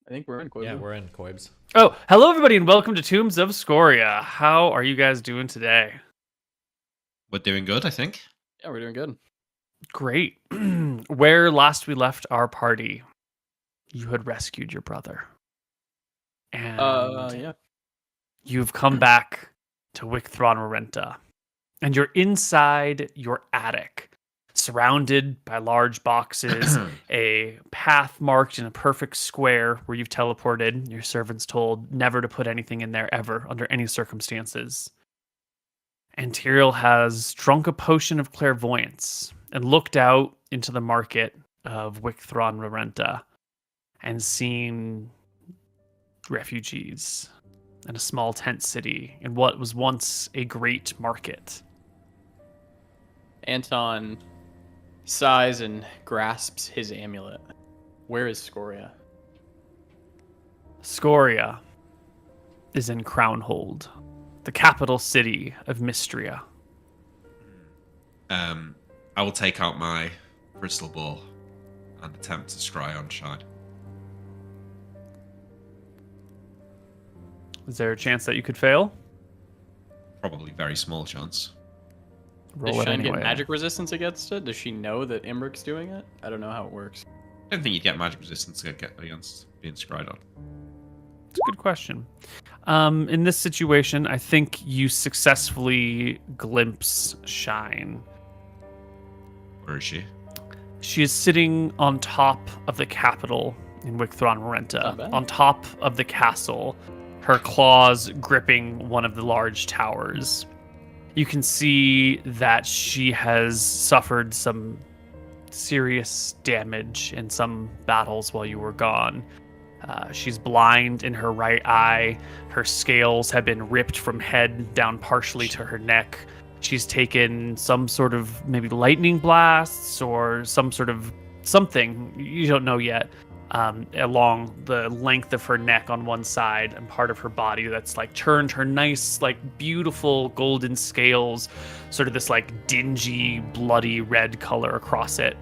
I think we're in Koibu. Yeah, we're in Koibs. Oh, hello everybody and welcome to Tombs of Scoria. How are you guys doing today? We're doing good, I think. Yeah, we're doing good. Great. Where last we left our party, you had rescued your brother. And Yeah. you've come back to Wicthron Renta. And you're inside your attic, surrounded by large boxes, a path marked in a perfect square where you've teleported. Your servants told never to put anything in there ever, under any circumstances. And Tyrael has drunk a potion of clairvoyance and looked out into the market of Wicthron Renta and seen refugees and a small tent city in what was once a great market. Anton sighs and grasps his amulet. Where is Scoria? Scoria is in Crownhold, the capital city of Mystria. I will take out my crystal ball and attempt to scry on shine. Is there a chance that you could fail? Probably very small chance. Roll Does it Shine anyway. get magic resistance against it? Does she know that Imric's doing it? I don't know how it works. I don't think you'd get magic resistance to get against being scryed on. It's a good question. In this situation, I think you successfully glimpse Shine. Where is she? She is sitting on top of the capital in Wicthron Not Renta, bad. on top of the castle, her claws gripping one of the large towers. You can see that she has suffered some serious damage in some battles while you were gone. She's blind in her right eye. Her scales have been ripped from head down partially to her neck. She's taken some sort of maybe lightning blasts or some sort of something, you don't know yet, along the length of her neck on one side and part of her body that's like turned her nice, like beautiful golden scales, sort of this like dingy, bloody red color across it.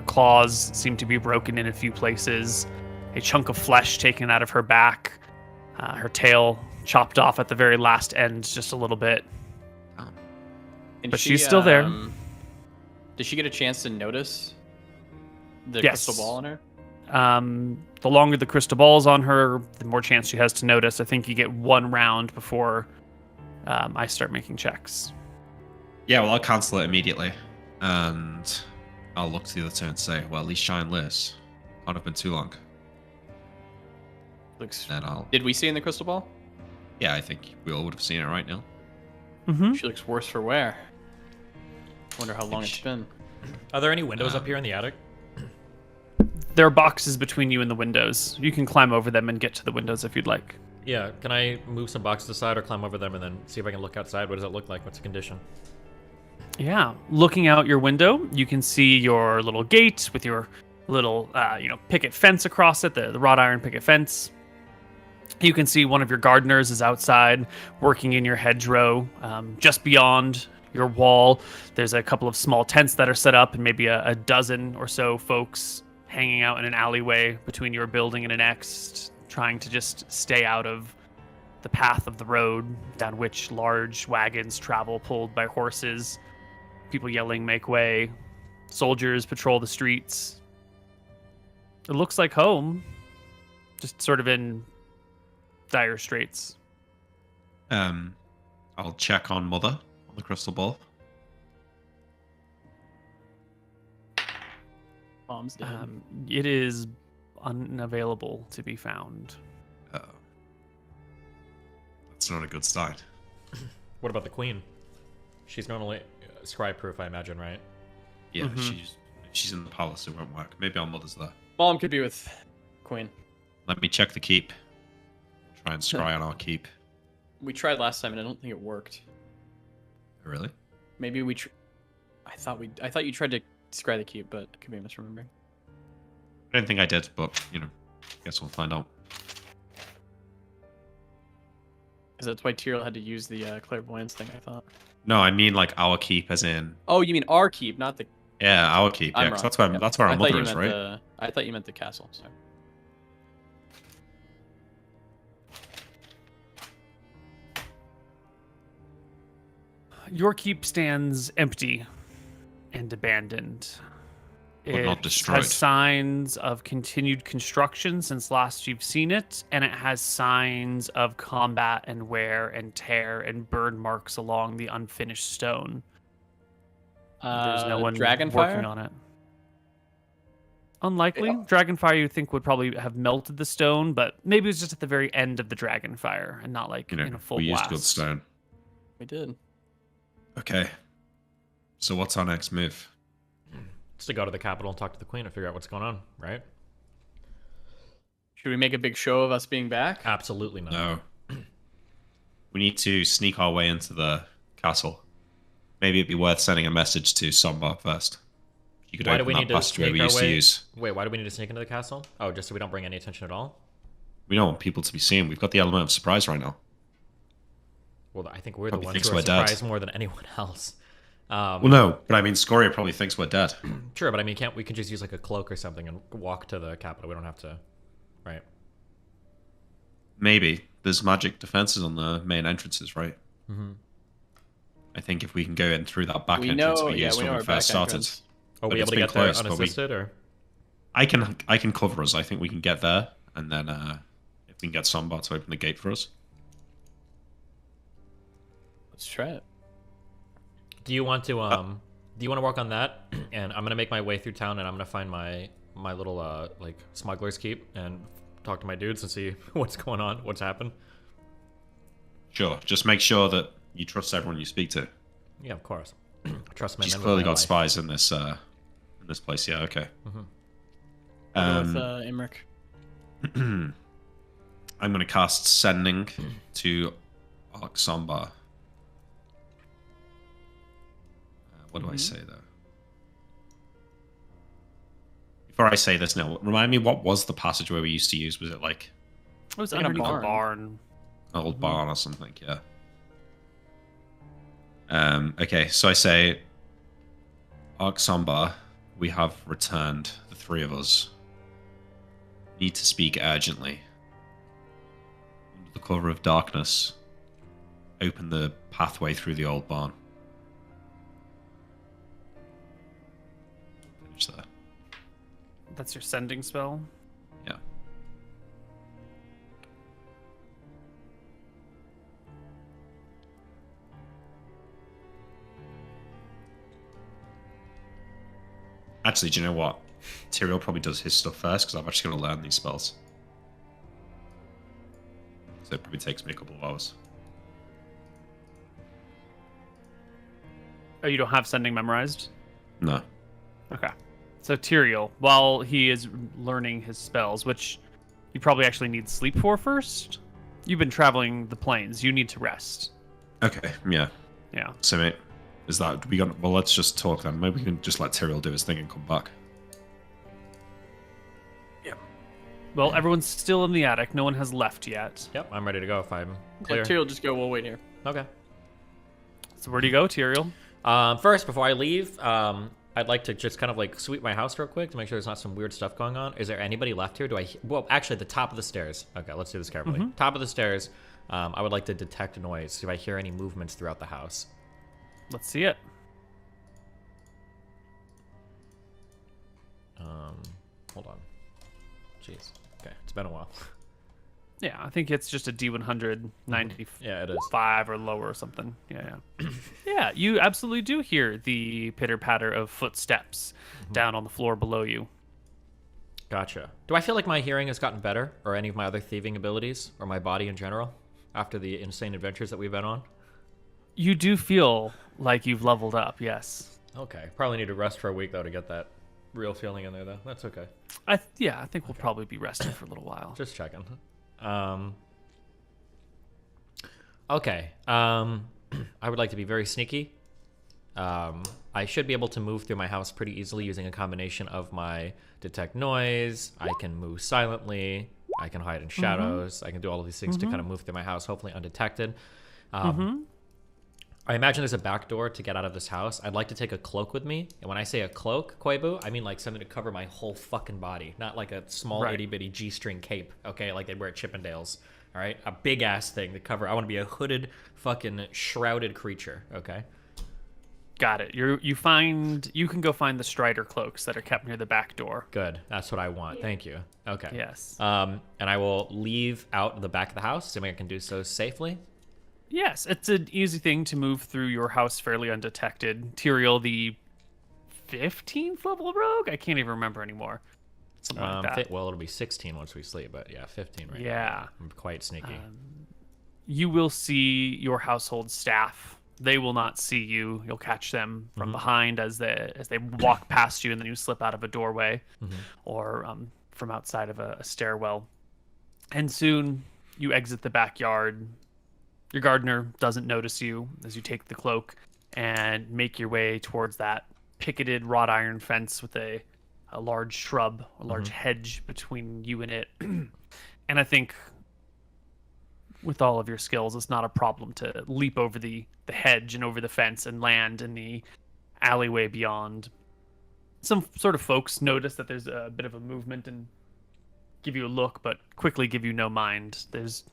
Claws seem to be broken in a few places. A chunk of flesh taken out of her back. Her tail chopped off at the very last end just a little bit. And But she's still there. Does she get a chance to notice the Yes. crystal ball on her? The longer the crystal ball's on her, the more chance she has to notice. I think you get one round before I start making checks. Yeah, well, I'll cancel it immediately. And I'll look to the other two and say, well, at least Shine lives. Can't have been too long. Looks. Then I'll... Did we see in the crystal ball? Yeah, I think we all would have seen it right now. Mm-hmm. She looks worse for wear. Wonder how long it's been. Are there any windows up here in the attic? There are boxes between you and the windows. You can climb over them and get to the windows if you'd like. Yeah, can I move some boxes aside or climb over them and then see if I can look outside? What does it look like? What's the condition? Yeah, looking out your window, you can see your little gate with your little, picket fence across it, the wrought iron picket fence. You can see one of your gardeners is outside working in your hedgerow. Just beyond your wall, there's a couple of small tents that are set up and maybe a dozen or so folks hanging out in an alleyway between your building and the next, trying to just stay out of the path of the road down which large wagons travel pulled by horses. People yelling, make way. Soldiers patrol the streets. It looks like home, just sort of in dire straits. I'll check on Mother on the crystal ball. Mom's dead. It is unavailable to be found. That's not a good sign. What about the queen? She's normally scry proof, I imagine, right? Yeah, Mhm. she's in the palace. It won't work. Maybe our Mother's there. Mom could be with Queen. Let me check the keep. Try and scry on our keep. We tried last time and I don't think it worked. Really? Maybe I thought you tried to scry the keep, but I could be misremembering. I don't think I did, but, guess we'll find out. Because that's why Tyrael had to use the clairvoyance thing, I thought. No, I mean like our keep as in... Oh, you mean our keep, not the... Yeah, our keep. Yeah, I'm 'cause wrong. that's where Yep. that's where our I thought mother you is, meant right? I thought you meant the castle. Sorry. Your keep stands empty and abandoned. But not It destroyed. has signs of continued construction since last you've seen it, and it has signs of combat and wear and tear and burn marks along the unfinished stone. There's no one Dragonfire? working on it. Unlikely. Yeah. Dragonfire you think would probably have melted the stone, but maybe it was just at the very end of the Dragonfire and not like You know, in a full we used blast. good stone. We did. Okay. So what's our next move? Just to go to the capital and talk to the queen and figure out what's going on, right? Should we make a big show of us being back? Absolutely not. No. We need to sneak our way into the castle. Maybe it'd be worth sending a message to Sombar first. You could Why do open we that need to passageway sneak we our used to way? use. Wait, why do we need to sneak into the castle? Oh, just so we don't bring any attention at all? We don't want people to be seen. We've got the element of surprise right now. Well, I think we're Probably the ones thinks who are we're dead. surprised more than anyone else. Well, no, but I mean, Scoria probably thinks we're dead. Sure, but I mean, we can just use like a cloak or something and walk to the capital. We don't have to, right? Maybe. There's magic defenses on the main entrances, right? Mm-hmm. I think if we can go in through that back We entrance know, we used we know when our we back first started. entrance. Are But we it's able to been get there closed, but we- unassisted, or? I can cover us. I think we can get there, and then if we can get Sombar to open the gate for us. Let's try it. Do you want to do you want to work on that? And I'm gonna make my way through town, and I'm gonna find my little like smuggler's keep and talk to my dudes and see what's going on, what's happened. Sure. Just make sure that you trust everyone you speak to. Yeah, of course. Trust my She's men with clearly my got life. spies in this place. Yeah. Okay. I'll go with Imric. I'm going to cast Sending to Arc Sombar. What do I say, though? Before I say this now, remind me, what was the passageway we used to use? Was it like It was Like in a underneath a barn. barn. an old barn or something? Yeah. Okay, so I say, Arc Sombar, we have returned, the three of us. Need to speak urgently. Under the cover of darkness, open the pathway through the old barn. Finish there. That's your sending spell. Yeah. Actually, do you know what? Tyrael probably does his stuff first because I'm actually going to learn these spells. So it probably takes me a couple of hours. Oh, you don't have sending memorized? No. Okay. So Tyrael, while he is learning his spells, which you probably actually need sleep for first, you've been traveling the plains. You need to rest. Okay, yeah. Yeah. So, mate, is that... Well, let's just talk then. Maybe we can just let Tyrael do his thing and come back. Well, everyone's still in the attic. No one has left yet. Yep, I'm ready to go if I'm Yeah, clear. Tyrael, just go. We'll wait here. Okay. So where do you go, Tyrael? First, before I leave, I'd like to just kind of like sweep my house real quick to make sure there's not some weird stuff going on. Is there anybody left here? Well, actually, the top of the stairs. Okay, let's do this carefully. Top of the stairs. I would like to detect noise. See if I hear any movements throughout the house. Let's see it. Hold on. Jeez. Okay, it's been a while. Yeah, I think it's just a D100 95 Yeah, it is. or lower or something. Yeah. Yeah, you absolutely do hear the pitter-patter of footsteps down on the floor below you. Gotcha. Do I feel like my hearing has gotten better, or any of my other thieving abilities, or my body in general, after the insane adventures that we've been on? You do feel like you've leveled up, yes. Okay. Probably need to rest for a week, though, to get that real feeling in there, though. That's okay. I think we'll probably be resting for a little while. Just checking. Okay. I would like to be very sneaky. I should be able to move through my house pretty easily using a combination of my detect noise. I can move silently. I can hide in shadows. I can do all of these things to kind of move through my house, hopefully undetected. I imagine there's a back door to get out of this house. I'd like to take a cloak with me. And when I say a cloak, Koibu, I mean like something to cover my whole fucking body. Not like a small Right. itty bitty G-string cape, okay? Like they wear at Chippendales, all right? A big ass thing to cover. I want to be a hooded, fucking shrouded creature, okay? Got it. You can go find the Strider cloaks that are kept near the back door. Good. That's what I want. Thank you. Okay. Yes. And I will leave out the back of the house, assuming I can do so safely. Yes, it's an easy thing to move through your house fairly undetected. Tyrael, the 15th level rogue? I can't even remember anymore. Something like that. Well, it'll be 16 once we sleep, but yeah, 15 right now. Yeah. I'm quite sneaky. You will see your household staff. They will not see you. You'll catch them from behind as they walk past you, and then you slip out of a doorway or from outside of a stairwell. And soon you exit the backyard. Your gardener doesn't notice you as you take the cloak and make your way towards that picketed wrought iron fence with a large shrub, a large hedge between you and it. And I think with all of your skills, it's not a problem to leap over the hedge and over the fence and land in the alleyway beyond. Some sort of folks notice that there's a bit of a movement and give you a look, but quickly give you no mind. There's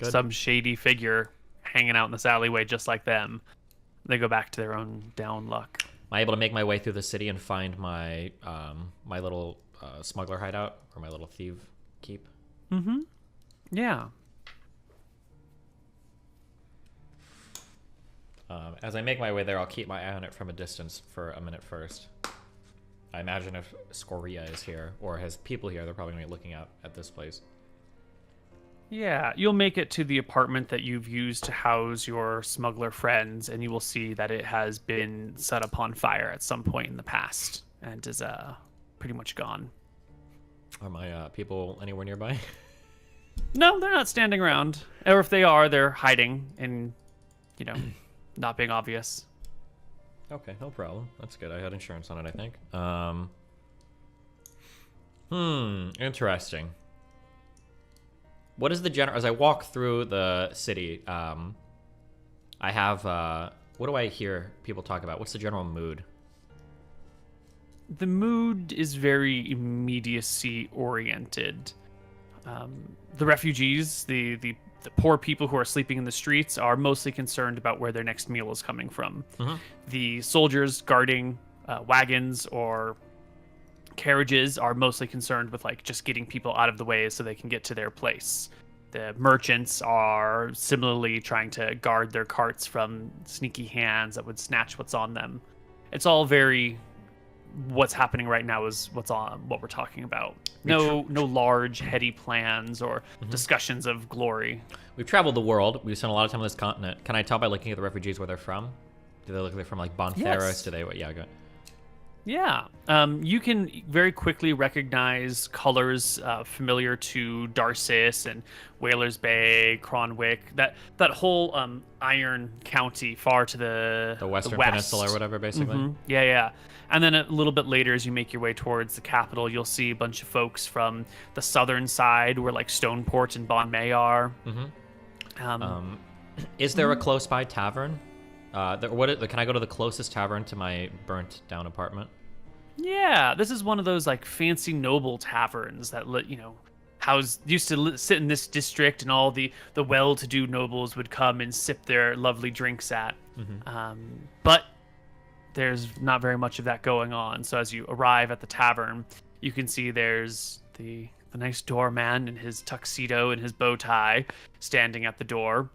some shady figure hanging out in this alleyway just like them. They go back to their own down luck. Am I able to make my way through the city and find my my little smuggler hideout or my little thief keep? Yeah. As I make my way there, I'll keep my eye on it from a distance for a minute first. I imagine if Scoria is here or has people here, they're probably going to be looking out at this place. Yeah, you'll make it to the apartment that you've used to house your smuggler friends, and you will see that it has been set upon fire at some point in the past and is pretty much gone. Are my people anywhere nearby? No, they're not standing around. Or if they are, they're hiding and, not being obvious. Okay, no problem. That's good. I had insurance on it, I think. Interesting. What is the general... As I walk through the city, I have... what do I hear people talk about? What's the general mood? The mood is very immediacy-oriented. The refugees, the poor people who are sleeping in the streets are mostly concerned about where their next meal is coming from. The soldiers guarding wagons or carriages are mostly concerned with just getting people out of the way so they can get to their place. The merchants are similarly trying to guard their carts from sneaky hands that would snatch what's on them. It's all very... What's happening right now is what we're talking about. No large, heady plans or discussions of glory. We've traveled the world. We've spent a lot of time on this continent. Can I tell by looking at the refugees where they're from? Do they look like they're from Bonferros? Yes. Do they? Yeah, go. Yeah. You can very quickly recognize colors familiar to Darcis and Whalers Bay, Cronwick, that whole Iron County far to the Western west. Peninsula or whatever, basically. Yeah. And then a little bit later, as you make your way towards the capital, you'll see a bunch of folks from the southern side, where Stoneport and Bon May are. Is there a close by tavern? Can I go to the closest tavern to my burnt down apartment? Yeah, this is one of those fancy noble taverns that used to sit in this district, and all the well-to-do nobles would come and sip their lovely drinks at. But there's not very much of that going on. So as you arrive at the tavern, you can see there's the nice doorman in his tuxedo and his bow tie standing at the door.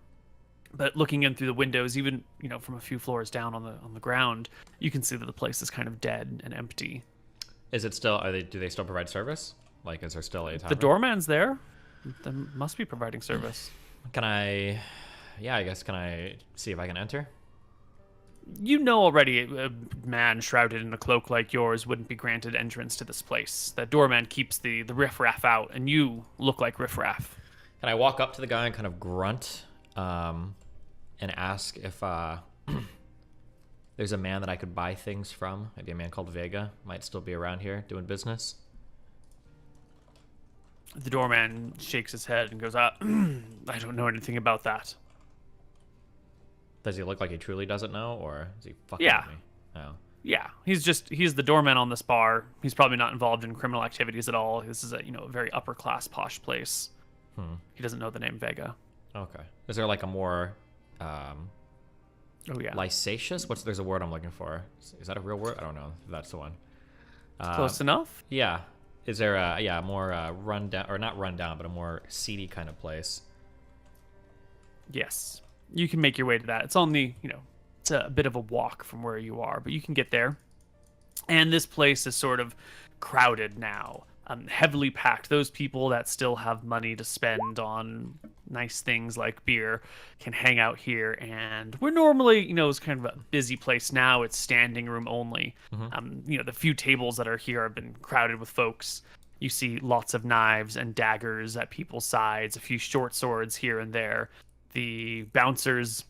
But looking in through the windows, even from a few floors down on the ground, you can see that the place is kind of dead and empty. Is it still? Do they still provide service? Is there still a tavern? The doorman's there. They must be providing service. Can I? Yeah, I guess. Can I see if I can enter? Already a man shrouded in a cloak like yours wouldn't be granted entrance to this place. The doorman keeps the riffraff out, and you look like riffraff. Can I walk up to the guy and kind of grunt? And ask if there's a man that I could buy things from. Maybe a man called Vega might still be around here doing business. The doorman shakes his head and goes, I don't know anything about that. Does he look like he truly doesn't know, or is he fucking Yeah. with me? Oh. Yeah, he's the doorman on this bar. He's probably not involved in criminal activities at all. This is a a very upper class posh place. He doesn't know the name Vega. Okay. Is there like a more Oh yeah, licentious? There's a word I'm looking for. Is that a real word? I don't know if that's the one. close enough. Yeah. Is there a more run down, or not run down, but a more seedy kind of place? Yes, you can make your way to that. It's on the it's a bit of a walk from where you are, but you can get there. And this place is sort of crowded now, heavily packed. Those people that still have money to spend on nice things like beer can hang out here. And we're normally, it's kind of a busy place now. It's standing room only. The few tables that are here have been crowded with folks. You see lots of knives and daggers at people's sides, a few short swords here and there. The bouncers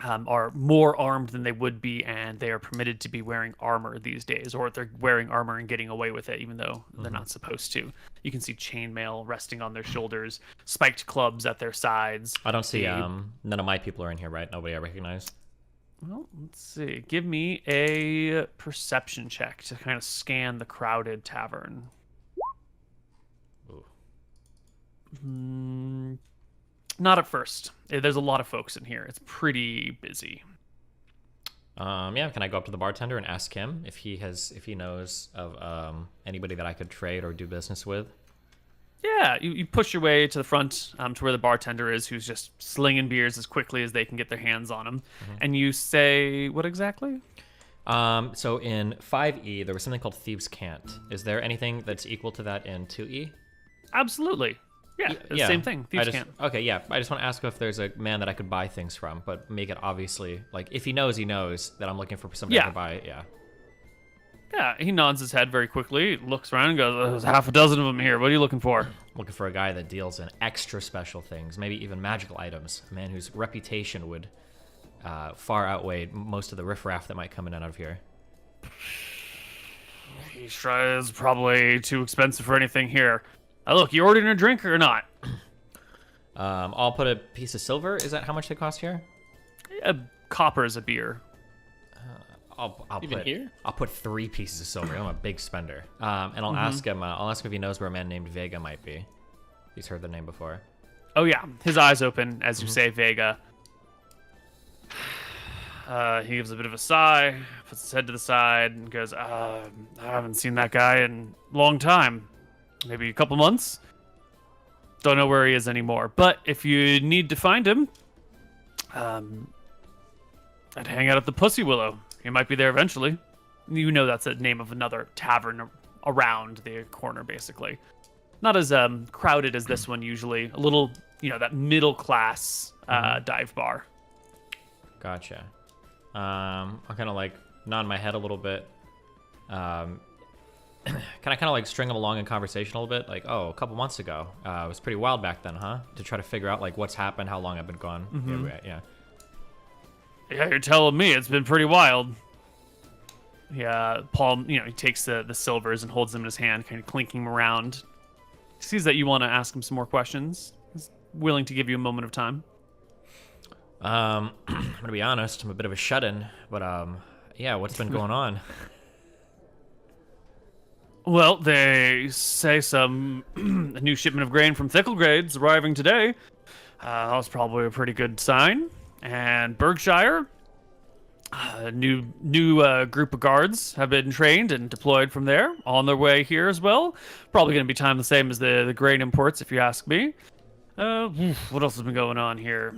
are more armed than they would be, and they are permitted to be wearing armor these days, or they're wearing armor and getting away with it, even though they're not supposed to. You can see chainmail resting on their shoulders, spiked clubs at their sides. I don't see. None of my people are in here, right? Nobody I recognize. Well, let's see. Give me a perception check to kind of scan the crowded tavern. Ooh. Not at first. There's a lot of folks in here. It's pretty busy. Yeah. Can I go up to the bartender and ask him if he knows of anybody that I could trade or do business with? Yeah, you push your way to the front to where the bartender is, who's just slinging beers as quickly as they can get their hands on them. And you say, what exactly? So in 5E, there was something called Thieves' Cant. Is there anything that's equal to that in 2E? Absolutely. Yeah, same thing. Thieves' Cant. Okay, yeah. I just want to ask if there's a man that I could buy things from, but make it obviously, like, if he knows that I'm looking for somebody I could buy, yeah. Yeah, he nods his head very quickly, looks around and goes, there's half a dozen of them here. What are you looking for? I'm looking for a guy that deals in extra special things, maybe even magical items. A man whose reputation would far outweigh most of the riffraff that might come in and out of here. He tries probably too expensive for anything here. Look, you ordering a drink or not? I'll put a piece of silver. Is that how much they cost here? A copper is a beer. I'll Even put here? I'll put 3 pieces of silver. I'm a big spender. And I'll ask him. I'll ask if he knows where a man named Vega might be. He's heard the name before. Oh yeah, his eyes open as you say Vega. He gives a bit of a sigh, puts his head to the side, and goes, I haven't seen that guy in a long time. Maybe a couple months. Don't know where he is anymore. But if you need to find him, I'd hang out at the Pussy Willow. He might be there eventually. You know that's the name of another tavern around the corner, basically. Not as crowded as this one usually. A little, that middle class dive bar. Gotcha. I'll kind of like nod my head a little bit. Can I kind of like string them along in conversation a little bit? Like, oh, a couple months ago. It was pretty wild back then, huh? To try to figure out like what's happened, how long I've been gone. Yeah. Yeah, you're telling me it's been pretty wild. Yeah, Paul, he takes the silvers and holds them in his hand, kind of clinking them around. He sees that you want to ask him some more questions. He's willing to give you a moment of time. I'm gonna be honest, I'm a bit of a shut-in, but yeah, what's been going on? Well, they say some a new shipment of grain from Thicklegrade's arriving today. That was probably a pretty good sign. And Berkshire, a new group of guards have been trained and deployed from there, on their way here as well. Probably going to be timed the same as the grain imports, if you ask me. What else has been going on here?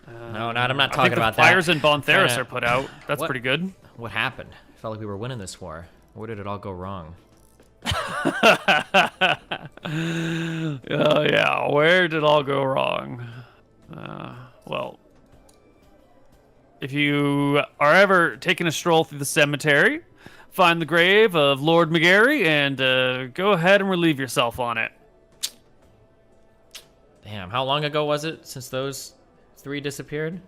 No, I'm not talking about the that. fires in Bontheris are put out. That's pretty good. What happened? I felt like we were winning this war. Where did it all go wrong? Oh, yeah. Where did it all go wrong? Well, if you are ever taking a stroll through the cemetery, find the grave of Lord McGarry and go ahead and relieve yourself on it. Damn, how long ago was it since those 3 disappeared?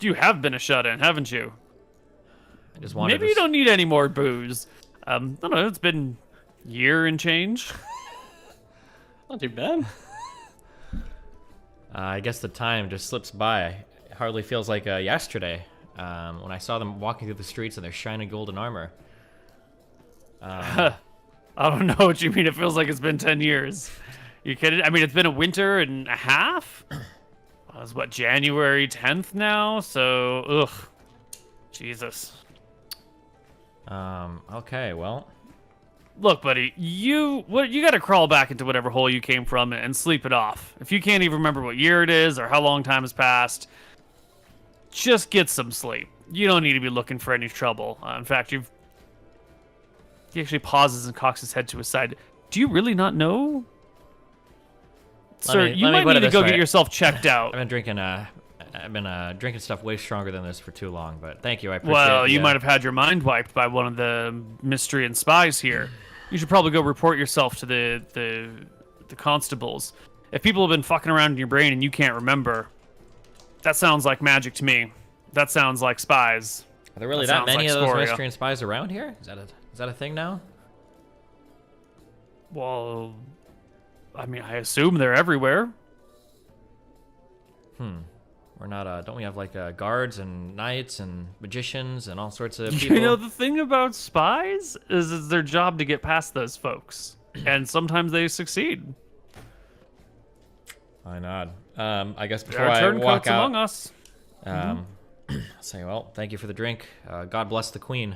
You have been a shut-in, haven't you? I just wanted Maybe you don't need any more booze. I don't know, it's been a year and change. Not too bad. I guess the time just slips by. It hardly feels like yesterday when I saw them walking through the streets in their shiny golden armor. I don't know what you mean. It feels like it's been 10 years. You kidding? I mean, it's been a winter and a half. It's what, January 10th now? So, ugh. Jesus. Okay, well. Look, buddy, you got to crawl back into whatever hole you came from and sleep it off. If you can't even remember what year it is or how long time has passed, just get some sleep. You don't need to be looking for any trouble. In fact, he actually pauses and cocks his head to his side. Do you really not know? Sir, you might need to go get yourself checked out. I've been drinking stuff way stronger than this for too long, but thank you. I appreciate it. Well, you might have had your mind wiped by one of the mystery and spies here. You should probably go report yourself to the constables. If people have been fucking around in your brain and you can't remember, that sounds like magic to me. That sounds like spies. Are there really that many of those mystery and spies around here? Is that a thing now? Well, I mean, I assume they're everywhere. We're not, don't we have, like, guards and knights and magicians and all sorts of people? You know, the thing about spies is it's their job to get past those folks. And sometimes they succeed. Why not? I guess before I walk out... among us. I'll say, well, thank you for the drink. God bless the queen.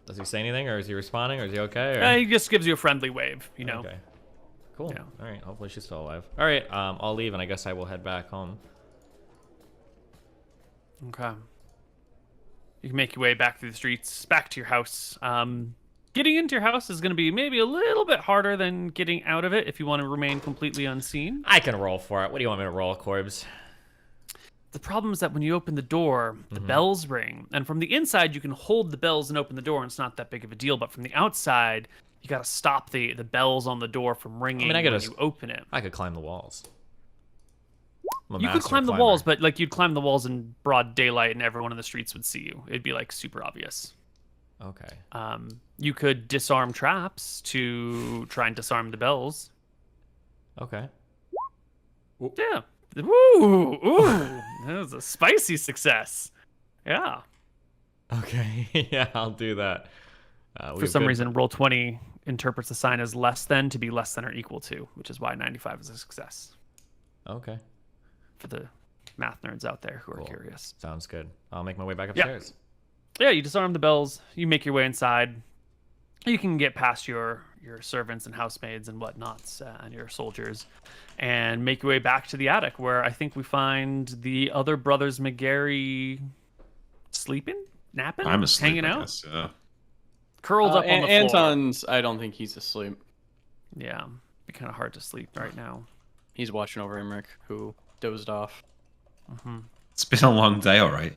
Does he say anything, or is he responding, or is he okay? Or... He just gives you a friendly wave, you know. Okay. Cool. Yeah. All right, hopefully she's still alive. All right, I'll leave, and I guess I will head back home. Okay. You can make your way back through the streets, back to your house. Getting into your house is going to be maybe a little bit harder than getting out of it if you want to remain completely unseen. I can roll for it. What do you want me to roll, Corbs? The problem is that when you open the door, the bells ring. And from the inside, you can hold the bells and open the door, and it's not that big of a deal. But from the outside, you got to stop the bells on the door from ringing when you open it. I could climb the walls. You could climb the walls, but like you'd climb the walls in broad daylight and everyone in the streets would see you. It'd be like super obvious. Okay. You could disarm traps to try and disarm the bells. Okay. Yeah. Ooh, that was a spicy success. Yeah. Okay. Yeah, I'll do that. For some reason, Roll20 interprets the sign as less than to be less than or equal to, which is why 95 is a success. Okay. For the math nerds out there who are curious. Sounds good. I'll make my way back upstairs. Yeah, you disarm the bells. You make your way inside. You can get past your servants and housemaids and whatnots and your soldiers and make your way back to the attic where I think we find the other brothers McGarry sleeping, napping, I'm asleep, hanging out. Guess, yeah. Curled up on the floor. Anton's, I don't think he's asleep. Yeah, be kind of hard to sleep right now. He's watching over Emmerich, who dozed off. It's been a long day, all right.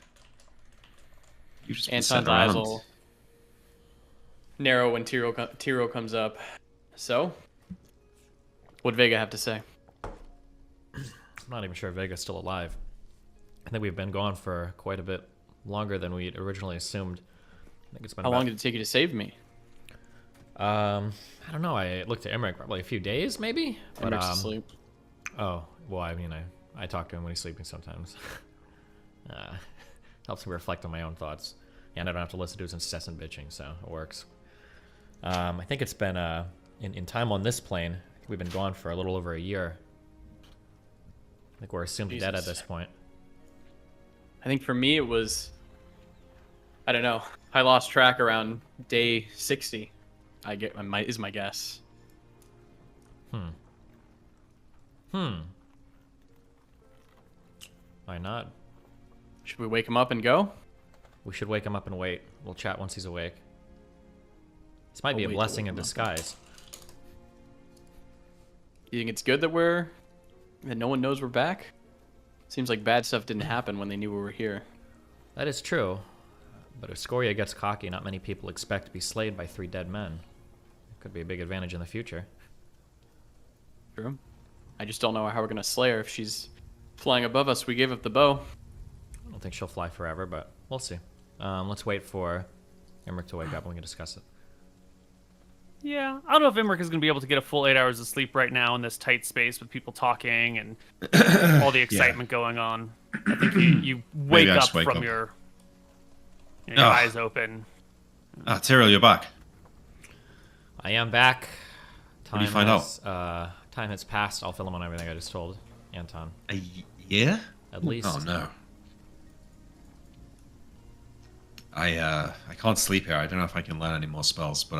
You've just been Anton's sitting eyes around. will narrow when Tiro comes up. So, what'd Vega have to say? I'm not even sure Vega's still alive. I think we've been gone for quite a bit longer than we originally assumed. I think it's been How long did it take you to save me? I don't know. I looked at Emmerich probably a few days, maybe. Emmerich's asleep. Oh, well, I mean, I talk to him when he's sleeping sometimes. Helps me reflect on my own thoughts. And I don't have to listen to his incessant bitching, so it works. I think it's been, in time on this plane, I think we've been gone for a little over a year. I think we're assumed dead at this point. I think for me it was, I don't know. I lost track around day 60. Is my guess. Why not? Should we wake him up and go? We should wake him up and wait. We'll chat once he's awake. This might be a blessing in disguise. You think it's good that no one knows we're back? Seems like bad stuff didn't happen when they knew we were here. That is true. But if Scoria gets cocky, not many people expect to be slayed by 3 dead men. It could be a big advantage in the future. True. I just don't know how we're gonna slay her if she's flying above us. We gave up the bow. I don't think she'll fly forever, but we'll see. Let's wait for Emmerich to wake up and we can discuss it. Yeah, I don't know if Imric is going to be able to get a full 8 hours of sleep right now in this tight space with people talking and all the excitement going on. I think you wake Maybe I up just wake from up. your eyes open. Ah, Tyrell, you're back. I am back. What do you find out? Time has passed. I'll fill him on everything I just told Anton. A year? At least. Oh no. I can't sleep here. I don't know if I can learn any more spells, but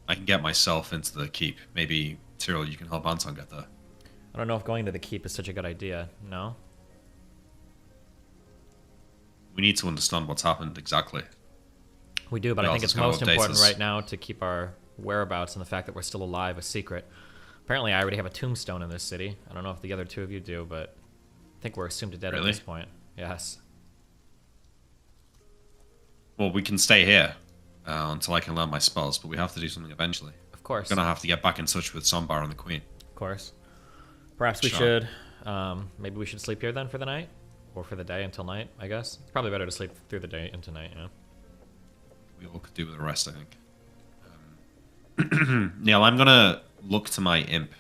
I can get myself into the keep. Maybe Tyrell, you can help Anton get there. I don't know if going to the keep is such a good idea. No. We need to understand what's happened exactly. We do, but What I else think it's is gonna most update important us? right now to keep our whereabouts and the fact that we're still alive a secret. Apparently, I already have a tombstone in this city. I don't know if the other two of you do, but I think we're assumed dead Really? at this point. Yes. Well, we can stay here until I can learn my spells, but we have to do something eventually. Of course. We're gonna have to get back in touch with Sombar and the Queen. Of course. Perhaps we Sure. should. Maybe we should sleep here then for the night? Or for the day until night, I guess. It's probably better to sleep through the day into night, you know? We all could do with the rest, I think. Neil, I'm gonna look to my imp,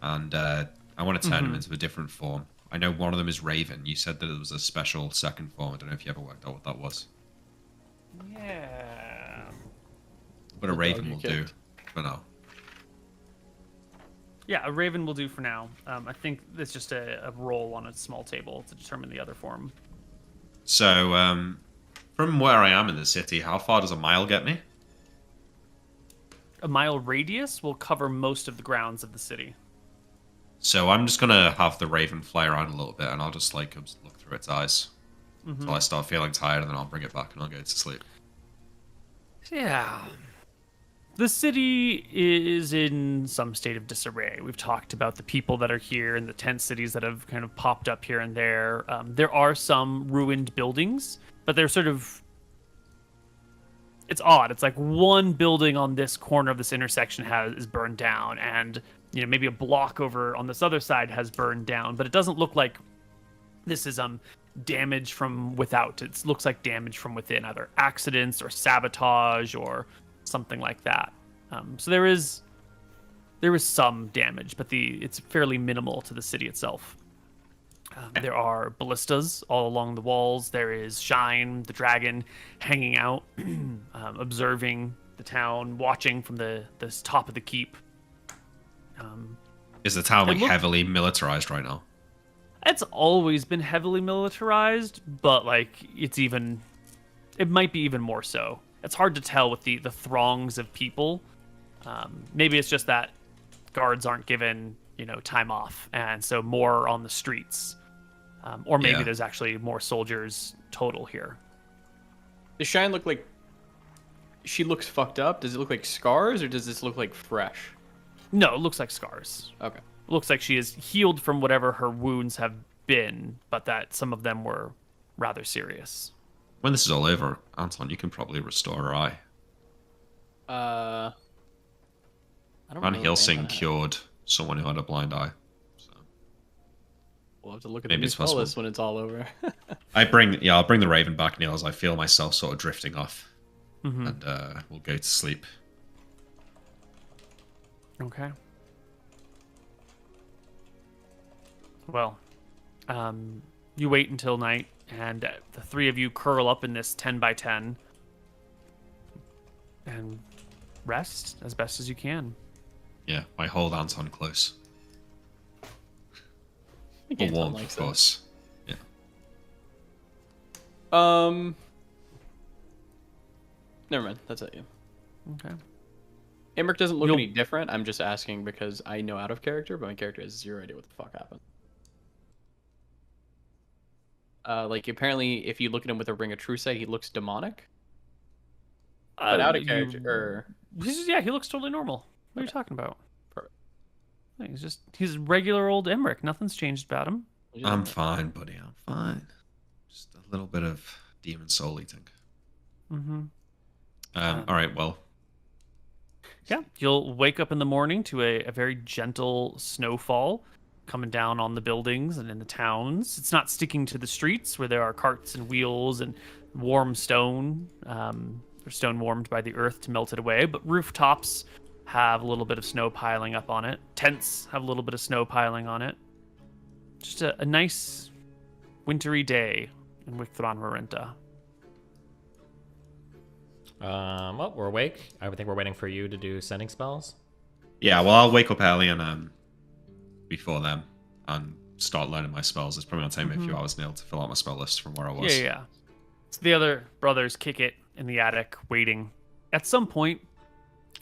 and I want to turn him into a different form. I know one of them is Raven. You said that it was a special second form. I don't know if you ever worked out what that was. Yeah. But a The Raven dog you will do kicked. for now. Yeah, a raven will do for now. I think it's just a roll on a small table to determine the other form. So, from where I am in the city, how far does a mile get me? A mile radius will cover most of the grounds of the city. So I'm just gonna have the Raven fly around a little bit, and I'll just like look through its eyes until I start feeling tired, and then I'll bring it back and I'll go to sleep. Yeah. The city is in some state of disarray. We've talked about the people that are here and the tent cities that have kind of popped up here and there. There are some ruined buildings, but they're sort of... It's odd. It's like one building on this corner of this intersection is burned down, and maybe a block over on this other side has burned down, but it doesn't look like this is damage from without. It looks like damage from within, either accidents or sabotage or something like that. So there is some damage, but it's fairly minimal to the city itself. There are ballistas all along the walls. There is Shine, the dragon, hanging out, observing the town, watching from this top of the keep. Is the town like It look- heavily militarized right now? It's always been heavily militarized, but it might be even more so. It's hard to tell with the throngs of people. Maybe it's just that guards aren't given time off, and so more on the streets. Or maybe Yeah. there's actually more soldiers total here. Does Shine look like she looks fucked up? Does it look like scars, or does this look like fresh? No, it looks like scars. Okay. It looks like she is healed from whatever her wounds have been, but that some of them were rather serious. When this is all over, Anton, you can probably restore her eye. I don't Van know the Helsing name of that. cured someone who had a blind eye. So We'll have to look at Maybe the new it's spell possible. list when it's all over. I'll bring the Raven back, Neil, as I feel myself sort of drifting off, and we'll go to sleep. Okay. Well, you wait until night, and the three of you curl up in this 10 by 10 and rest as best as you can. Yeah, I hold Anton close. think For Anton warmth, likes of course. Yeah. that. Never mind. That's it. Yeah. Okay. Emmerich doesn't look You'll- any different. I'm just asking because I know out of character, but my character has zero idea what the fuck happened. Like apparently, if you look at him with a ring of true sight, he looks demonic. But out of character, He looks totally normal. What are you talking about? Perfect. He's regular old Emmerich. Nothing's changed about him. I'm fine, buddy. I'm fine. Just a little bit of demon soul eating. Mm-hmm. All right, well, Yeah, you'll wake up in the morning to a very gentle snowfall coming down on the buildings and in the towns. It's not sticking to the streets where there are carts and wheels and warm stone. They're stone warmed by the earth to melt it away, but rooftops have a little bit of snow piling up on it. Tents have a little bit of snow piling on it. Just a nice wintry day in Wicthron Marenta. Well, we're awake. I think we're waiting for you to do sending spells. Yeah, well, I'll wake up early and before them and start learning my spells. It's probably going to take me a few hours, Neil, to fill out my spell list from where I was. Yeah. So the other brothers kick it in the attic, waiting. At some point,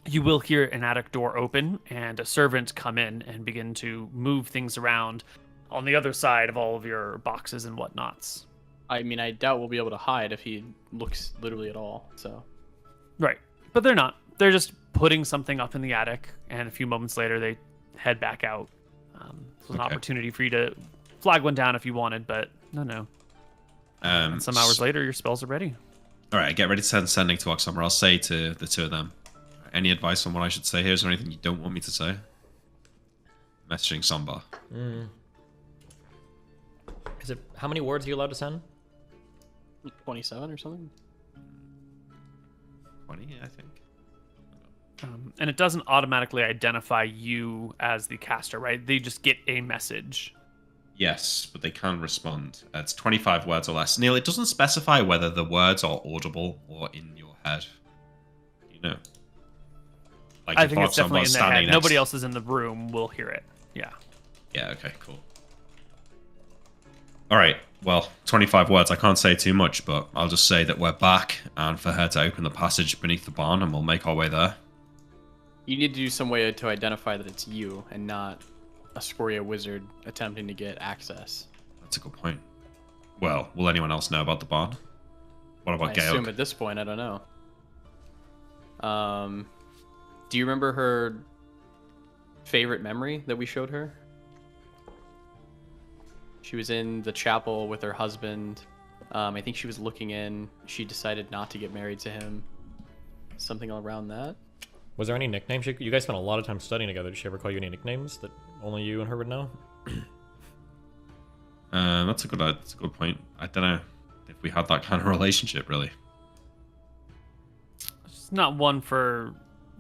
you will hear an attic door open and a servant come in and begin to move things around on the other side of all of your boxes and whatnots. I mean, I doubt we'll be able to hide if he looks literally at all, so... Right. But they're not. They're just putting something up in the attic, and a few moments later they head back out. It's an opportunity for you to flag one down if you wanted, but no. And some hours later, your spells are ready. All right, get ready to send sending to Oxhammer. I'll say to the two of them, any advice on what I should say here? Is there anything you don't want me to say? Messaging Sombar. Is it how many words are you allowed to send? 27 or something? 20, I think. And it doesn't automatically identify you as the caster, right? They just get a message. Yes, but they can respond. It's 25 words or less. Neil, it doesn't specify whether the words are audible or in your head. You know. Like I if think it's definitely in Oxhammer's their head. standing Nobody else is in the room will hear it. Yeah. Yeah, okay, cool. Alright, well, 25 words. I can't say too much, but I'll just say that we're back, and for her to open the passage beneath the barn, and we'll make our way there. You need to do some way to identify that it's you and not a Scoria wizard attempting to get access. That's a good point. Well, will anyone else know about the barn? What about I Gail? assume at this point, I don't know. Do you remember her favorite memory that we showed her? She was in the chapel with her husband. I think she was looking in. She decided not to get married to him. Something around that. Was there any nicknames? You guys spent a lot of time studying together. Did she ever call you any nicknames that only you and her would know? That's a good point. I don't know if we had that kind of relationship, really. It's not one for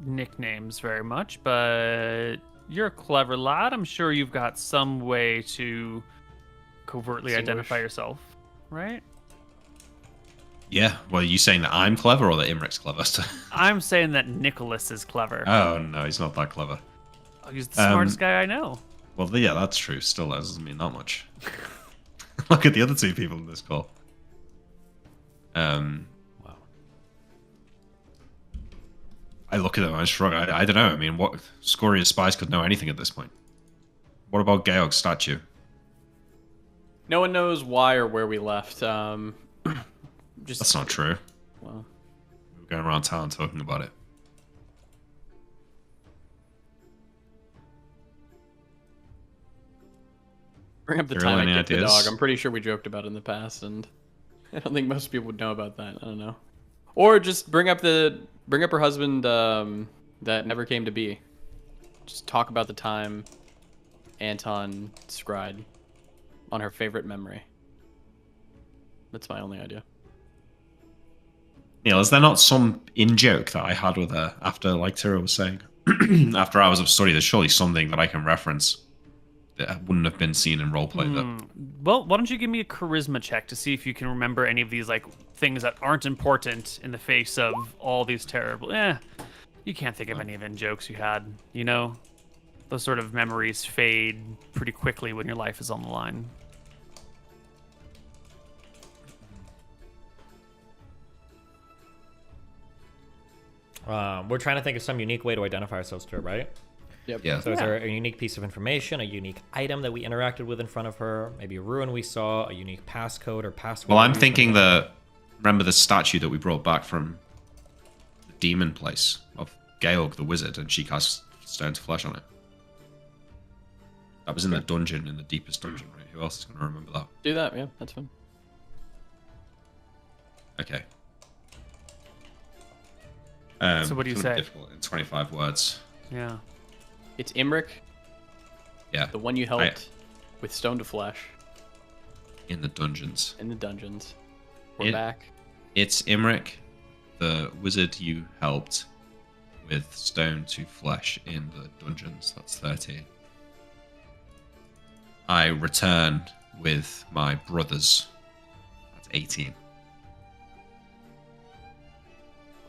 nicknames very much, but you're a clever lad. I'm sure you've got some way to covertly identify yourself, right? Yeah, well, are you saying that I'm clever or that Imric's clever? I'm saying that Nicholas is clever. Oh, no, he's not that clever. Oh, he's the smartest guy I know. Well, yeah, that's true. Still, that doesn't mean that much. Look at the other two people in this call. Wow. I look at them and I shrug. I don't know. I mean, what Scoria's spies could know anything at this point. What about Georg's statue? No one knows why or where we left. That's not true. Well, We were going around town talking about it. bring up the There are time I any kicked the ideas? dog. I'm pretty sure we joked about it in the past, and I don't think most people would know about that. I don't know. Or just bring up her husband that never came to be. Just talk about the time Anton scried on her favorite memory. That's my only idea. Neil, is there not some in-joke that I had with her after, like Tira was saying, after hours of study? There's surely something that I can reference that wouldn't have been seen in roleplay. Well, why don't you give me a charisma check to see if you can remember any of these like things that aren't important in the face of all these terrible. You can't think of any of in jokes you had. You know, those sort of memories fade pretty quickly when your life is on the line. We're trying to think of some unique way to identify ourselves to her, right? Yep. Yeah. So is there a unique piece of information, a unique item that we interacted with in front of her, maybe a ruin we saw, a unique passcode or password? Well, I'm thinking remember the statue that we brought back from the demon place of Georg the wizard, and she cast stone to flesh on it. That was in the dungeon, in the deepest dungeon, right? Who else is going to remember that? Do that, yeah, that's fine. Okay. So what do you it's gonna be say? Difficult in 25 words. Yeah. It's Imric, Yeah. the one you helped with stone to flesh In the dungeons. in the dungeons. We're It- back. It's Imric, the wizard you helped with stone to flesh in the dungeons. That's 13. I return with my brothers. That's 18.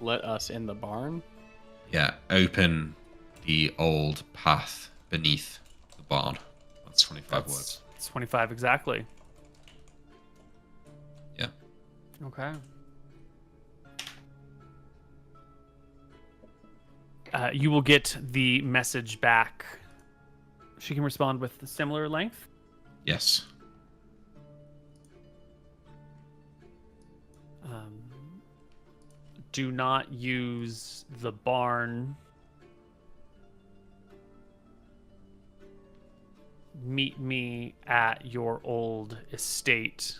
Let us in the barn. Yeah, open the old path beneath the barn. That's 25 words. It's 25 exactly. Yeah. Okay. You will get the message back. She can respond with a similar length. Yes. Do not use the barn. Meet me at your old estate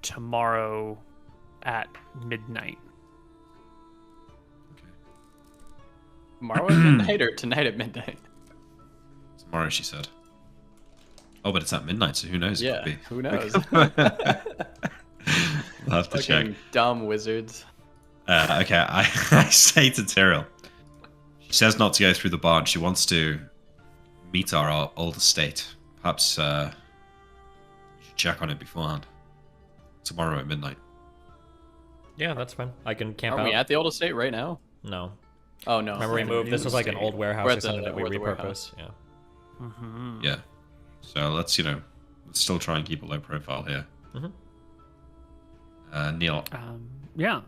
tomorrow at midnight. Okay. Tomorrow at midnight or tonight at midnight? Tomorrow, she said. Oh, but it's at midnight, so who knows? It Yeah, could be. who knows? We'll have to check. Fucking dumb wizards. Okay, I say to Tyrell, she says not to go through the barn. She wants to meet our old estate. Perhaps you should check on it beforehand. Tomorrow at midnight. Yeah, that's fine. I can camp Are out. we at the old estate right now? No. Oh no. Remember we moved. This was like an old warehouse We're or at the- something that we we're at the repurposed. warehouse. Yeah. Mm-hmm. Yeah. So let's still try and keep a low profile here. Mhm. Neil, Yeah.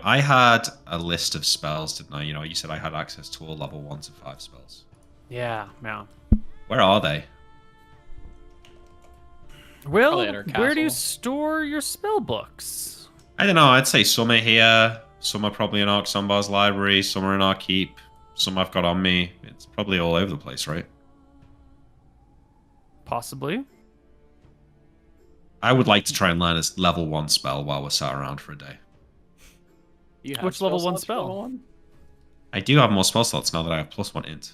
I had a list of spells, didn't I? You said I had access to all level 1 to 5 spells. Yeah. Where are they? Well, Probably at our where do you castle. store your spell books? I don't know. I'd say some are here. Some are probably in Ark Sombar's library. Some are in our keep. Some I've got on me. It's probably all over the place, right? Possibly. I would like to try and learn a level 1 spell while we're sat around for a day. You have Which level spell one slots for spell? level one? I do have more spell slots now that I have +1 int.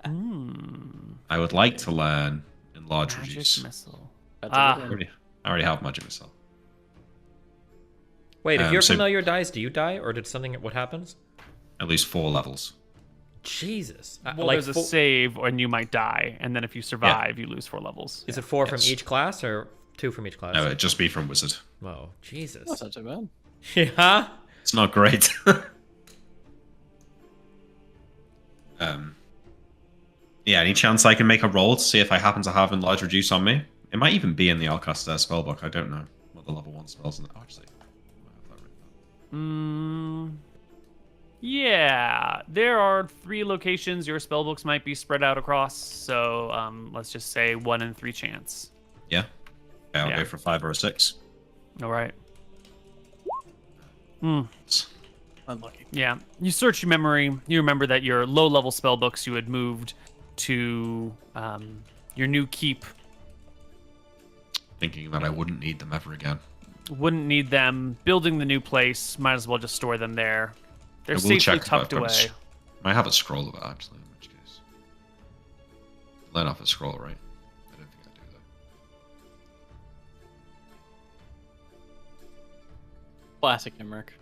Hmm. I would like to learn Enlarge Magic Reduce. missile. That's Ah. a good one. I already have Magic Missile. Wait, if your so- familiar dies, do you die, or did something? What happens? At least 4 levels. Jesus. Well, there's a save, and you might die, and then if you survive, you lose 4 levels. Is it 4 from Yes. each class, or 2 from each class? No, it'd just be from Wizard. Whoa, Jesus. That's not so bad. Yeah. It's not great. Yeah, any chance I can make a roll to see if I happen to have Enlarge Reduce on me? It might even be in the Alcaster spellbook. I don't know what the level 1 spells in actually. I might have that written down. Yeah, there are 3 locations your spellbooks might be spread out across, so let's just say 1 in 3 chance. Yeah. Okay, I'll Yeah. go for a 5 or a 6. All right. Unlucky. Yeah, you search your memory. You remember that your low-level spellbooks you had moved to your new keep. Thinking that I wouldn't need them ever again. Wouldn't need them. Building the new place, might as well just store them there. They're I will safely check if tucked I've got away. I have a scroll of it actually, in which case. Learn off a scroll, right? I don't think I do though. Classic Emmerich.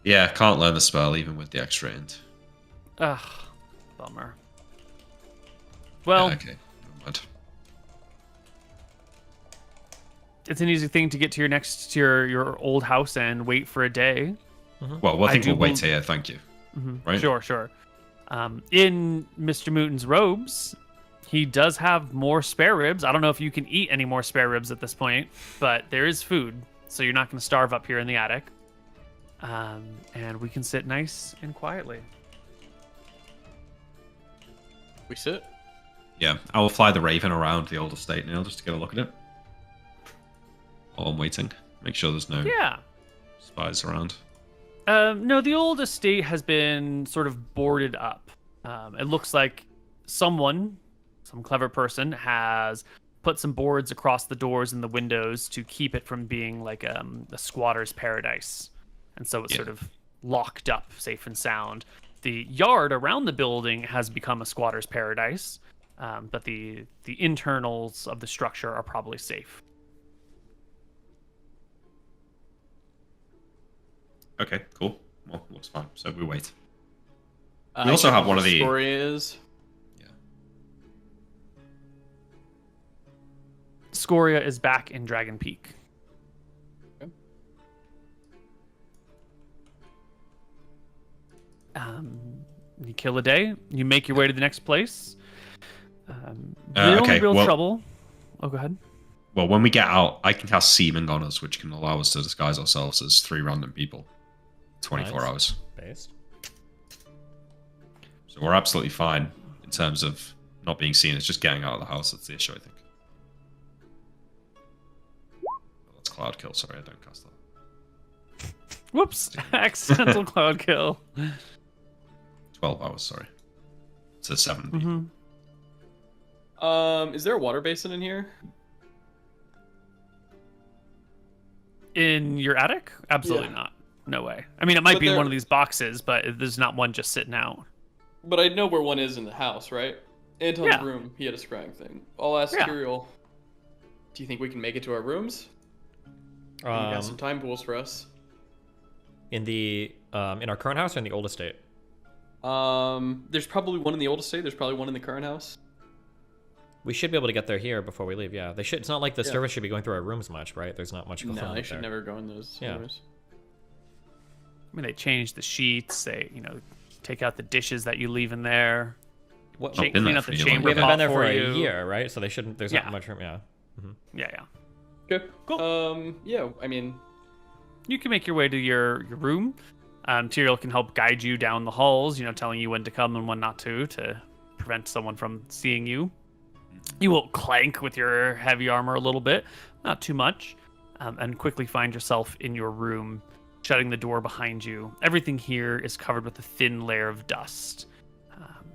Yeah, can't learn the spell even with the extra int. Ugh, bummer. Well, Yeah, okay. Never mind. it's an easy thing to get to your old house and wait for a day. Well, I think do we'll wait bel- here, thank you. Right? Sure. In MrMouton's robes, he does have more spare ribs. I don't know if you can eat any more spare ribs at this point, but there is food, so you're not going to starve up here in the attic. And we can sit nice and quietly. We sit. Yeah, I will fly the Raven around the old estate now just to get a look at it. While I'm waiting. Make sure there's no Yeah. spies around. No, the old estate has been sort of boarded up. It looks like some clever person, has put some boards across the doors and the windows to keep it from being like a squatter's paradise. And so it's sort of locked up, safe and sound. The yard around the building has become a squatter's paradise, but the internals of the structure are probably safe. Okay, cool. Well, looks fine. So we wait. I We also check have what one of the- Scoria is. Yeah. Scoria is back in Dragon Peak. Okay. You kill a day. You make your way to the next place. Real okay, real well- trouble. Oh, go ahead. Well, when we get out, I can cast Seeming on us, which can allow us to disguise ourselves as 3 random people. 24 Nice. hours. Based. So we're absolutely fine in terms of not being seen. It's just getting out of the house that's the issue, I think. That's Cloud Kill. Sorry, I don't cast that. Whoops! Accidental cloud kill. 12 hours, sorry. It's a 7. Mm-hmm. Is there a water basin in here? In your attic? Absolutely Yeah. not. No way. I mean, it might But be in one there- of these boxes, but there's not one just sitting out. But I know where one is in the house, right? Anton's Yeah. room, he had a scrying thing. I'll ask Yeah. Tyrael, do you think we can make it to our rooms? You got some time pools for us. In our current house or in the old estate? There's probably one in the old estate. There's probably one in the current house. We should be able to get there here before we leave. Yeah, they should. It's not like the Yeah. service should be going through our rooms much, right? There's not much going on No, they should there. never go in those Yeah. rooms. I mean, they change the sheets. They, take out the dishes that you leave in there. What, Not been Clean there up for the you, chamber we haven't pot been there for you. a year, right? So they shouldn't. There's Yeah. not much room. Yeah. Yeah. Okay. Cool. Yeah, I mean, You can make your way to your room. Tyrael can help guide you down the halls, telling you when to come and when not to prevent someone from seeing you. You will clank with your heavy armor a little bit, not too much, and quickly find yourself in your room, shutting the door behind you. Everything here is covered with a thin layer of dust.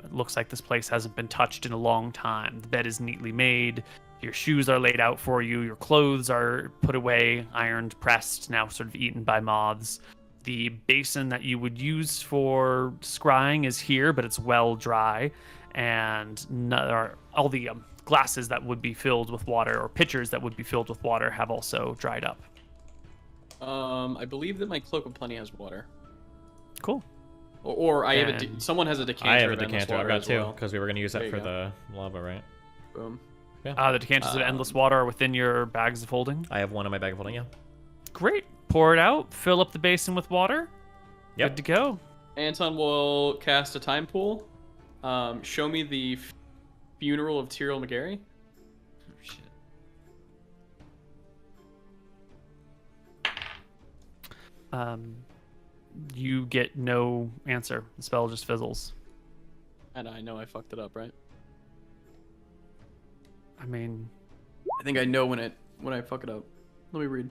It looks like this place hasn't been touched in a long time. The bed is neatly made. Your shoes are laid out for you. Your clothes are put away, ironed, pressed, now sort of eaten by moths. The basin that you would use for scrying is here, but it's well dry. And all the glasses that would be filled with water, or pitchers that would be filled with water, have also dried up. I believe that my cloak of plenty has water. Cool. Or I have And- someone has a decanter. I have a of endless decanter. I've water got as 2 well. because we were going to use There that you for go. the lava, right? Boom. The decanters of endless water are within your bags of holding. I have one in my bag of holding. Yeah. Great. Pour it out. Fill up the basin with water. Yep. Good to go. Anton will cast a time pool. Show me the funeral of Tyrael McGarry. Oh, shit. You get no answer. The spell just fizzles. And I know I fucked it up, right? I mean, I think I know when I fuck it up. Let me read.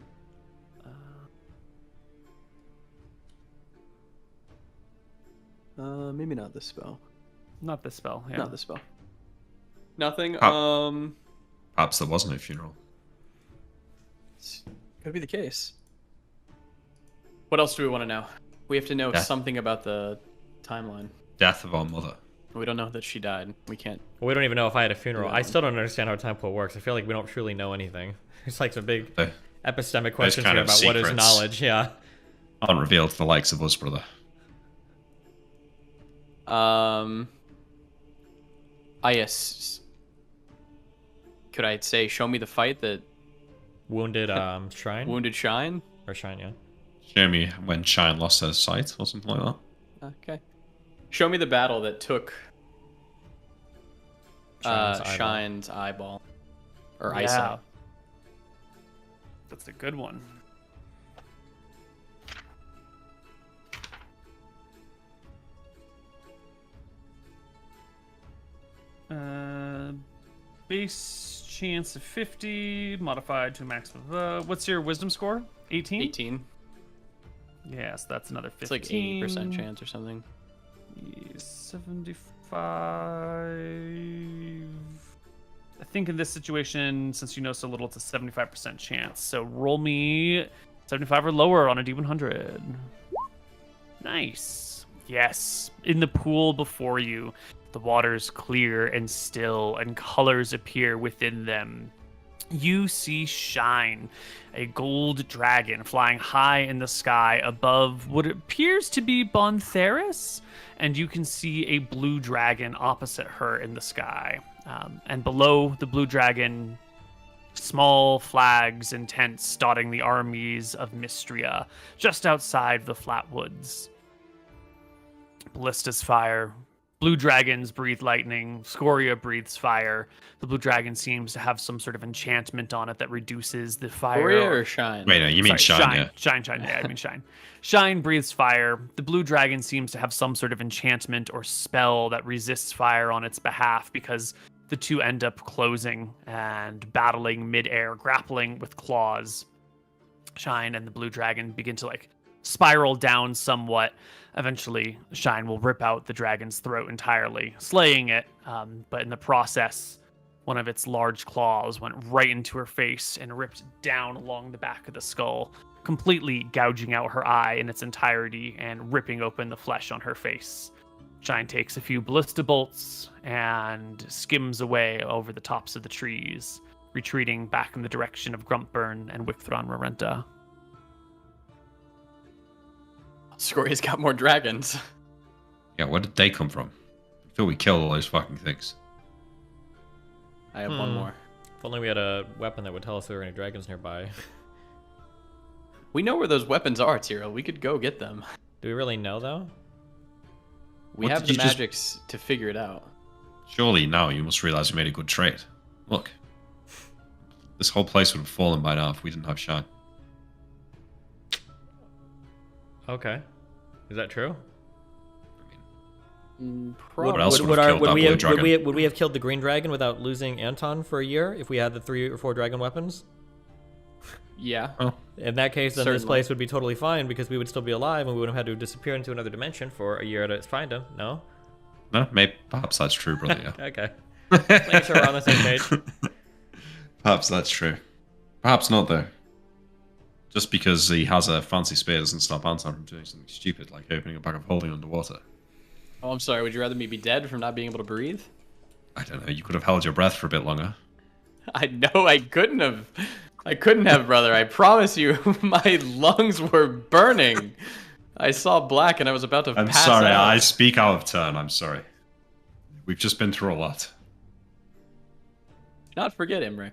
Maybe not this spell. not this spell. Yeah. Not this spell. Nothing. Perhaps there was no funeral. Could be the case. What else do we want to know? We have to know Yeah. something about the timeline. Death of our mother. We don't know that she died. We can't. Well, we don't even know if I had a funeral. Yeah. I still don't understand how time pool works. I feel like we don't truly know anything. It's like some big They epistemic questions kind here of about what is secrets. knowledge. Yeah. aren't revealed to the likes of us, brother. Yes. Could I say, show me the fight that Wounded shrine wounded Shine? or shrine, yeah. Show me when Shine lost her sight or something like that. Okay. Show me the battle that took Shine's eyeball. Shine's eyeball. Or Yeah. eyesight. That's a good one. Base chance of 50, modified to a max of what's your wisdom score? 18? 18. Yes, that's another 15. It's like 80% chance or something. 75. I think in this situation, since you know so little, it's a 75% chance. So roll me 75 or lower on a D100. Nice. Yes. In the pool before you, the water's clear and still, and colors appear within them. you see Shine, a gold dragon flying high in the sky above what appears to be Bontheris, and you can see a blue dragon opposite her in the sky. And below the blue dragon, small flags and tents dotting the armies of Mystria, just outside the flat woods. Ballista's fire. Blue dragons breathe lightning. Scoria breathes fire. The blue dragon seems to have some sort of enchantment on it that reduces the fire. Scoria or Shine? Wait, no, you mean Shine, yeah. Shine. Yeah, I mean Shine. Shine breathes fire. The blue dragon seems to have some sort of enchantment or spell that resists fire on its behalf, because the two end up closing and battling midair, grappling with claws. Shine and the blue dragon begin to spiral down somewhat. Eventually, Shine will rip out the dragon's throat entirely, slaying it. But in the process, one of its large claws went right into her face and ripped down along the back of the skull, completely gouging out her eye in its entirety and ripping open the flesh on her face. Shine takes a few ballista bolts and skims away over the tops of the trees, retreating back in the direction of Grumpburn and Wicthron Rorenta. Scoria's got more dragons. Yeah, where did they come from? I feel we killed all those fucking things. I have one more. If only we had a weapon that would tell us if there were any dragons nearby. We know where those weapons are, Tyrell. We could go get them. Do we really know, though? We What have did the you just- magics to figure it out. Surely now you must realize we made a good trade. Look. This whole place would have fallen by now if we didn't have Shine. Okay. Is that true? What else Probably. would have killed that blue dragon? Would we have killed the green dragon without losing Anton for a year if we had the 3 or 4 dragon weapons? Yeah. Oh, In that case, then this Certainly. place would be totally fine because we would still be alive and we wouldn't have had to disappear into another dimension for a year to find him. No? no, maybe perhaps that's true, brother. Yeah. Okay. Make sure we're on the same page. Perhaps that's true. Perhaps not though. Just because he has a fancy spear doesn't stop Anton from doing something stupid like opening a bag of holding underwater. Oh, I'm sorry. Would you rather me be dead from not being able to breathe? I don't know. You could have held your breath for a bit longer. I know I couldn't have. I couldn't have, brother. I promise you, my lungs were burning. I saw black and I was about to I'm pass sorry. out. I speak out of turn. I'm sorry. We've just been through a lot. Not forget, Imric.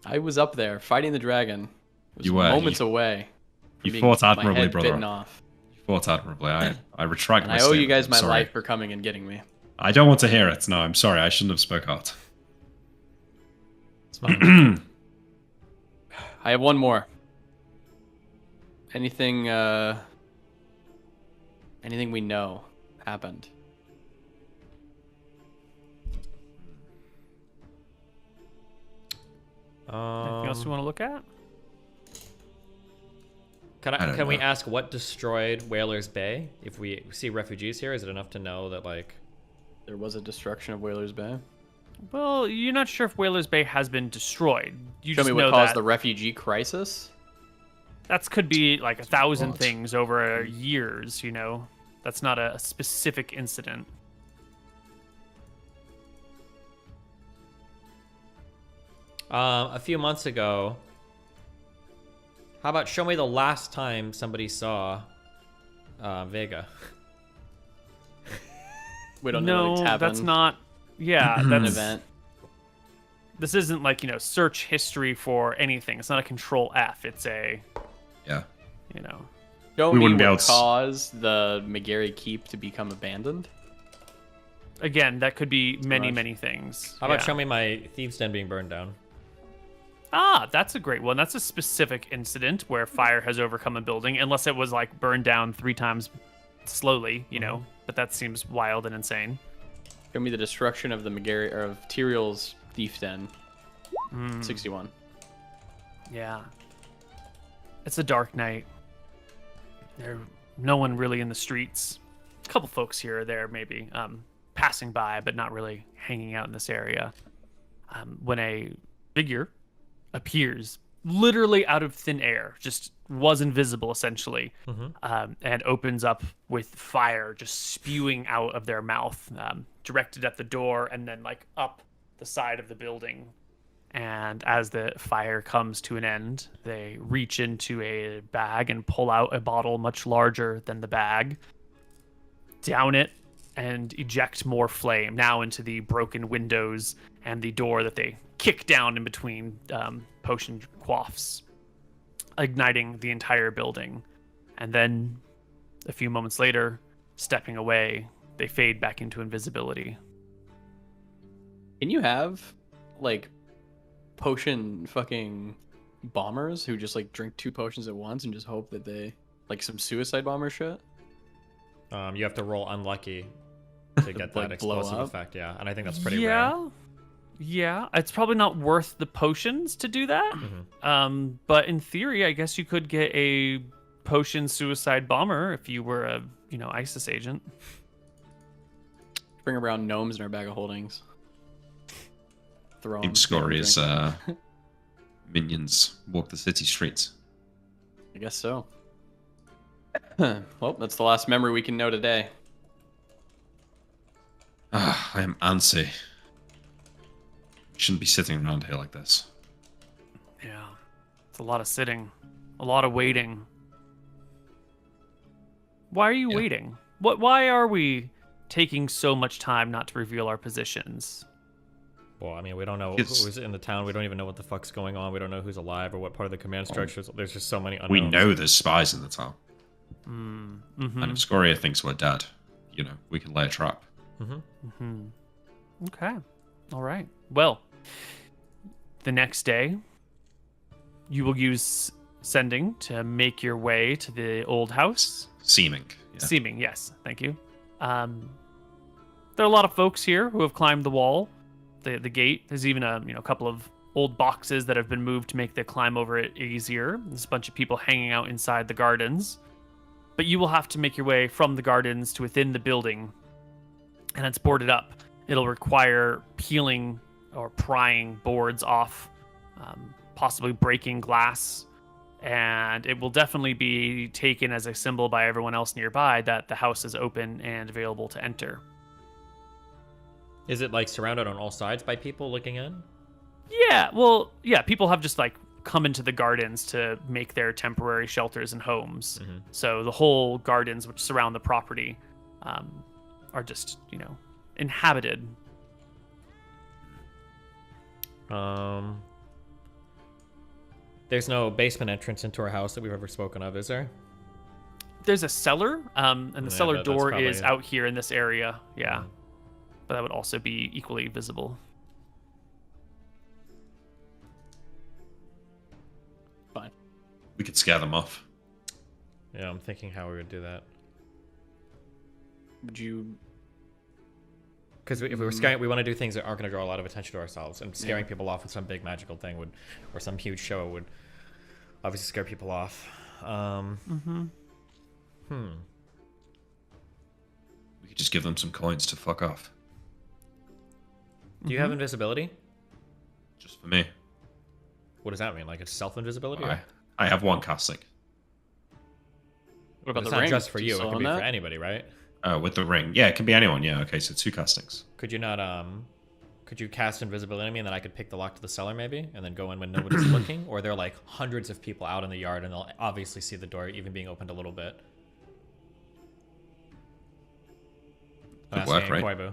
I was up there fighting the dragon. It was You were. moments away. from You being- fought my admirably, head brother. bitten off. You fought admirably. I retract And my I owe you statement. guys I'm my sorry. life for coming and getting me. I don't want to hear it. No, I'm sorry. I shouldn't have spoke out. It's fine. I have one more. Anything we know happened? Anything else you want to look at? Can I don't can we know. ask what destroyed Whaler's Bay? If we see refugees here, is it enough to know that There was a destruction of Whaler's Bay. Well, you're not sure if Whaler's Bay has been destroyed. You Show just me know what caused that the refugee crisis. that could be like 1,000 What? things over years, you know? That's not a specific incident. a few months ago? How about show me the last time somebody saw Vega? We don't know No, what happened. that's not. Yeah, an that's event. This isn't like, search history for anything. It's not a control F. It's a, Yeah. Show We me wouldn't be able what to- caused the McGarry Keep to become abandoned. Again, that could be many, much. many things. How about Yeah. show me my thieves' den being burned down? Ah, that's a great one. That's a specific incident where fire has overcome a building, unless it was like burned down 3 times slowly, But that seems wild and insane. Show me the destruction of the McGarry or of Tyrell's thief den. 61. Yeah. It's a dark night. There's no one really in the streets. A couple folks here or there, maybe, passing by, but not really hanging out in this area. When a figure appears literally out of thin air, just was invisible essentially, and opens up with fire just spewing out of their mouth, directed at the door and then like up the side of the building. And as the fire comes to an end, they reach into a bag and pull out a bottle much larger than the bag, down it, and eject more flame now into the broken windows and the door that they kick down in between potion quaffs, igniting the entire building. And then, a few moments later, stepping away, they fade back into invisibility. Can you have, like, potion fucking bombers who just, like, drink 2 potions at once and just hope that they, like, some suicide bomber shit? You have to roll unlucky to get that Like, blow explosive up? effect, yeah. And I think that's pretty rare. Yeah, it's probably not worth the potions to do that. But in theory, I guess you could get a potion suicide bomber if you were a, ISIS agent. Bring around gnomes in our bag of holdings. Throw I think 'em, Scoria's drink 'em. minions walk the city streets. I guess so. Well, that's the last memory we can know today. Ah, I am antsy. Shouldn't be sitting around here like this. Yeah, it's a lot of sitting, a lot of waiting. Why are you waiting? Why are we taking so much time not to reveal our positions? Well, I mean, we don't know It's- who's in the town. We don't even know what the fuck's going on. We don't know who's alive or what part of the command structure. There's just so many unknowns. We know there's spies in the town. Mm-hmm. And if Scoria thinks we're dead, we can lay a trap. Okay. All right. Well, the next day, you will use sending to make your way to the old house. Seeming. Yeah. Seeming, yes. Thank you. There are a lot of folks here who have climbed the wall, the gate. There's even a couple of old boxes that have been moved to make the climb over it easier. There's a bunch of people hanging out inside the gardens. But you will have to make your way from the gardens to within the building, and it's boarded up. It'll require peeling or prying boards off, possibly breaking glass, and it will definitely be taken as a symbol by everyone else nearby that the house is open and available to enter. Is it like surrounded on all sides by people looking in? Yeah, people have just like come into the gardens to make their temporary shelters and homes. So the whole gardens which surround the property are just, inhabited. There's no basement entrance into our house that we've ever spoken of, is there? There's a cellar, and the cellar that's door probably is it. out here in this area. Yeah. But that would also be equally visible. Fine. We could scare them off. Yeah, I'm thinking how we would do that. Would you? Because if we were scaring, we want to do things that aren't going to draw a lot of attention to ourselves, and scaring people off with some big magical thing would, or some huge show would, obviously scare people off. We could just give them some coins to fuck off. Do you have invisibility? Just for me. What does that mean? Like it's self-invisibility? I have one casting. What about It's the not ring? just for Do you. It still can own be that? for anybody, right? With the ring. Yeah, it can be anyone. Yeah, okay, so 2 castings. Could you not could you cast invisibility on me and then I could pick the lock to the cellar maybe and then go in when nobody's looking? Or there are like hundreds of people out in the yard and they'll obviously see the door even being opened a little bit. Could work, right? Koibu.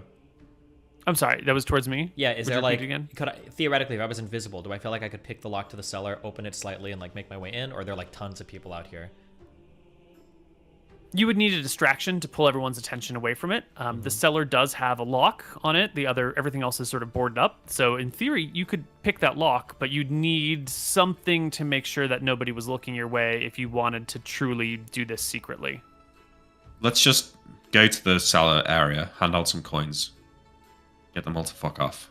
I'm sorry, that was towards me? Yeah, is Would there you like repeat again? could I, theoretically if I was invisible, do I feel like I could pick the lock to the cellar, open it slightly and like make my way in, or are there like tons of people out here? You would need a distraction to pull everyone's attention away from it. The cellar does have a lock on it. Everything else is sort of boarded up. So in theory, you could pick that lock, but you'd need something to make sure that nobody was looking your way if you wanted to truly do this secretly. Let's just go to the cellar area, hand out some coins, get them all to fuck off.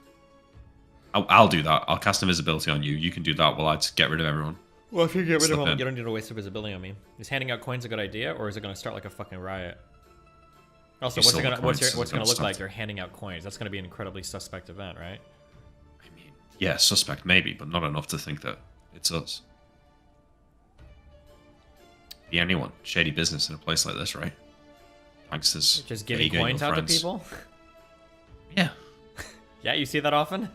I'll do that. I'll cast invisibility on you. You can do that while I just get rid of everyone. Well, if you get rid of Slip them, in. you don't need to waste visibility on me. Is handing out coins a good idea, or is it going to start like a fucking riot? Also, You what's sell it gonna the what's coins, it it's gonna gonna look start like? to- You're handing out coins. That's gonna be an incredibly suspect event, right? I mean, yeah, suspect maybe, but not enough to think that it's us. Be anyone. Shady business in a place like this, right? Gangsters. Just giving begging coins your out to friends. people. Yeah. Yeah, you see that often.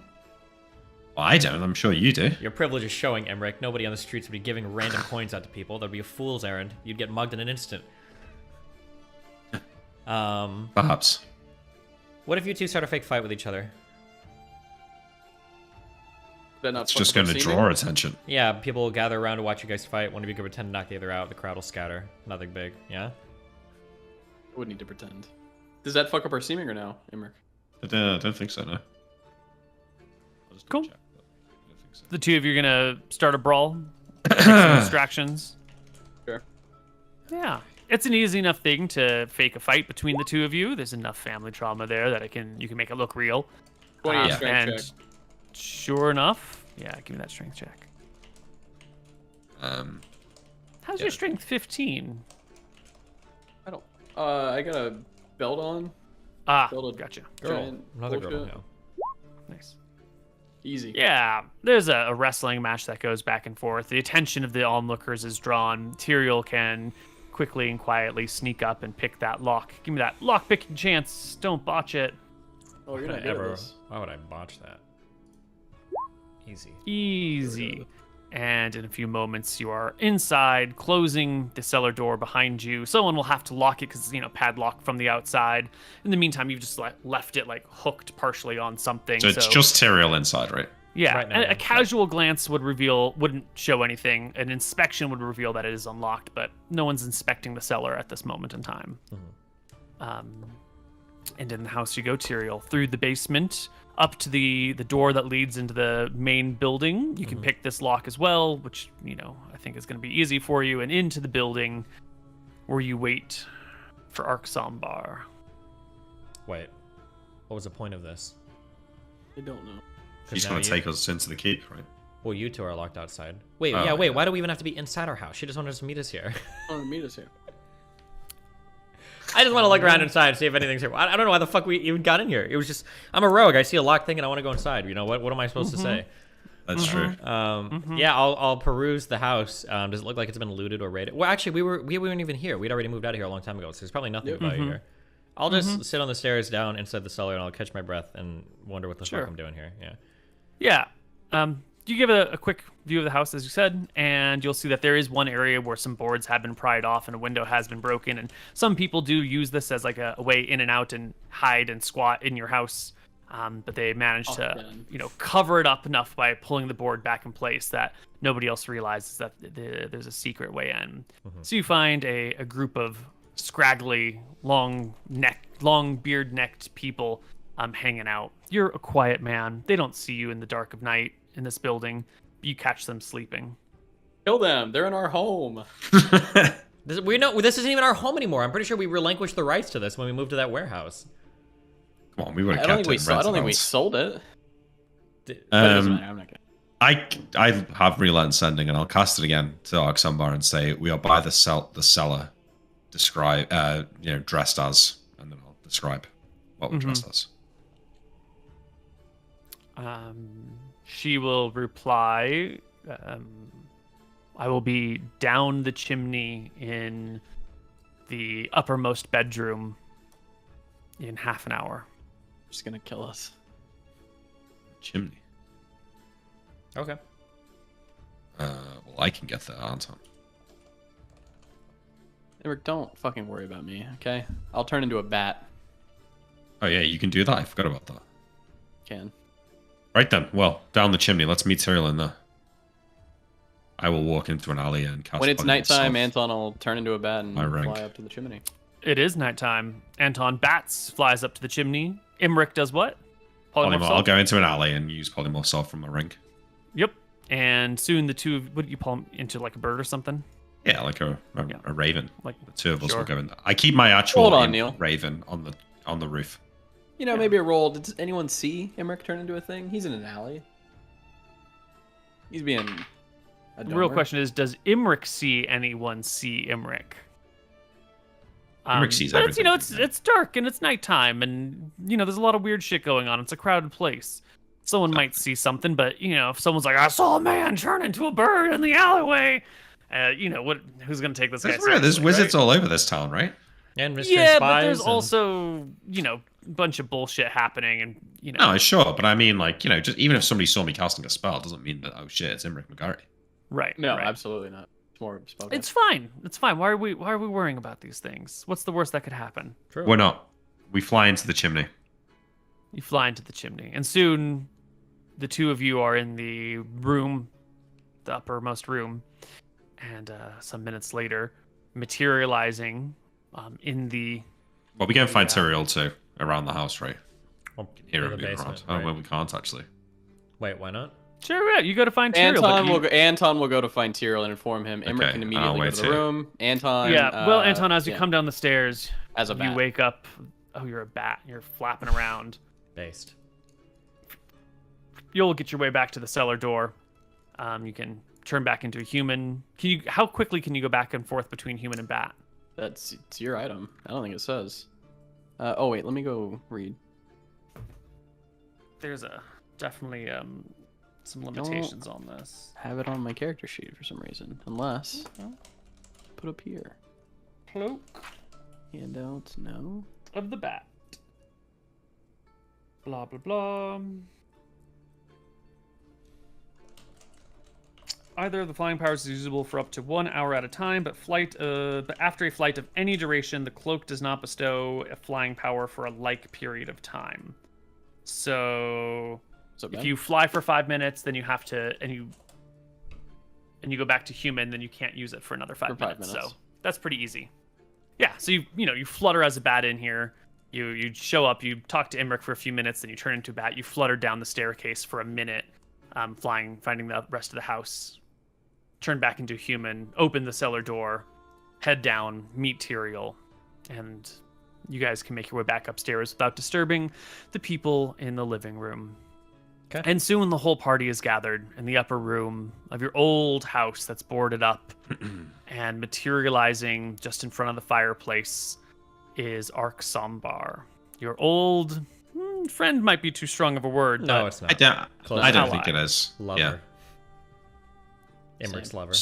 Well, I don't. I'm sure you do. Your privilege is showing, Emmerich. Nobody on the streets would be giving random coins out to people. That'd be a fool's errand. You'd get mugged in an instant. Perhaps. What if you two start a fake fight with each other? It's just going to draw attention. Yeah, people will gather around to watch you guys fight. One of you can pretend to knock the other out. The crowd will scatter. Nothing big. Yeah? I would need to pretend. Does that fuck up our seeming or no, Emmerich? I don't think so, no. I'll just Cool. check, but I don't think so. The two of you are gonna start a brawl. Make some distractions. Sure. Yeah. It's an easy enough thing to fake a fight between the two of you. There's enough family trauma there that you can make it look real. 28 Yeah. strength And check. sure enough, yeah, give me that strength check. How's your strength 15? I don't. I got a belt on. Ah, Build a gotcha. Giant Another girl. bullshit. Yeah. Nice. Easy. Yeah, there's a wrestling match that goes back and forth. The attention of the onlookers is drawn. Tyrael can quickly and quietly sneak up and pick that lock. Give me that lock picking chance. Don't botch it. Oh, you're Why not would I good at this. Why would I botch that? Easy. Easy. And in a few moments, you are inside, closing the cellar door behind you. Someone will have to lock it because, padlock from the outside. In the meantime, you've just left it hooked partially on something. So it's just Tyrael inside, right? Yeah, Right now, and yeah. a casual glance wouldn't show anything. An inspection would reveal that it is unlocked, but no one's inspecting the cellar at this moment in time. And in the house you go, Tyrael, through the basement, up to the door that leads into the main building. You can pick this lock as well, which, I think is going to be easy for you, and into the building where you wait for Arksambar. Wait. What was the point of this? I don't know. She's going to take us into the keep, right? Well, you two are locked outside. Wait, Oh, wait. yeah. Why do we even have to be inside our house? She just wanted us to meet us here. Oh, meet us here. I just want to look around inside and see if anything's here. I don't know why the fuck we even got in here. It was just, I'm a rogue. I see a locked thing and I want to go inside. What am I supposed to say? That's true. Yeah, I'll peruse the house. Does it look like it's been looted or raided? Well, actually, we weren't even here. We'd already moved out of here a long time ago, so there's probably nothing about here. I'll just sit on the stairs down inside the cellar and I'll catch my breath and wonder what the fuck I'm doing here. Yeah. Yeah. You give a quick view of the house, as you said, and you'll see that there is one area where some boards have been pried off and a window has been broken. And some people do use this as a way in and out and hide and squat in your house. But they manage to, cover it up enough by pulling the board back in place that nobody else realizes that there's a secret way in. So you find a group of scraggly, long beard-necked people hanging out. You're a quiet man. They don't see you in the dark of night in this building. You catch them sleeping. Kill them. They're in our home. This isn't even our home anymore. I'm pretty sure we relinquished the rights to this when we moved to that warehouse. Come on, we would have I don't kept think it. I don't think we sold it. But it doesn't matter, I'm not kidding. I have relearned sending, and I'll cast it again to Arksambar and say we are by the cellar. Describe, dressed as, and then I'll describe what we're dressed as. She will reply, I will be down the chimney in the uppermost bedroom in half an hour. Just gonna kill us. Chimney. Okay. Well, I can get there, aren't I? Eric, don't fucking worry about me, okay? I'll turn into a bat. Oh yeah, you can do that. I forgot about that. Can. Right then. Well, down the chimney. Let's meet Tyrael in there. I will walk into an alley and cast. When it's Polymorph nighttime, Self. Anton will turn into a bat and My rank. fly up to the chimney. It is nighttime. Anton bats, flies up to the chimney. Imric does what? Polymorph. I'll Self? go into an alley and use polymorph self from my ring. Yep. And soon the two, what do you pull him into, like a bird or something? Yeah, like a raven. Like The two of us sure. will go in there. I keep my actual Hold on, Neil. raven on the roof. Maybe a roll. Did anyone see Emmerich turn into a thing? He's in an alley. He's being a The real dumber. question is, does Imric see anyone see Imric? Imric sees but everything. it's dark and it's nighttime and there's a lot of weird shit going on. It's a crowded place. Someone might see something, but if someone's like, I saw a man turn into a bird in the alleyway, who's gonna take this guy seriously, There's wizards right? all over this town, right? And mystery Yeah, spies. but there's and- also a bunch of bullshit happening, and No, sure, but I mean, like, just even if somebody saw me casting a spell, doesn't mean that, oh shit, it's Imric McGarry. Right. No, right. absolutely not. It's more of a spell. It's fine. It's fine. Why are we worrying about these things? What's the worst that could happen? True. We're not. We fly into the chimney. You fly into the chimney, and soon the two of you are in the room, the uppermost room, and some minutes later, materializing in the. Well, we can find Tyrael too around the house, right? Well, Here in the and around. basement, Oh, right? well, we can't actually. Wait, why not? Sure, yeah, you go to find Tyrael. Anton will go to find Tyrael and inform him. Emmerich Okay, can I'll immediately go wait to the here. room. Anton. Yeah, well, Anton, as you come down the stairs, As a you bat. wake up. Oh, you're a bat. You're flapping around. Based. You'll get your way back to the cellar door. You can turn back into a human. How quickly can you go back and forth between human and bat? It's your item. I don't think it says. Oh wait, let me go read. There's definitely some limitations on this. Have it on my character sheet for some reason, unless put up here. Cloak Handouts, no. of the bat. Blah blah blah. Either of the flying powers is usable for up to 1 hour at a time, but after a flight of any duration, the cloak does not bestow a flying power for a like period of time. So, if you fly for 5 minutes, then you have to, and you go back to human, then you can't use it for another 5 minutes. So that's pretty easy. Yeah. So you flutter as a bat in here. You show up. You talk to Imric for a few minutes, then you turn into a bat. You flutter down the staircase for a minute, finding the rest of the house. Turn back into a human. Open the cellar door. Head down. Meet Tyrael, and you guys can make your way back upstairs without disturbing the people in the living room. Okay. And soon the whole party is gathered in the upper room of your old house that's boarded up. And materializing just in front of the fireplace is Ark Sombar. Your old friend might be too strong of a word. No, but it's not. Close I don't ally. think it is. Lover. Yeah. Imric's lover.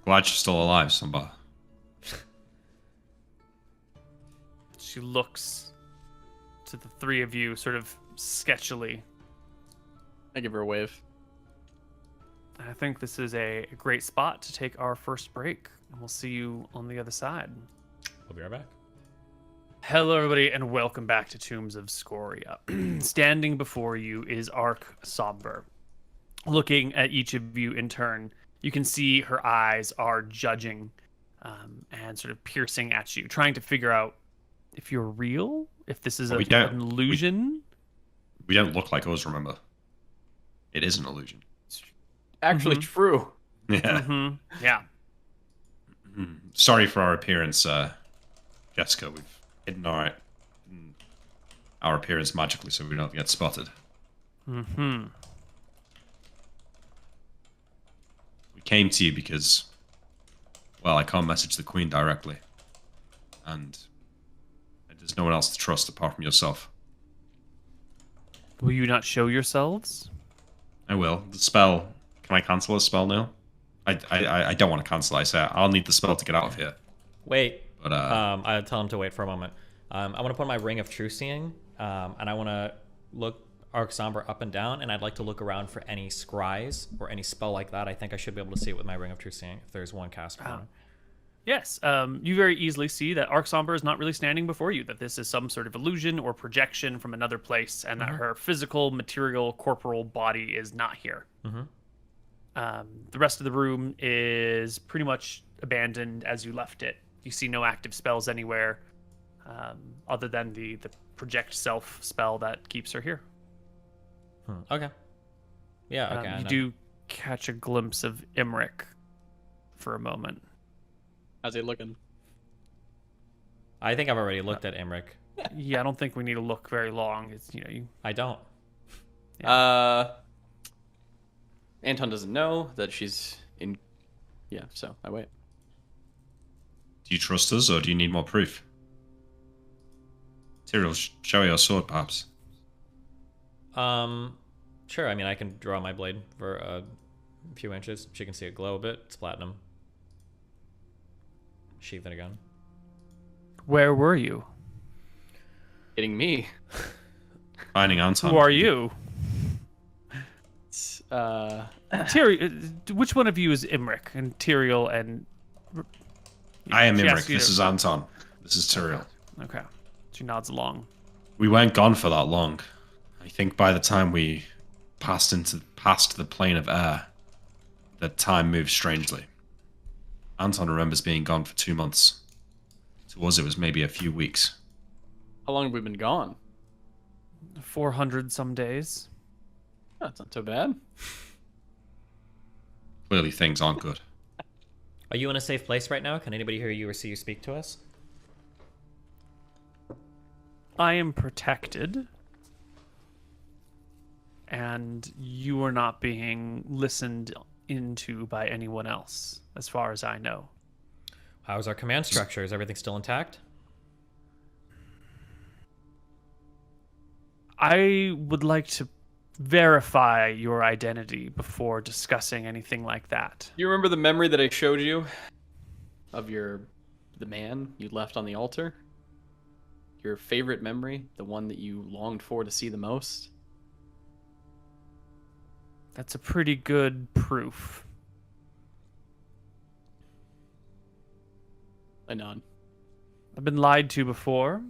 Glad you're still alive, Samba. she looks to the three of you sort of sketchily. I give her a wave. I think this is a great spot to take our first break, and we'll see you on the other side. We'll be right back. Hello, everybody, and welcome back to Tombs of Scoria. Standing before you is Ark Somber. Looking at each of you in turn, you can see her eyes are judging and sort of piercing at you, trying to figure out if you're real, if this is an illusion. We don't look like us, remember? It is an illusion. Actually true. Yeah. Yeah. Sorry for our appearance, Jessica. We've hidden our appearance magically so we don't get spotted. We came to you because, well, I can't message the Queen directly. And there's no one else to trust apart from yourself. Will you not show yourselves? I will. The spell... Can I cancel a spell now? I don't want to cancel. I say I'll need the spell to get out of here. Wait. But I tell him to wait for a moment. I want to put my Ring of True Seeing, and I want to look Ark Somber up and down, and I'd like to look around for any scries or any spell like that. I think I should be able to see it with my Ring of True Seeing if there's one cast on it. Yes, you very easily see that Ark Somber is not really standing before you, that this is some sort of illusion or projection from another place, and that her physical, material, corporal body is not here. The rest of the room is pretty much abandoned as you left it. You see no active spells anywhere, other than the project self spell that keeps her here. Okay. Yeah, okay. You do catch a glimpse of Imric for a moment. How's he looking? I think I've already looked at Imric. Yeah, I don't think we need to look very long. It's I don't. Anton doesn't know that she's in. Yeah, so I wait. do you trust us or do you need more proof? Tyrael, show your sword, perhaps. Sure. I mean, I can draw my blade for a few inches. She can see it glow a bit. It's platinum. Sheath it again. Where were you? Hitting me. Finding Anton. Who are you? Uh, Which one of you is Imric and Tyrael and... I am She Imric. asked you This to- is Anton. This is Tyrael. Okay. She nods along. We weren't gone for that long. I think by the time we passed the plane of air, the time moved strangely. Anton remembers being gone for 2 months. To us, it was maybe a few weeks. how long have we been gone? 400 some days. Oh, that's not so bad. Clearly, things aren't good. Are you in a safe place right now? Can anybody hear you or see you speak to us? I am protected. And you are not being listened into by anyone else, as far as I know. How's our command structure? Is everything still intact? I would like to verify your identity before discussing anything like that. You remember the memory that I showed you of the man you left on the altar? Your favorite memory, the one that you longed for to see the most? That's a pretty good proof. I nod. I've been lied to before.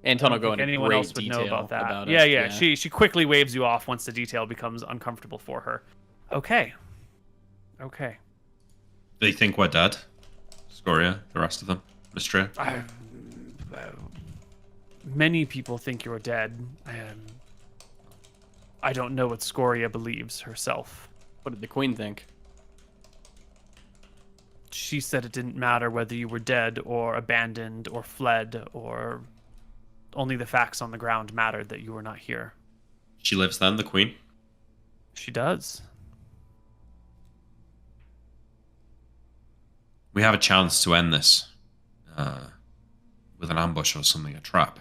Anton will I go don't into think anyone great else would detail know about that. it. Yeah. She quickly waves you off once the detail becomes uncomfortable for her. Okay. They think we're dead. Scoria, the rest of them. Mistria. Many people think you're dead. I don't know what Scoria believes herself. What did the queen think? She said it didn't matter whether you were dead or abandoned or fled, or only the facts on the ground mattered that you were not here. She lives then, the queen. She does. We have a chance to end this with an ambush or something, a trap.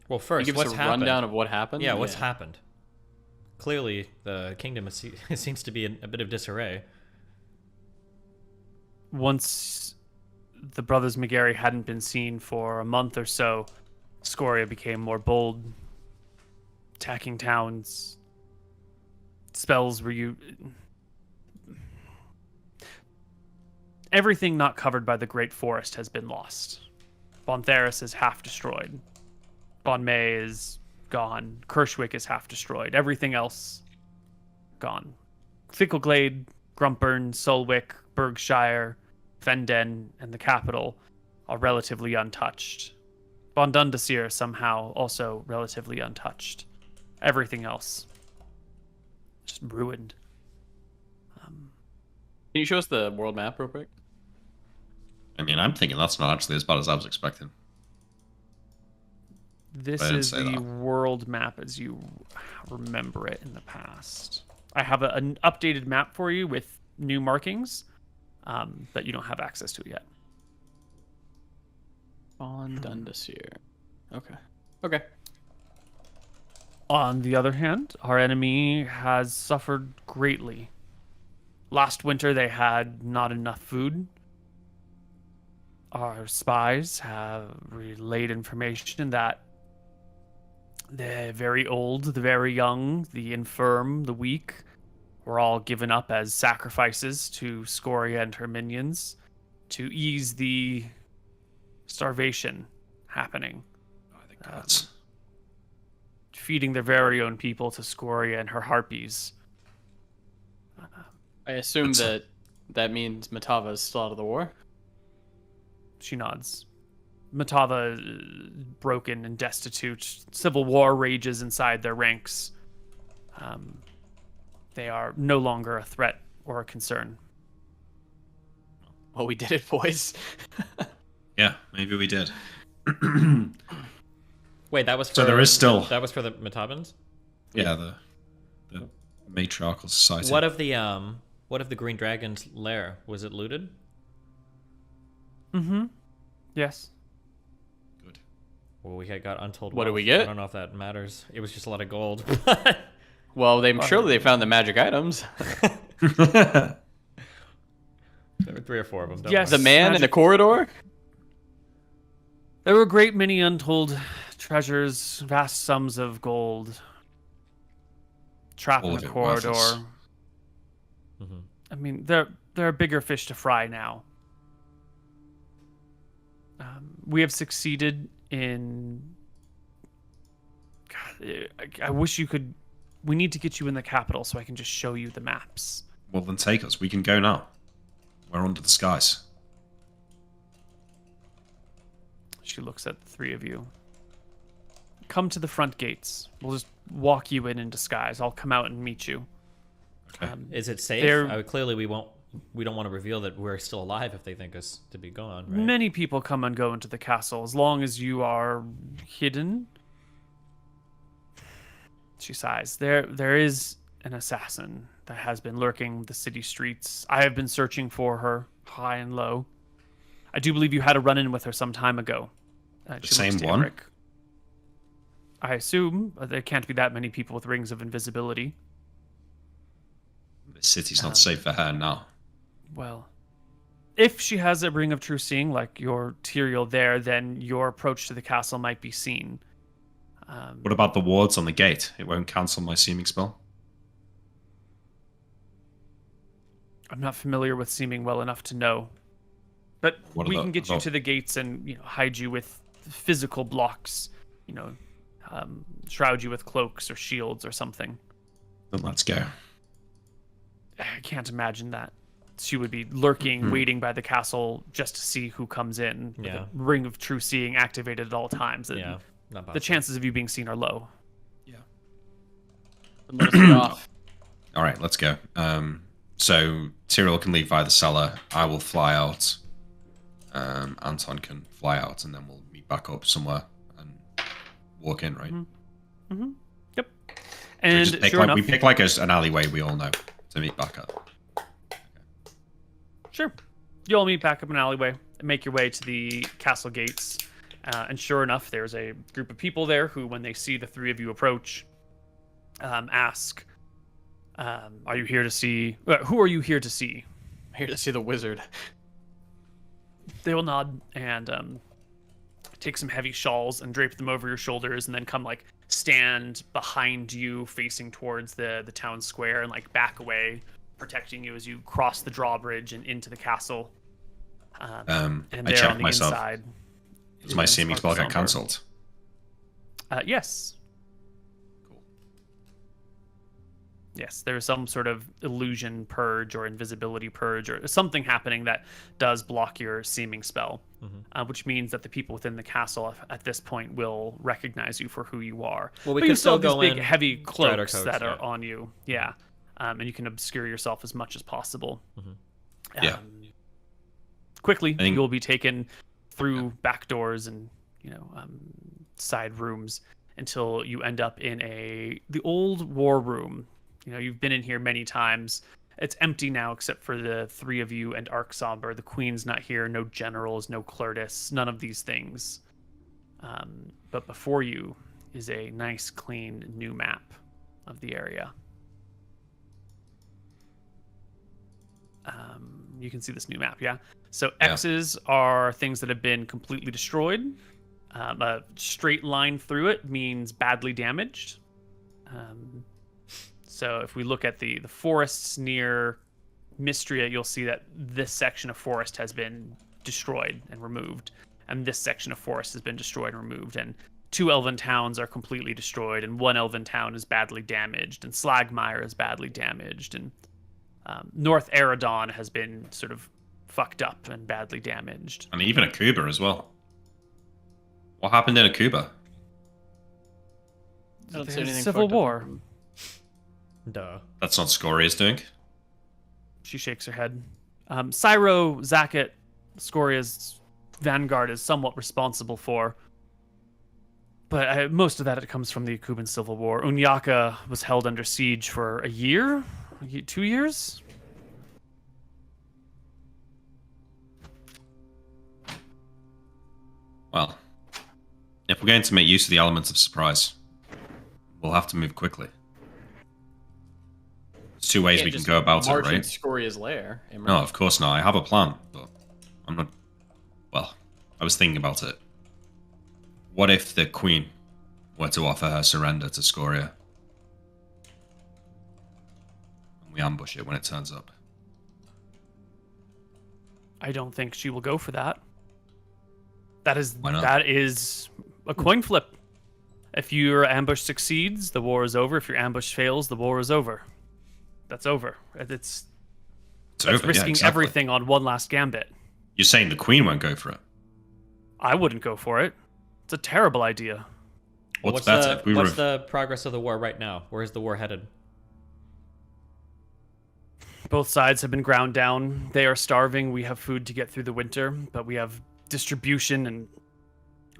Well, first, Give what's us a happened? rundown of what happened? Yeah, what's happened? Clearly, the kingdom seems to be in a bit of disarray. Once the brothers McGarry hadn't been seen for a month or so, Scoria became more bold, attacking towns. Spells were everything not covered by the Great Forest has been lost. Bontheris is half destroyed. Bon May is gone. Kirschwick is half destroyed. Everything else gone. Fickleglade, Grumpern, Solwick, Bergshire, Fenden, and the capital are relatively untouched. Bon Dundasir somehow also relatively untouched. Everything else just ruined. Can you show us the world map real quick? I mean, I'm thinking that's not actually as bad as I was expecting. This I didn't is say the that. world map as you remember it in the past. I have an updated map for you with new markings, but you don't have access to it yet. On Dundasir. Okay. On the other hand, our enemy has suffered greatly. Last winter, they had not enough food. Our spies have relayed information that the very old, the very young, the infirm, the weak were all given up as sacrifices to Scoria and her minions to ease the starvation happening. By the gods. Feeding their very own people to Scoria and her harpies. I assume That's- that means Matava is still out of the war. She nods. Matava is broken and destitute. Civil war rages inside their ranks. They are no longer a threat or a concern. Well, we did it, boys. Yeah, maybe we did. Wait, that was for So there is still- that was for the Matavans? Yeah, the matriarchal society. What of the Green Dragon's lair? Was it looted? Mm-hmm. Yes. Good. Well, we got untold What did wealth. we get? I don't know if that matters. It was just a lot of gold. Well, surely they found the magic items. There were 3 or 4 of them. Don't Yes. The worry. man in the Magic- corridor? There were a great many untold treasures, vast sums of gold trapped All in of the it corridor. worthless. I mean, there are bigger fish to fry now. We have succeeded in. God, I wish you could. We need to get you in the capital so I can just show you the maps. Well, then take us. We can go now. We're under the skies. She looks at the three of you. Come to the front gates. We'll just walk you in disguise. I'll come out and meet you. Okay. Is it safe? Clearly, we won't. We don't want to reveal that we're still alive if they think us to be gone, right? Many people come and go into the castle as long as you are hidden. She sighs. There is an assassin that has been lurking the city streets. I have been searching for her, high and low. I do believe you had a run-in with her some time ago. The same one? Eric. I assume there can't be that many people with rings of invisibility. The city's not safe for her now. Well, if she has a ring of true seeing, like your Tyrael there, then your approach to the castle might be seen. What about the wards on the gate? It won't cancel my seeming spell? I'm not familiar with seeming well enough to know. But we can get you to the gates and hide you with physical blocks, shroud you with cloaks or shields or something. Then let's go. I can't imagine that. She would be lurking, waiting by the castle just to see who comes in. With a ring of true seeing activated at all times. And not possible. the chances of you being seen are low. Yeah. Let us get off. All right, let's go. So Tyrael can leave via the cellar. I will fly out. Anton can fly out, and then we'll meet back up somewhere and walk in, right? Mm-hmm. Yep. And we pick like an alleyway we all know to meet back up. Sure. You all meet back up in an alleyway and make your way to the castle gates. And sure enough, there's a group of people there who, when they see the three of you approach, ask, are you here to see... who are you here to see? I'm here to see the wizard. They will nod and take some heavy shawls and drape them over your shoulders and then come, stand behind you facing towards the town square and, back away, protecting you as you cross the drawbridge and into the castle. And I check myself. Inside... Does my seeming spell get cancelled? Yes. Cool. Yes, there's some sort of illusion purge or invisibility purge or something happening that does block your seeming spell, which means that the people within the castle at this point will recognize you for who you are. Well, we but can you still still have go these big, in, heavy cloaks coats, that are on you. Yeah. And you can obscure yourself as much as possible. Yeah. Quickly, you'll be taken through back doors and side rooms until you end up in the old war room. You've been in here many times. It's empty now except for the three of you and Arksomber. The queen's not here. No generals, no Clertis, none of these things. But before you is a nice, clean new map of the area. You can see this new map, yeah? So X's are things that have been completely destroyed. A straight line through it means badly damaged. So if we look at the forests near Mystria, you'll see that this section of forest has been destroyed and removed. And this section of forest has been destroyed and removed. And 2 elven towns are completely destroyed. And 1 elven town is badly damaged. And Slagmire is badly damaged. And North Eridon has been sort of fucked up and badly damaged. And even Akuba as well. What happened in Akuba? I don't see anything Civil War. Duh. That's not Scoria's doing. She shakes her head. Cyro, Zaket, Scoria's vanguard is somewhat responsible for. But most of that comes from the Akuban Civil War. Unyaka was held under siege for a year? 2 years? Well, if we're going to make use of the elements of surprise, we'll have to move quickly. There's 2 ways we can go about it, right? Scoria's lair. No, of course not. I have a plan, but I'm not... Well, I was thinking about it. What if the queen were to offer her surrender to Scoria? And we ambush it when it turns up. I don't think she will go for that. That is Why not? that is a coin flip. If your ambush succeeds, the war is over. If your ambush fails, the war is over. That's over. It's over, risking exactly. everything on one last gambit. You're saying the queen won't go for it? I wouldn't go for it. It's a terrible idea. What's better? the if we what's rev- the progress of the war right now? Where is the war headed? Both sides have been ground down. They are starving. We have food to get through the winter, but we have distribution and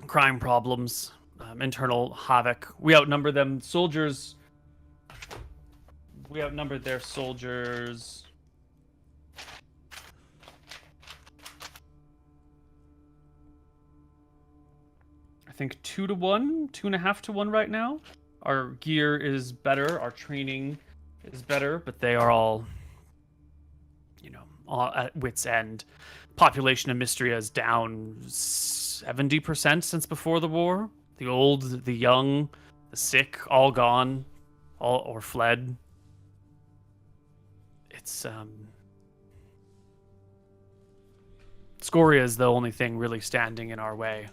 crime problems, internal havoc. We outnumber them. Soldiers. We outnumbered their soldiers. I think 2-1, 2.5-1 right now. Our gear is better. Our training is better, but they are all, all at wit's end. Population of Mystria is down 70% since before the war. The old, the young, the sick, all gone, all or fled. It's Scoria is the only thing really standing in our way.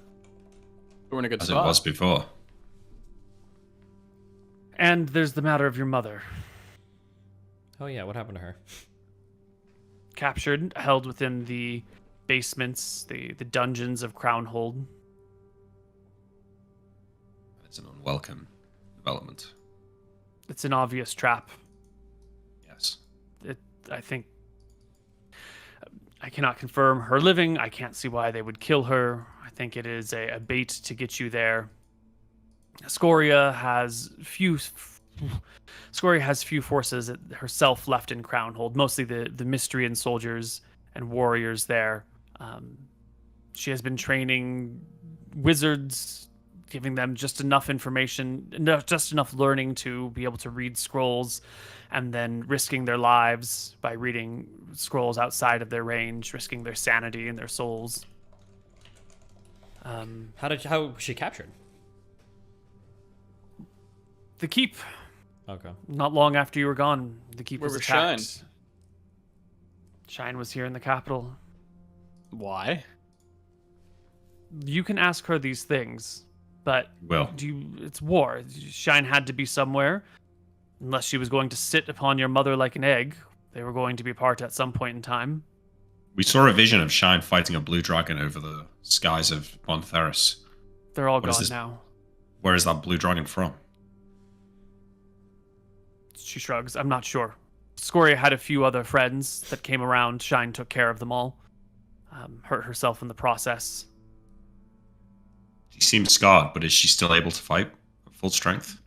We're in a good as spot. it was before. And there's the matter of your mother. Oh yeah, what happened to her? Captured, held within the basements, the dungeons of Crownhold. It's an unwelcome development. It's an obvious trap. Yes. I think I cannot confirm her living. I can't see why they would kill her. I think it is a bait to get you there. Scoria has few forces herself left in Crownhold, mostly the Mystrian soldiers and warriors there. She has been training wizards, giving them just enough information, just enough learning to be able to read scrolls, and then risking their lives by reading scrolls outside of their range, risking their sanity and their souls. How was she captured? The keep. Okay. Not long after you were gone, the keep Where was was attacked. Shine? Shine was here in the capital. Why? You can ask her these things, but Well, it's war. Shine had to be somewhere. Unless she was going to sit upon your mother like an egg, they were going to be apart at some point in time. we saw a vision of Shine fighting a blue dragon over the skies of Bontheris. They're all What is gone this? now. Where is that blue dragon from? She shrugs. I'm not sure. Scoria had a few other friends that came around. Shine took care of them all. Hurt herself in the process. She seems scarred, but is she still able to fight at full strength?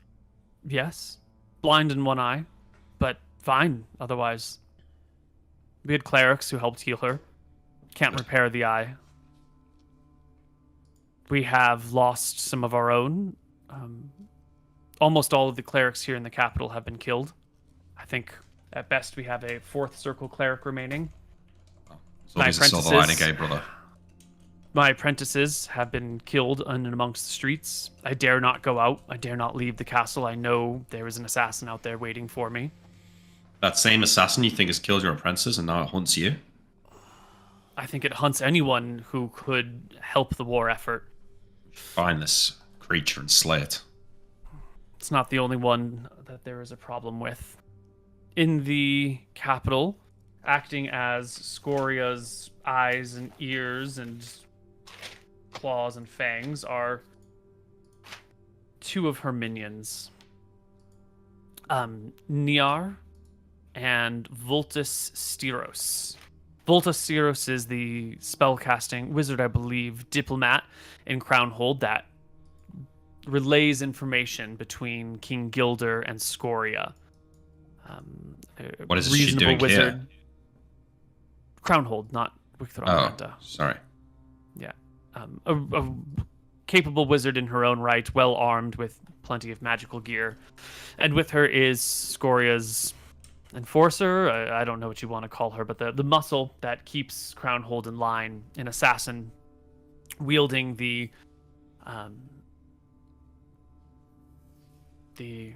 Yes. Blind in one eye, but fine otherwise. We had clerics who helped heal her. Can't repair the eye. We have lost some of our own. Almost all of the clerics here in the capital have been killed. I think at best we have a fourth circle cleric remaining. So there's a silver lining, eh, brother? My apprentices have been killed in and amongst the streets. I dare not go out. I dare not leave the castle. I know there is an assassin out there waiting for me. That same assassin you think has killed your apprentices and now it hunts you? I think it hunts anyone who could help the war effort. Find this creature and slay it. It's not the only one that there is a problem with. In the capital, acting as Scoria's eyes and ears and claws and fangs are two of her minions. Niar and Voltus Styros. Voltus Styros is the spellcasting wizard, I believe, diplomat in Crownhold that relays information between King Gilder and Scoria. What is she doing here? Crownhold, not Wicthron. Sorry. Yeah. A capable wizard in her own right, well armed with plenty of magical gear. And with her is Scoria's enforcer. I don't know what you want to call her, but the muscle that keeps Crownhold in line, an assassin wielding the the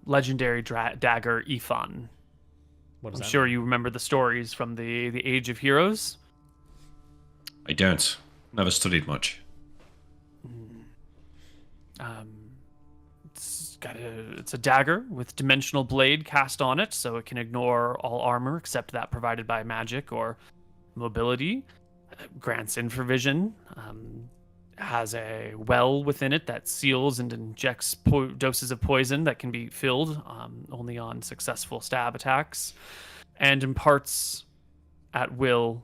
legendary dagger Ifan. What is I'm that? sure you remember the stories from the Age of Heroes. I don't. Never studied much. It's a dagger with dimensional blade cast on it, so it can ignore all armor except that provided by magic or mobility. Grants infravision. Has a well within it that seals and injects doses of poison that can be filled only on successful stab attacks, and imparts at will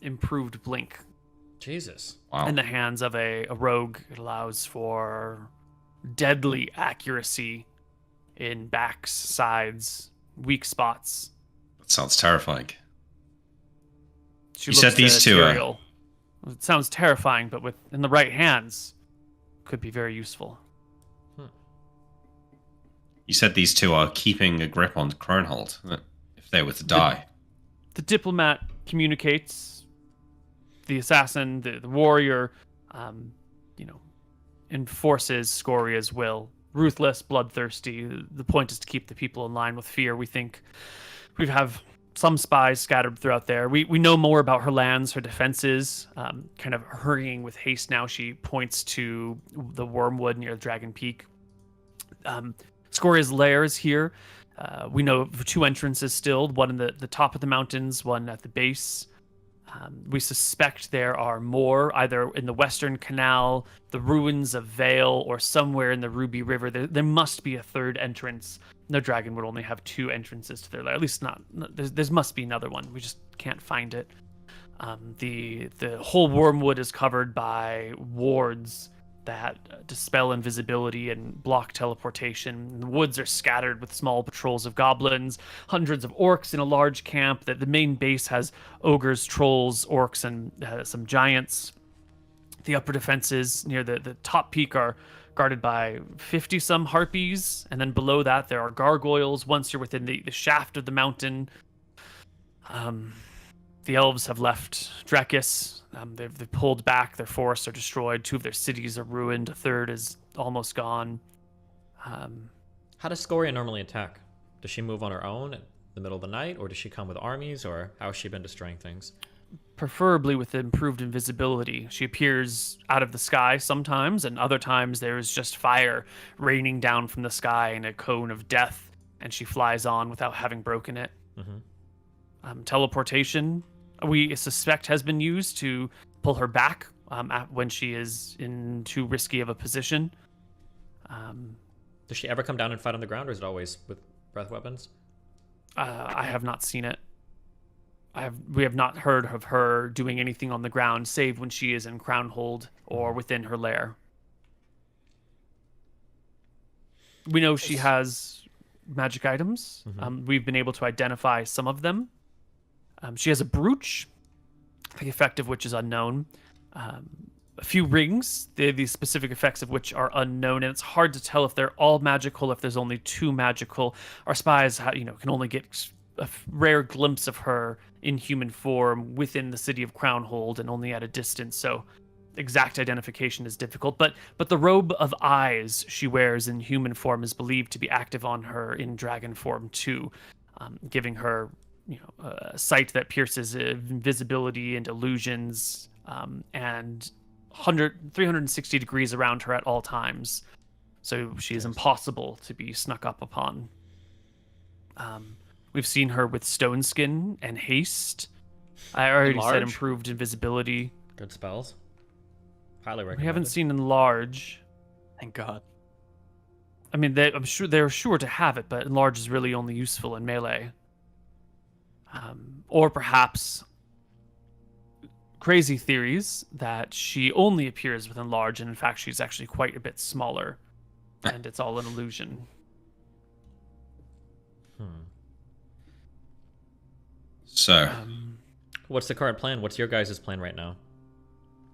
improved blink. Jesus. Wow. In the hands of a rogue, it allows for deadly accuracy in backs, sides, weak spots. That sounds terrifying. She You looks said these to two are- Tyrael. It sounds terrifying, but in the right hands, could be very useful. You said these two are keeping a grip on Cronehold if they were to die. The diplomat communicates. The assassin, the warrior, enforces Scoria's will. Ruthless, bloodthirsty. The point is to keep the people in line with fear. We think we have some spies scattered throughout there. We know more about her lands, her defenses. Kind of hurrying with haste now, she points to the wormwood near Dragon Peak. Scoria's lair is here. We know of two entrances still, one in the top of the mountains, one at the base. We suspect there are more, either in the Western Canal, the ruins of Vale, or somewhere in the Ruby River. There must be a third entrance. No dragon would only have two entrances to their lair. At least not. There must be another one. We just can't find it. The whole wormwood is covered by wards that dispel invisibility and block teleportation. The woods are scattered with small patrols of goblins, hundreds of orcs in a large camp. The main base has ogres, trolls, orcs, and some giants. The upper defenses near the top peak are guarded by 50-some harpies, and then below that there are gargoyles once you're within the shaft of the mountain. The elves have left Drekis. They've pulled back. Their forests are destroyed. 2 of their cities are ruined. A third is almost gone. How does Scoria normally attack? Does she move on her own in the middle of the night, or does she come with armies, or how has she been destroying things? Preferably with improved invisibility. She appears out of the sky sometimes, and other times there is just fire raining down from the sky in a cone of death, and she flies on without having broken it. Teleportation, we suspect, has been used to pull her back when she is in too risky of a position. Does she ever come down and fight on the ground, or is it always with breath weapons? I have not seen it. We have not heard of her doing anything on the ground, save when she is in Crownhold or within her lair. We know she has magic items. We've been able to identify some of them. She has a brooch, the effect of which is unknown. A few rings, the specific effects of which are unknown, and it's hard to tell if they're all magical, if there's only 2 magical. Our spies, can only get a rare glimpse of her in human form within the city of Crownhold and only at a distance, so exact identification is difficult. But the robe of eyes she wears in human form is believed to be active on her in dragon form too, giving her a sight that pierces invisibility and illusions, and 360 degrees around her at all times, so she is impossible to be snuck up upon. We've seen her with stone skin and haste. I already said improved invisibility. Good spells. Highly recommended. We haven't seen enlarge. Thank God. I mean, I'm sure they're sure to have it, but enlarge is really only useful in melee. Or perhaps crazy theories that she only appears with enlarge, and in fact she's actually quite a bit smaller, and it's all an illusion. So, What's the current plan? What's your guys' plan right now?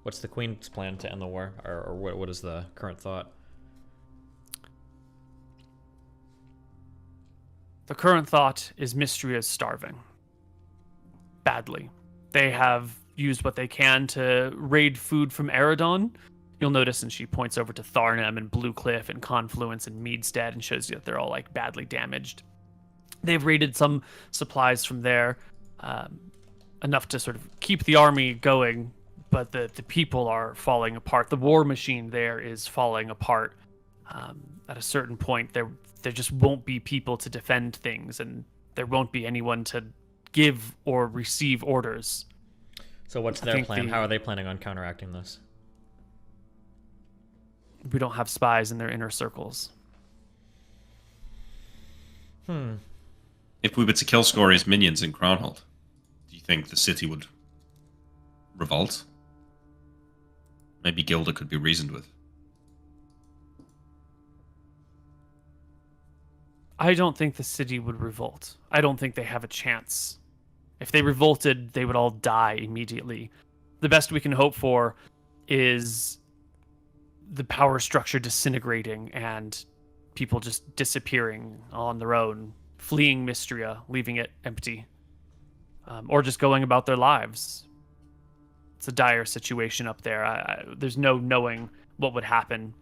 What's the Queen's plan to end the war? Or what is the current thought? The current thought is Mystery is starving. Badly. They have used what they can to raid food from Eridon. You'll notice, and she points over to Tharnham and Blue Cliff and Confluence and Meadstead and shows you that they're all like badly damaged. They've raided some supplies from there, enough to sort of keep the army going, but the people are falling apart. The war machine there is falling apart. At a certain point, there just won't be people to defend things, and there won't be anyone to give or receive orders. So what's their plan? How are they planning on counteracting this? We don't have spies in their inner circles. If we were to kill Scoria's minions in Crownhold, do you think the city would revolt? Maybe Gilda could be reasoned with. I don't think the city would revolt. I don't think they have a chance. If they revolted, they would all die immediately. The best we can hope for is the power structure disintegrating and people just disappearing on their own, fleeing Mystria, leaving it empty, or just going about their lives. It's a dire situation up there. There's no knowing what would happen.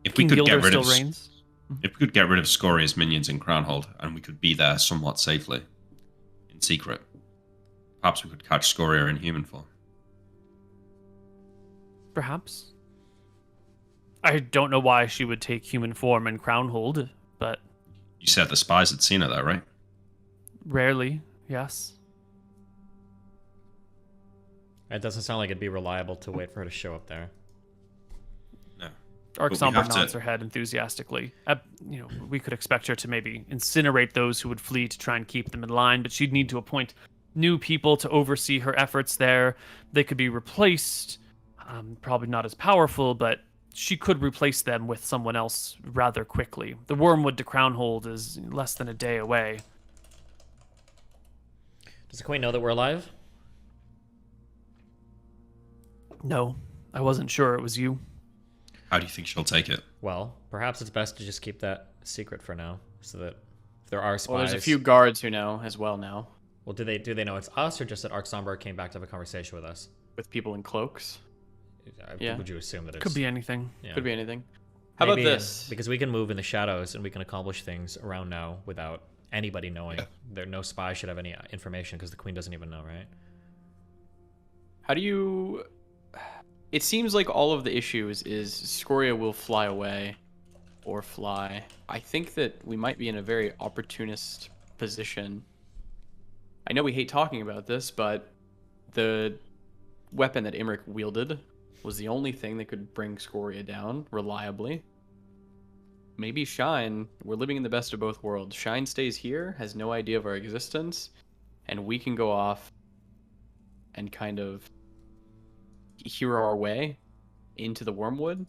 If we King could Gilder get rid of still reigns. If we could get rid of Scoria's minions in Crownhold, and we could be there somewhat safely, in secret, perhaps we could catch Scoria in human form. Perhaps. I don't know why she would take human form in Crownhold, but You said the spies had seen her there, right? rarely, yes. It doesn't sound like it'd be reliable to wait for her to show up there. No. Arc But we Somber have to- nods her head enthusiastically. We could expect her to maybe incinerate those who would flee to try and keep them in line, but she'd need to appoint new people to oversee her efforts there. They could be replaced, probably not as powerful, but she could replace them with someone else rather quickly. The Wormwood to Crownhold is less than a day away. Does the queen know that we're alive? No, I wasn't sure it was you. How do you think she'll take it? Well, perhaps it's best to just keep that secret for now, so that if there are spies... Well, there's a few guards who know as well now, Well, do they know it's us, or just that Arc Somber came back to have a conversation with us? with people in cloaks. Yeah. Would you assume that it's... Could be anything. Yeah. Could be anything. How about Maybe, this? Because we can move in the shadows and we can accomplish things around now without anybody knowing. Yeah. There, no spy should have any information because the queen doesn't even know, right? How do you... It seems like all of the issues is Scoria will fly away or fly. I think that we might be in a very opportunist position. I know we hate talking about this, but the weapon that Imric wielded was the only thing that could bring Scoria down reliably. Maybe Shine, we're living in the best of both worlds. Shine stays here, has no idea of our existence, and we can go off and kind of hero our way into the Wormwood.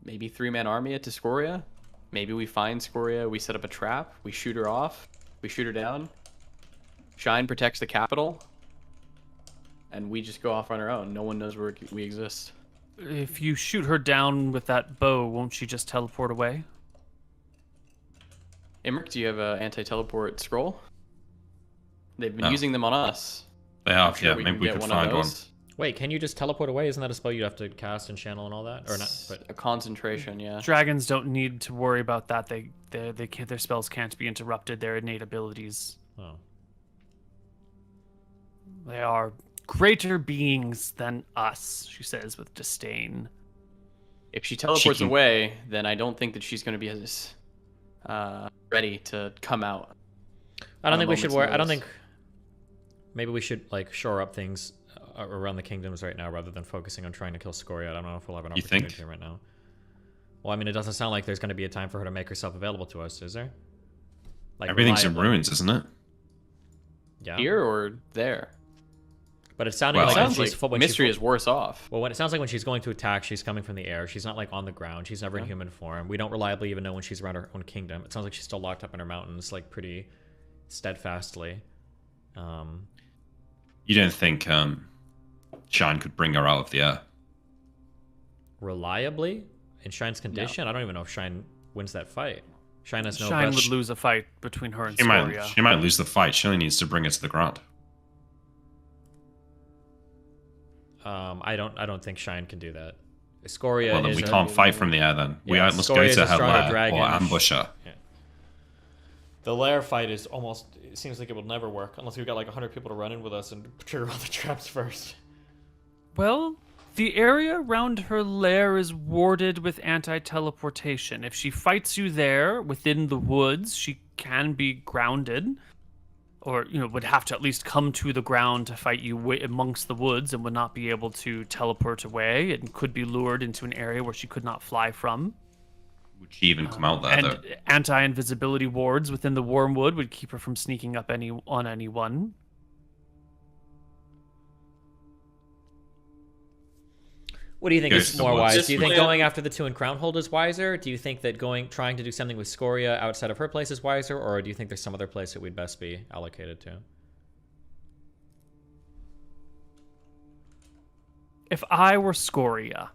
Maybe three-man army it to Scoria. Maybe we find Scoria, we set up a trap, we shoot her off, we shoot her down. Shine protects the capital, and we just go off on our own. No one knows where we exist. If you shoot her down with that bow, won't she just teleport away? Imric, do you have an anti-teleport scroll? They've been No. using them on us. They I'm have, sure yeah. we Maybe can we get could one find of one. those. Wait, can you just teleport away? Isn't that a spell you have to cast and channel and all that? Or not? But A concentration, yeah. Dragons don't need to worry about that. They can't, their spells can't be interrupted. Their innate abilities. oh, They are greater beings than us, she says with disdain. If she teleports can- away, then I don't think that she's going to be as ready to come out. I don't On a think we should moment's worry. I don't notice. think. Maybe we should like shore up things around the kingdoms right now, rather than focusing on trying to kill Scoria. I don't know if we'll have an You opportunity think? right now. Well, I mean, it doesn't sound like there's going to be a time for her to make herself available to us, is there? Like Everything's in reliably. ruins, isn't it? Yeah. Here or there? But it sounded Well, like Sounds when like she's when Mystery she's, is worse off. Well, when it sounds like when she's going to attack, she's coming from the air. She's not like on the ground. She's never in human form. We don't reliably even know when she's around her own kingdom. It sounds like she's still locked up in her mountains, like pretty steadfastly. You don't think Shine could bring her out of the air? Reliably in Shine's condition, I don't even know if Shine wins that fight. Shine has no Shine best- would lose a fight between her and She Scoria. might lose the fight. She only needs to bring her to the ground. I don't think Shine can do that. Scoria Well, then is we a- can't fight from the air then. We Yeah, must Scoria go is to a her stronger lair dragon. or ambush her. Yeah. The lair fight is almost... It seems like it will never work unless we've got like 100 people to run in with us and trigger all the traps first. Well, the area around her lair is warded with anti-teleportation. If she fights you there within the woods, she can be grounded, or would have to at least come to the ground to fight you amongst the woods, and would not be able to teleport away, and could be lured into an area where she could not fly from. Would she even come out there, And though? anti-invisibility wards within the wormwood would keep her from sneaking up on anyone. What do you think Here's is the more woods. wise? Do you think Just- going after the two in Crownhold is wiser? Do you think that trying to do something with Scoria outside of her place is wiser? Or do you think there's some other place that we'd best be allocated to? If I were Scoria,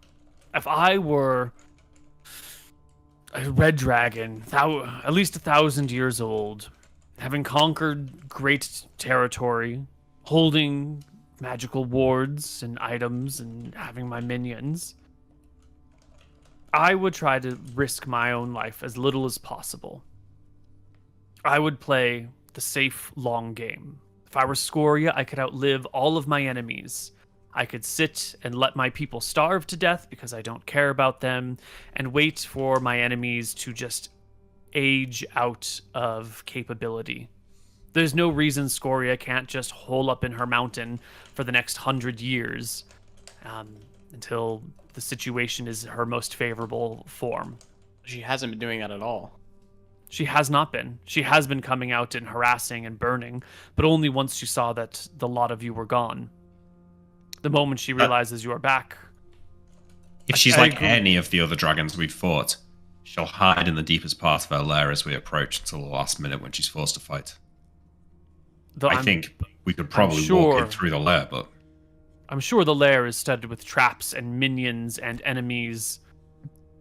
if I were a red dragon, at least 1,000 years old, having conquered great territory, holding magical wards and items, and having my minions, I would try to risk my own life as little as possible. I would play the safe long game. If I were Scoria, I could outlive all of my enemies. I could sit and let my people starve to death because I don't care about them, and wait for my enemies to just age out of capability. There's no reason Scoria can't just hole up in her mountain for the next 100 years until the situation is her most favorable form. She hasn't been doing that at all. She has not been. She has been coming out and harassing and burning, but only once she saw that the lot of you were gone. The moment she realizes you are back. If she's I like agree. any of the other dragons we've fought, she'll hide in the deepest part of her lair as we approach until the last minute when she's forced to fight. Though I I'm- think we could probably walk sure- in through the lair, but I'm sure the lair is studded with traps and minions and enemies.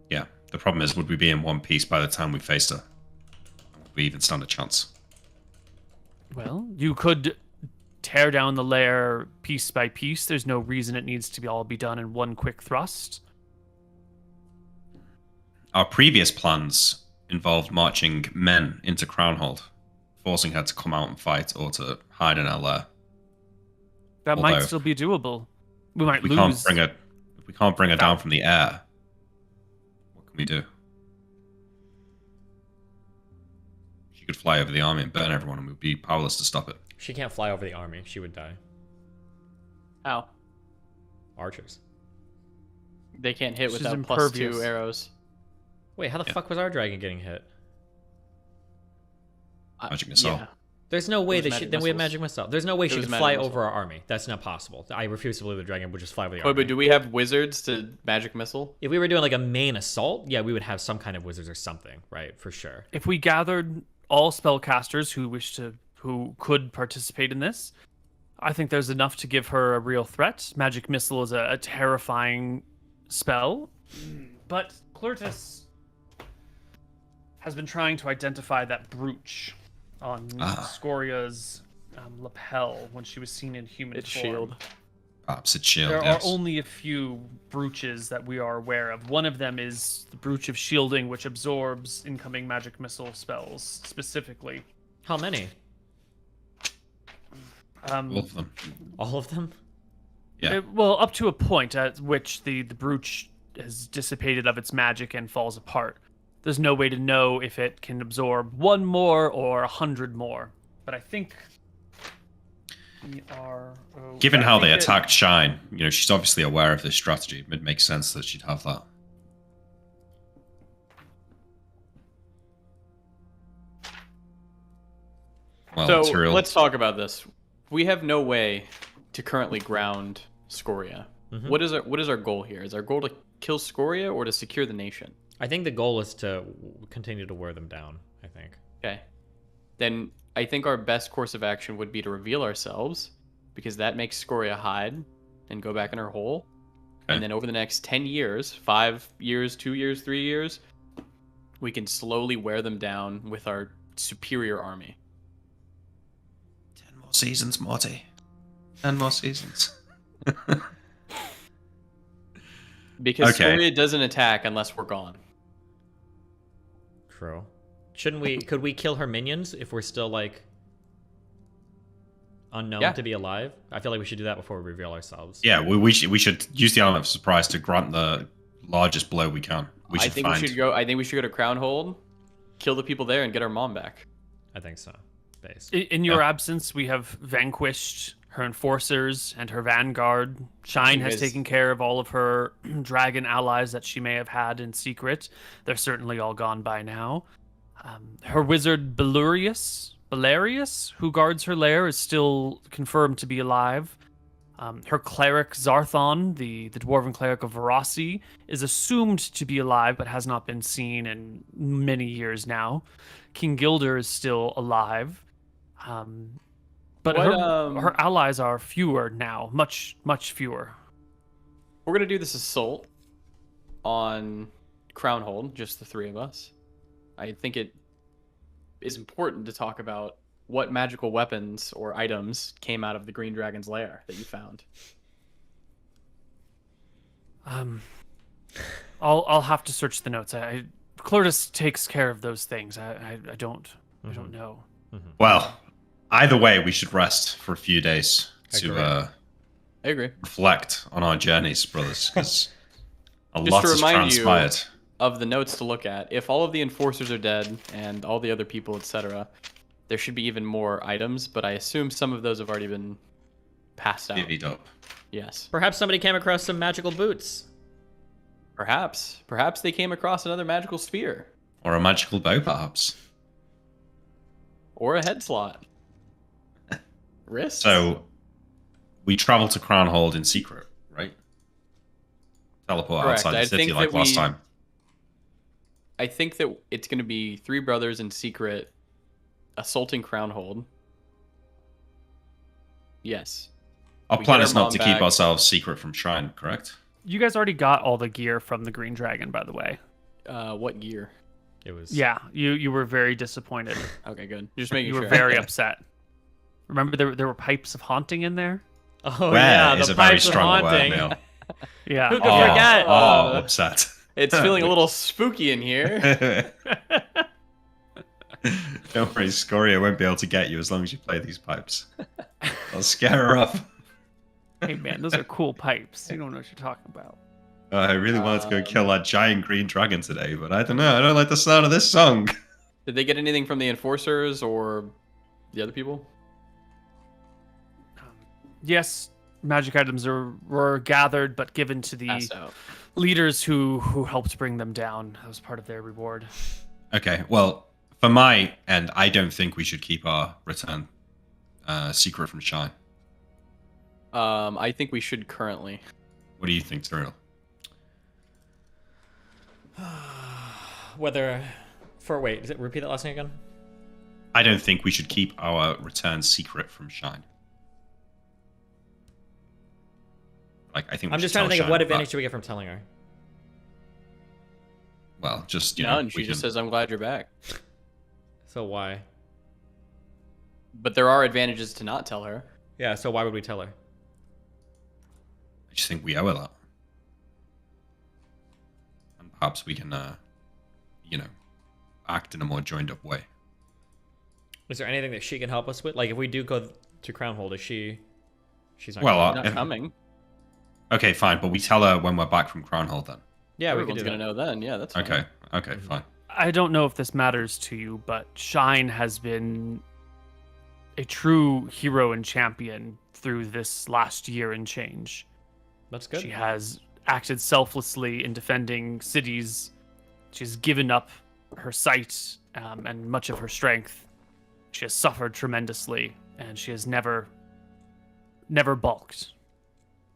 yeah, the problem is, would we be in one piece by the time we faced her? Would we even stand a chance? Well, you could tear down the lair piece by piece. There's no reason it needs to all be done in one quick thrust. Our previous plans involved marching men into Crownhold, forcing her to come out and fight or to hide in her lair. That might Although, still be doable. We might We lose. can't bring her. If we can't bring her down from the air, what can we do? She could fly over the army and burn everyone, and we'd be powerless to stop it. She can't fly over the army. She would die. How? Archers. They can't hit She's without impervious. +2 arrows. Wait, how the fuck was our dragon getting hit? Magic missile. Yeah. There's no way was that magic then we have missiles. magic missile. There's no way she was could magic fly missile. over our army. That's not possible. I refuse to believe the dragon would just fly over the army. Koibu, do we have wizards to magic missile? If we were doing like a main assault, yeah, we would have some kind of wizards or something, right? For sure. If we gathered all spellcasters who could participate in this, I think there's enough to give her a real threat. Magic missile is a terrifying spell, but Clortis has been trying to identify that brooch on Scoria's lapel when she was seen in human Its form. shield. Perhaps it's shield. There yes. are only a few brooches that we are aware of. One of them is the brooch of shielding, which absorbs incoming magic missile spells specifically. How many? All of them. All of them? Yeah. Well, up to a point at which the brooch has dissipated of its magic and falls apart. There's no way to know if it can absorb one more or 100 more. But I think we are. Given how they I think attacked Shine, she's obviously aware of this strategy. It makes sense that she'd have that. Well, So material. let's talk about this. We have no way to currently ground Scoria. Mhm. What is our goal here? Is our goal to kill Scoria or to secure the nation? I think the goal is to continue to wear them down, I think. Okay. Then I think our best course of action would be to reveal ourselves, because that makes Scoria hide and go back in her hole. Okay. And then over the next 10 years, 5 years, 2 years, 3 years, we can slowly wear them down with our superior army. 10 more seasons, Morty. 10 more seasons. Because Okay. Scoria doesn't attack unless we're gone. True. Shouldn't we? Could we kill her minions if we're still like unknown Yeah. to be alive? I feel like we should do that before we reveal ourselves. Yeah, we should use the element of surprise to grant the largest blow we can. We should find. I think we should go to Crownhold, kill the people there, and get our mom back. I think so. Base. In your Yeah. absence, we have vanquished her enforcers and her vanguard. Shine has guys- taken care of all of her dragon allies that she may have had in secret. They're certainly all gone by now. Her wizard Belarius, who guards her lair, is still confirmed to be alive. Her cleric Zarthon, the dwarven cleric of Verasi, is assumed to be alive but has not been seen in many years now. King Gilder is still alive. But What, her allies are fewer now, much fewer. We're gonna do this assault on Crownhold, just the three of us. I think it is important to talk about what magical weapons or items came out of the Green Dragon's lair that you found. I'll have to search the notes. Clortis takes care of those things. I don't know. Well, either way, we should rest for a few days Agree. to I agree. reflect on our journeys, brothers, because a Just lot to has remind you- transpired. Of the notes to look at, if all of the enforcers are dead and all the other people, etc., there should be even more items, but I assume some of those have already been passed out. Divvied up. Yes. Perhaps somebody came across some magical boots. Perhaps. Perhaps they came across another magical sphere. Or a magical bow, perhaps. Or a head slot. Wrists? So, we travel to Crownhold in secret, right? Teleport Correct. outside the I city think like that last we- time. I think that it's going to be three brothers in secret assaulting Crownhold. Yes. Our we plan get is our not to mom keep back. ourselves secret from Shrine, correct? You guys already got all the gear from the Green Dragon, by the way. What gear? It was. Yeah, you were very disappointed. Okay, good. Just making You sure. were very upset. Remember there were pipes of haunting in there? Oh Where yeah, is the a very pipes of strong word, haunting. Neil. Yeah. Who could forget? Upset. It's feeling a little spooky in here. Don't worry, Scoria won't be able to get you as long as you play these pipes. I'll scare her up. Hey man, those are cool pipes. You don't know what you're talking about. I really wanted to go kill that giant green dragon today, but I don't know. I don't like the sound of this song. Did they get anything from the enforcers or the other people? Yes, magic items were gathered but given to the Passed out. leaders who helped bring them down. That was part of their reward. Okay, well, for my end, I don't think we should keep our return secret from Shine. I think we should currently. What do you think, Cyril? Whether wait, repeat that last thing again? I don't think we should keep our return secret from Shine. Like, I think we I'm should just trying to tell think of Shine, what but- advantage do we get from telling her? Well, just, you know, None. She we just can- says, "I'm glad you're back." So why? But there are advantages to not tell her. Yeah, so why would we tell her? I just think we owe her that. And perhaps we can, you know, act in a more joined up way. Is there anything that she can help us with? Like if we do go to Crownhold, is she's not Well, gonna- Not if- coming. Okay, fine, but we tell her when we're back from Crownhold then. yeah, we could Everyone's do gonna that. know then. Yeah, that's fine. Okay, okay, fine. I don't know if this matters to you, but Shine has been a true hero and champion through this last year and change. That's good. She has acted selflessly in defending cities. She's given up her sight and much of her strength. She has suffered tremendously, and she has never balked.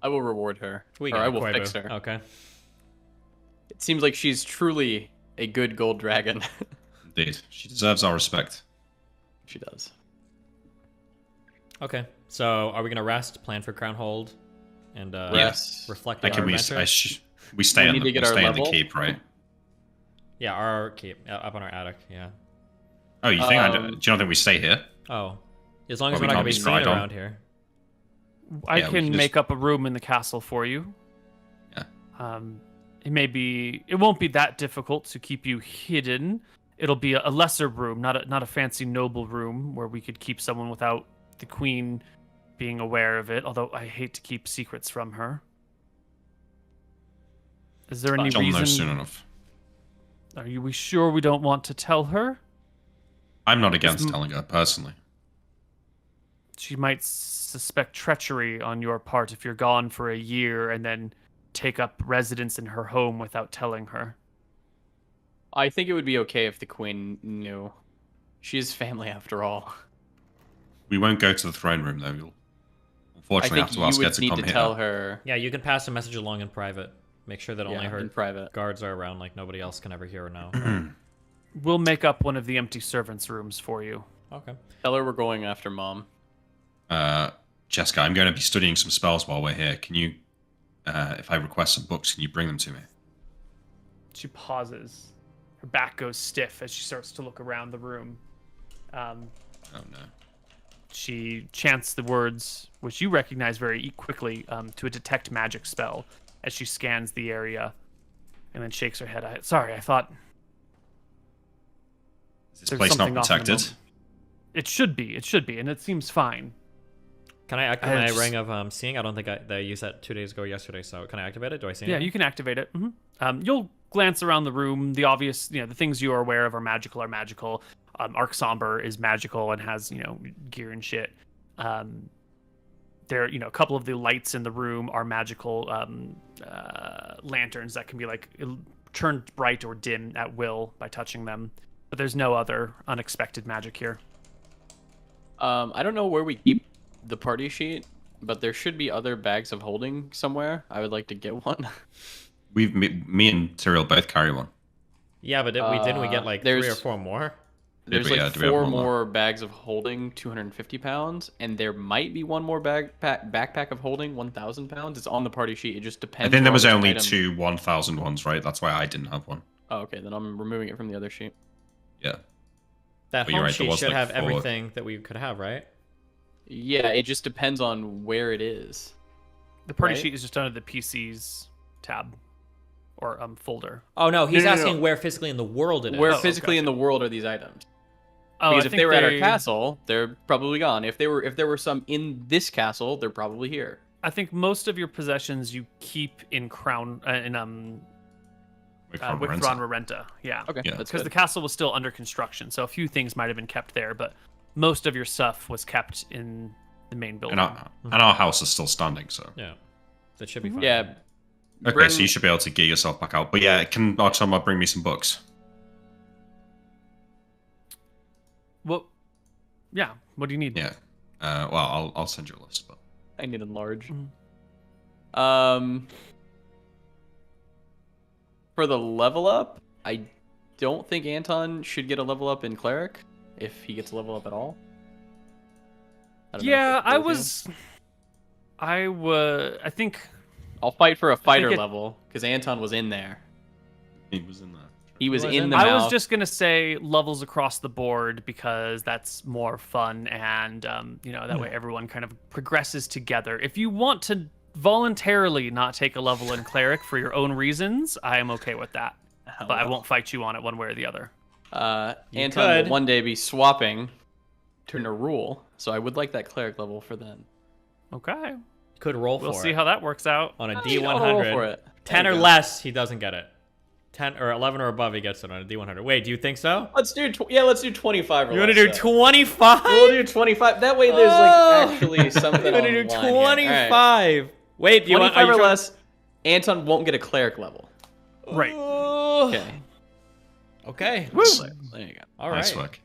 I will reward her. We or got I will Koibu. fix her. Okay. It seems like she's truly a good gold dragon. Indeed. She deserves our respect. She does. Okay. So are we gonna rest, plan for Crownhold, and Yes. reflect Like, on can our we, adventure? we stay We in need the, to get we our stay in the level. keep, right? Yeah, our keep up on our attic. Yeah. Oh, you think? Do Um, you not think we stay here? Oh, as long as Well, we're we not gonna can't be be seen spied on. around here. I Yeah, we can can make up a room in the castle for you. Yeah. It won't be that difficult to keep you hidden. It'll be a lesser room, not a fancy noble room where we could keep someone without the queen being aware of it. Although I hate to keep secrets from her. Is there any She'll know reason? soon enough. We sure we don't want to tell her? I'm not against telling her personally. She might suspect treachery on your part if you're gone for a year and then take up residence in her home without telling her. I think it would be okay if the queen knew. She's family after all. We won't go to the throne room though. You'll I unfortunately think have to you ask her would to need come to here. tell her. Yeah, you can pass a message along in private. Make sure that only Yeah, her in private. guards are around, like nobody else can ever hear or know. We'll make up one of the empty servants' rooms for you. Okay. Tell her we're going after mom. Jessica, I'm going to be studying some spells while we're here. Can you, if I request some books, can you bring them to me? She pauses. Her back goes stiff as she starts to look around the room. Oh no. She chants the words, which you recognize very quickly, to a detect magic spell as she scans the area, and then shakes her head. Sorry, I thought Is this there's place not something off in the protected? moment. It should be, and it seems fine. Can I activate my just- ring of seeing? I don't think I used that 2 days ago yesterday, so can I activate it? Do I see Yeah, anything? you can activate it. You'll glance around the room. The obvious, the things you are aware of are magical. Arc Somber is magical and has, gear and shit. There, a couple of the lights in the room are magical lanterns that can be turned bright or dim at will by touching them. But there's no other unexpected magic here. I don't know where we keep the party sheet, but there should be other bags of holding somewhere. I would like to get one. Me and Tyrell both carry one. Yeah, but didn't we get like 3 or there's- 4 more? There's do we like have 4 one more bags of holding 250 pounds, and there might be one more backpack of holding 1,000 pounds. It's on the party sheet. It just depends. I think there on was which only item. 2 1,000 ones, right? That's why I didn't have one. Oh, okay, then I'm removing it from the other sheet. Yeah. That But you're home right, there sheet was, should like, have 4. everything that we could have, right? Yeah, it just depends on where it is. The party Right. sheet is just under the PCs tab or folder. Oh no, he's No, no, no, asking no. where physically in the world it is. Where Oh, physically in gotcha. the world are these items? Oh, Because I if think they were at our castle, they're probably gone. If there were some in this castle, they're probably here. I think most of your possessions you keep in Crown Wait for with Lorenzo. Ron Rorenta. Yeah. Okay, Yeah. that's Because good. the castle was still under construction, so a few things might have been kept there, but most of your stuff was kept in the main building. And our house is still standing, so. Yeah, that should be fine. Yeah. Okay, Bring- so you should be able to get yourself back out. But yeah, can Archama bring me some books? Well, yeah. What do you need? Yeah. Well, I'll send you a list. But I need enlarge. Mhm. For the level up, I don't think Anton should get a level up in cleric, if he gets a level up at all. I don't know if Yeah, that's cool with you. I think I'll fight for a fighter it- level because Anton was in there. he was in there. He was was in in the there? I was mouth. just gonna say levels across the board because that's more fun and that way everyone kind of progresses together. If you want to voluntarily not take a level in cleric for your own reasons, I am okay with that. But I won't fight you on it one way or the other. You Anton could. will one day be swapping to a rule, so I would like that cleric level for then. Okay. Could roll We'll for see it how that works out. on a I'll roll for D100. it. 10 There or you go. less, he doesn't get it. 10 or 11 or above, he gets it on a D100. Wait, do you think so? Let's do let's do 25. Or You want to less, do then. 25? We'll do 25. That way, there's like actually something. You want to on do the line here. All right. 25? Wait, do you want 25 or are you less. Anton won't get a cleric level. Right. Okay. Okay. Woo. There you go. All right. Nice work.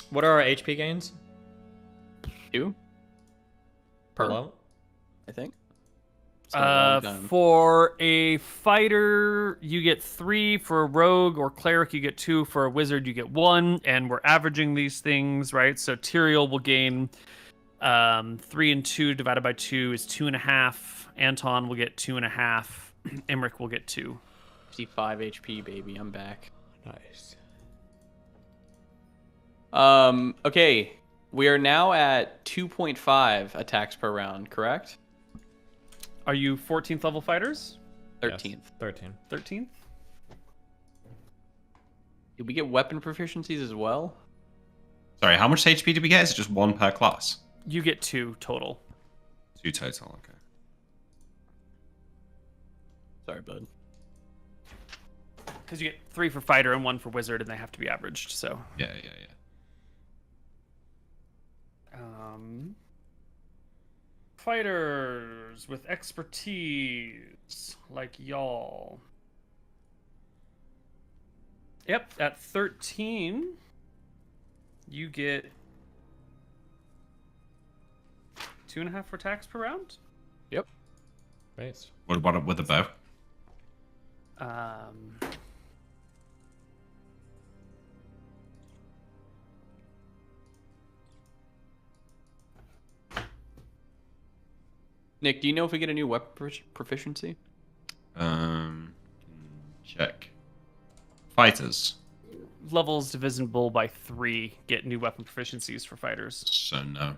What are our HP gains? 2 Per Per. level? I think. It's been a long time. For a fighter, you get 3. For a rogue or cleric, you get 2. For a wizard, you get 1. And we're averaging these things, right? So Tyrael will gain 3 and 2 divided by 2 is 2.5. Anton will get 2.5. Emmerich will get 2. 55 HP, baby. I'm back. Nice. Okay. We are now at 2.5 attacks per round, correct? Are you 14th level fighters? 13th. 13. 13th. Did we get weapon proficiencies as well? Sorry, how much HP did we get? Is it just one per class? You get 2 total. 2 total, okay. Sorry, bud. Because you get 3 for fighter and 1 for wizard, and they have to be averaged. So. Yeah. Fighters with expertise like y'all. Yep, at 13, you get 2.5 for attacks per round. Yep. Based. What about with the bow? Nick, do you know if we get a new weapon proficiency? Check. Fighters. Levels divisible by 3 get new weapon proficiencies for fighters. So no.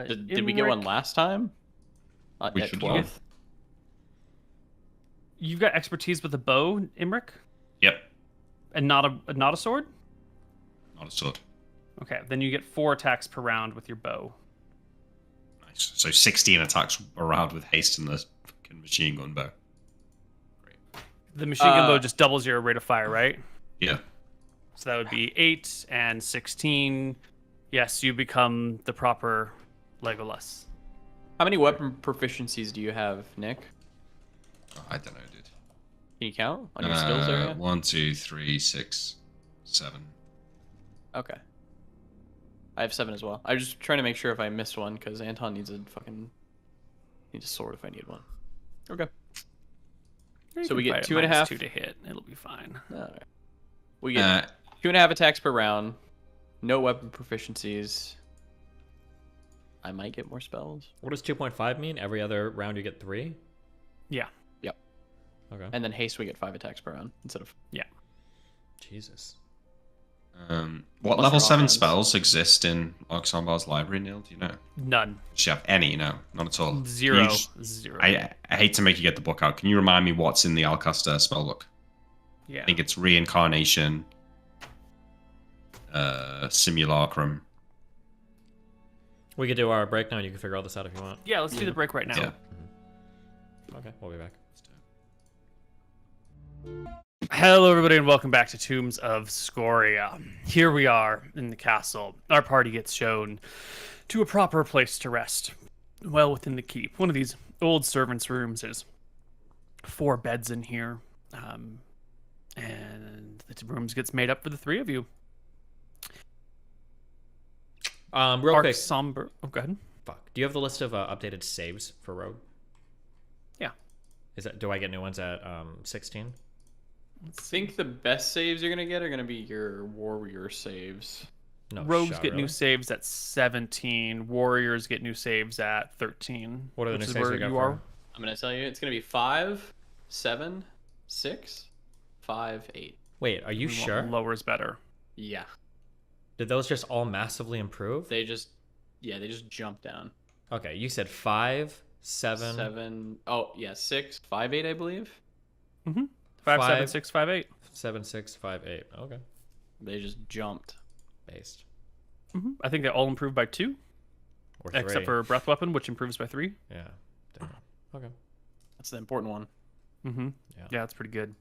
Did we get one last time? We At should 12th? You've got expertise with a bow, Imric, Yep. and not a sword. Not a sword. Okay, then you get 4 attacks per round with your bow. Nice. So 16 attacks around with haste and the fucking machine gun bow. The machine gun bow just doubles your rate of fire, right? Yeah. So that would be 8 and 16. Yes, you become the proper Legolas. How many weapon proficiencies do you have, Nick? Oh, I don't know, dude. Can you count on your skills area? 1, 2, 3, 6, 7. Okay. I have 7 as well. I was just trying to make sure if I missed one, because Anton needs a sword if I need one. Okay. You So can we get fight at 2.5. -2 to hit. It'll be fine. Alright. We get 2.5 attacks per round. No weapon proficiencies. I might get more spells. What does 2.5 mean? Every other round you get 3? Yeah. Yep. Okay. And then haste, we get 5 attacks per round instead of. Yeah. Jesus. What Plus level your 7 offense. spells exist in Oxombar's library, Neil? Do you know? None. Does she have any? No, not at all. Zero. Can you just- Zero. I hate to make you get the book out. Can you remind me what's in the Alcaster spellbook? Yeah. I think it's Reincarnation, Simulacrum. We could do our break now and you can figure all this out if you want. Yeah, let's do the break right now. Yeah. Okay, we'll be back. Hello, everybody, and welcome back to Tombs of Scoria. Here we are in the castle. Our party gets shown to a proper place to rest, well within the keep. One of these old servants' rooms. There's 4 beds in here, and the rooms gets made up for the 3 of you. Real quick. Somber. Oh, go ahead. Fuck. Do you have the list of updated saves for Rogue? Yeah. Do I get new ones at 16? I think the best saves you're going to get are going to be your warrior saves. No. Rogues shot, get really? new saves at 17. Warriors get new saves at 13. What are the which new is saves where we got you for? are. I'm going to tell you, it's going to be 5, 7, 6, 5, 8. Wait, are you sure? Lower is better. Yeah. Did those just all massively improve? They just jump down. Okay, you said 5, 7, 7. Oh, yeah, 6, 5, 8, I believe. 5, 7, 5. 6, 5, 8. 7, 6, 5, 8. Okay. They just jumped. Based. I think they all improve by 2, Or 3. except for breath weapon, which improves by 3. Yeah. Damn. Okay. That's the important one. Yeah. Yeah, that's pretty good.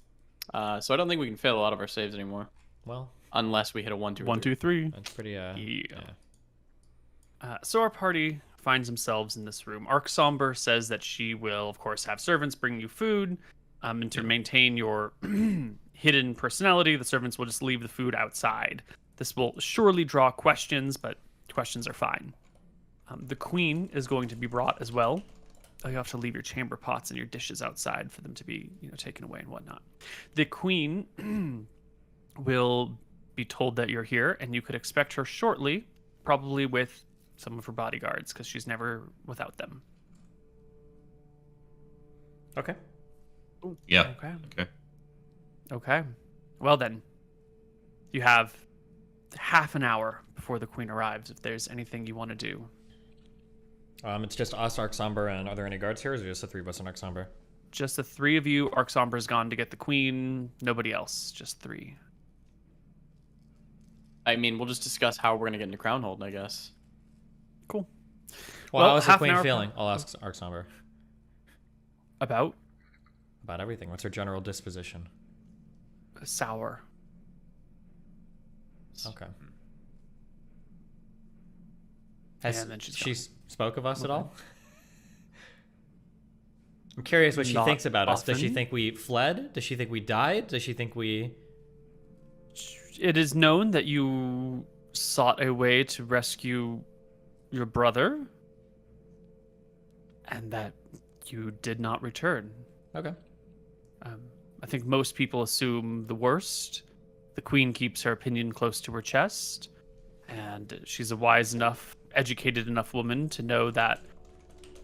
So I don't think we can fail a lot of our saves anymore, Well, unless we hit a 1, 2, or 1, 2, 3. that's pretty, Yeah. yeah. So our party finds themselves in this room. Arc Somber says that she will, of course, have servants bring you food, and to maintain your hidden personality, the servants will just leave the food outside. This will surely draw questions, but questions are fine. The queen is going to be brought as well. You have to leave your chamber pots and your dishes outside for them to be, taken away and whatnot. The queen will be told that you're here, and you could expect her shortly, probably with some of her bodyguards, because she's never without them. Okay. Yeah. Okay. Okay. Okay. Well then, you have half an hour before the queen arrives if there's anything you want to do. It's just us, Arc Somber, and are there any guards here, or is it just the three of us and Arc Somber? Just the three of you. Arc Somber's gone to get the queen. Nobody else. Just three. I mean, we'll just discuss how we're gonna get into Crownhold, I guess. Cool. Well, how is the half an queen hour- feeling? I'll ask Arc Somber About about everything. What's her general disposition? sour. Okay. And Has then she's she gone. spoke of us at all? I'm curious what she Not thinks about us. Does she often. think we fled? Does she think we died? Does she think we... It is known that you sought a way to rescue your brother, and that you did not return. Okay. I think most people assume the worst. The queen keeps her opinion close to her chest, and she's a wise enough, educated enough woman to know that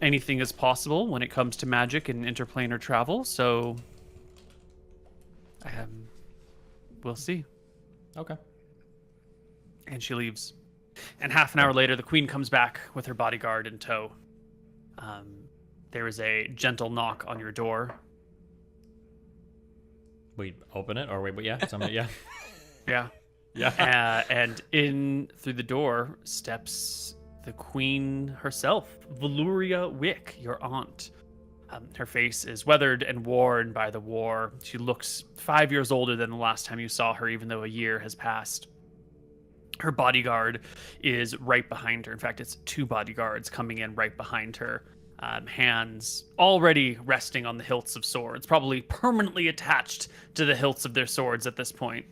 anything is possible when it comes to magic and interplanar travel. So, we'll see. Okay. And she leaves. And half an hour later, the queen comes back with her bodyguard in tow. There is a gentle knock on your door. We open it, or wait, but yeah, somebody, yeah. Yeah. Yeah. And in through the door steps the queen herself, Valuria Wick, your aunt. Her face is weathered and worn by the war. She looks 5 years older than the last time you saw her, even though a year has passed. Her bodyguard is right behind her. In fact, it's two bodyguards coming in right behind her. Hands already resting on the hilts of swords, probably permanently attached to the hilts of their swords at this point.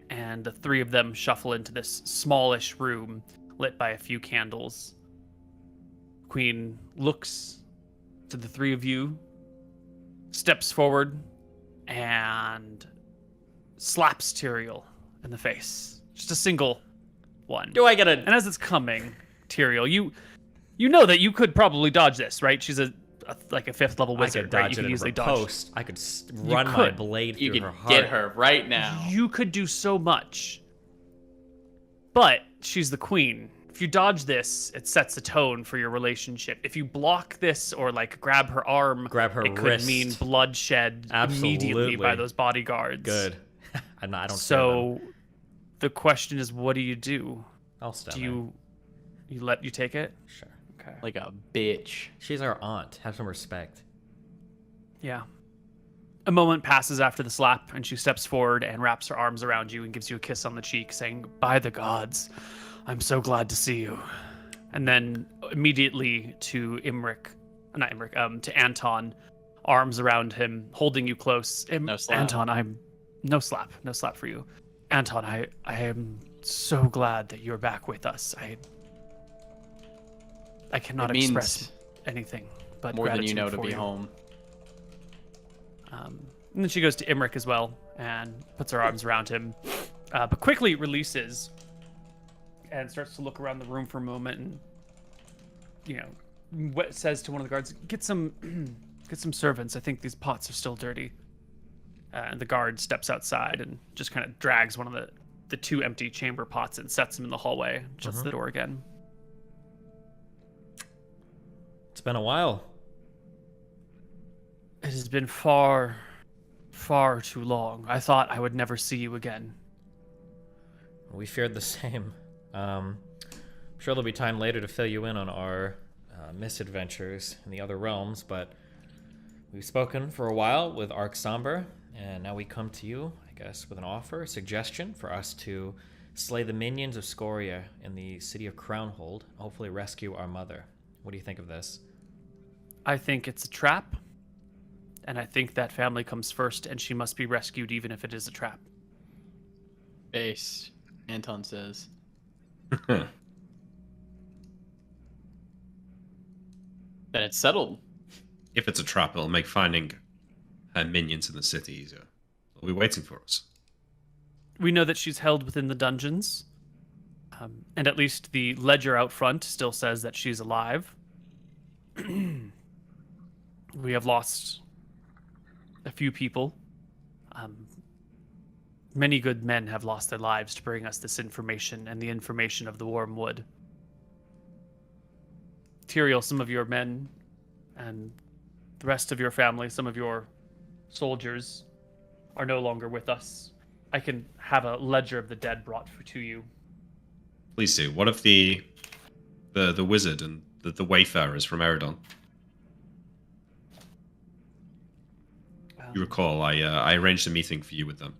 And the three of them shuffle into this smallish room lit by a few candles. Queen looks to the three of you, steps forward, and slaps Tyrael in the face. Just a single one. Do I get a... And as it's coming, Tyrael, you know that you could probably dodge this, right? She's like a fifth level I wizard, could right? dodge You it can in easily a dodge. post. I could run my could. blade You through can her heart. get her right now. You could do so much. But she's the queen. If you dodge this, it sets a tone for your relationship. If you block this or like grab her arm, Grab her it could wrist. mean bloodshed immediately by Absolutely. those bodyguards. Good. I don't fear them. So the question is, what do you do? I'll step Do in. you take it? Sure. Okay. Like a bitch. She's our aunt. Have some respect. Yeah. A moment passes after the slap, and she steps forward and wraps her arms around you and gives you a kiss on the cheek, saying, "By the gods, I'm so glad to see you." And then immediately to to Anton, arms around him, holding you close. No slap. Anton, no slap for you. Anton, I am so glad that you're back with us. I cannot It means express anything but more than you gratitude know to for be you. home. And then she goes to Imric as well and puts her arms around him, but quickly releases and starts to look around the room for a moment and, says to one of the guards, "Get some servants. I think these pots are still dirty." And the guard steps outside and just kind of drags one of the two empty chamber pots and sets them in the hallway, shuts the door again. It's been a while. It has been far, far too long. I thought I would never see you again. We feared the same. I'm sure there'll be time later to fill you in on our misadventures in the other realms, but we've spoken for a while with Arc Somber, and now we come to you, I guess, with an offer, a suggestion for us to slay the minions of Scoria in the city of Crownhold, hopefully rescue our mother. What do you think of this? I think it's a trap, and I think that family comes first, and she must be rescued even if it is a trap. Based, Anton says. Then it's settled. If it's a trap, it'll make finding her minions in the city easier. They'll be waiting for us. We know that she's held within the dungeons, and at least the ledger out front still says that she's alive. We have lost a few people. Many good men have lost their lives to bring us this information and the information of the Wormwood. Tyrael, some of your men and the rest of your family, some of your soldiers are no longer with us. I can have a ledger of the dead brought to you. Please do. What of the wizard and the wayfarers from Eridon? You recall, I arranged a meeting for you with them.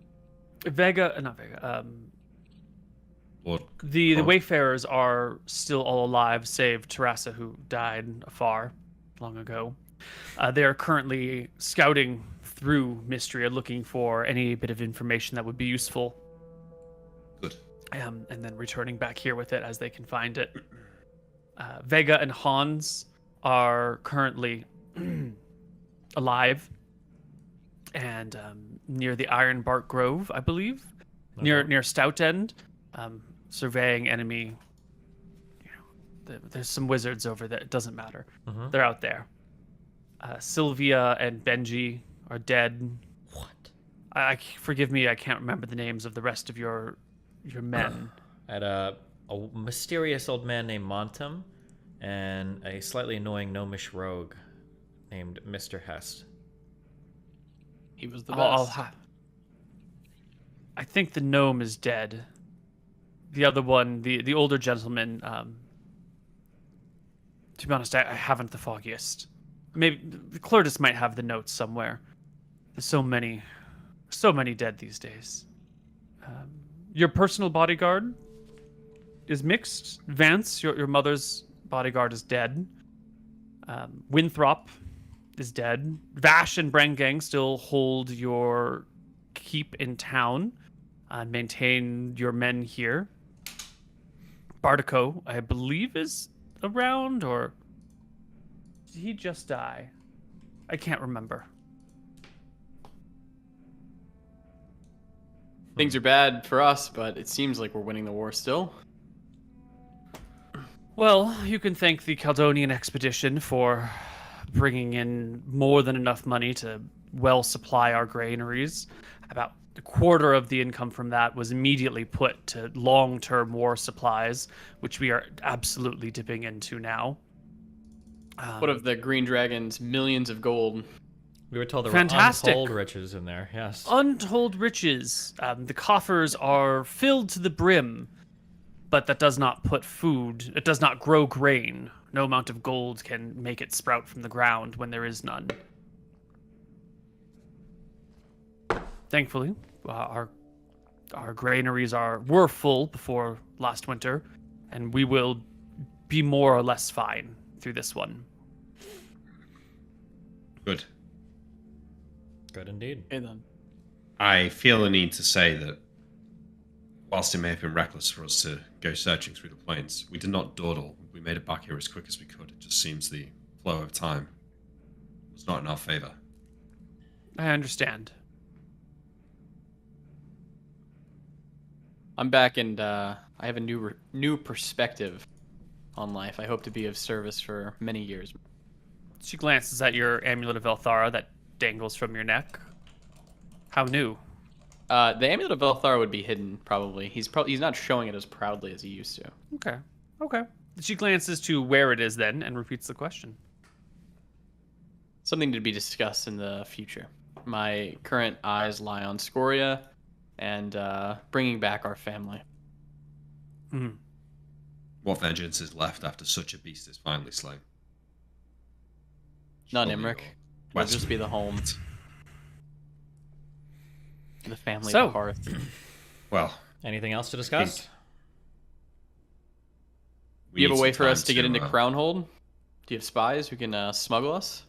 Not Vega. Or The Wayfarers are still all alive, save Terasa, who died afar long ago. They are currently scouting through Mystria, looking for any bit of information that would be useful. Good. And then returning back here with it as they can find it. Vega and Hans are currently alive and near the Iron Bark Grove, I believe, near Stout End, surveying enemy. There's some wizards over there. It doesn't matter. Mm-hmm. They're out there. Sylvia and Benji are dead. What? Forgive me, I can't remember the names of the rest of your men. I had a mysterious old man named Montum and a slightly annoying gnomish rogue named Mr. Hest. He was the best. I think the gnome is dead. The other one, the older gentleman, to be honest, I haven't the foggiest. Maybe Clortis might have the notes somewhere. There's so many dead these days. Your personal bodyguard is mixed. Vance, your mother's bodyguard, is dead. Winthrop is dead. Vash and Brangang still hold your keep in town and maintain your men here. Bartico, I believe, is around, or did he just die? I can't remember. Things are bad for us, but it seems like we're winning the war still. Well, you can thank the Caledonian expedition for bringing in more than enough money to well supply our granaries. About a quarter of the income from that was immediately put to long-term war supplies, which we are absolutely dipping into now. What of the Green Dragon's millions of gold? We were told there Fantastic. were untold riches in there. Yes. Untold riches. The coffers are filled to the brim, but that does not put food. It does not grow grain. No amount of gold can make it sprout from the ground when there is none. Thankfully, our granaries were full before last winter, and we will be more or less fine through this one. Good. Good indeed. Okay, then. I feel the need to say that whilst it may have been reckless for us to go searching through the plains, we did not dawdle. We made it back here as quick as we could. It just seems the flow of time was not in our favor. I understand. I'm back, and I have a new perspective on life. I hope to be of service for many years. She glances at your amulet of Elthara that dangles from your neck. How new? The amulet of Elthar would be hidden, probably. He's not showing it as proudly as he used to. Okay. She glances to where it is then and repeats the question. Something to be discussed in the future. My current eyes lie on Scoria and bringing back our family. Mm. What vengeance is left after such a beast is finally slain? None, Surely Imric. your It'll West- just be the home. The family So- of the hearth. Well, Anything else to discuss? Do you have a need way some for us time to get into uh, Crownhold? Do you have spies who can smuggle us?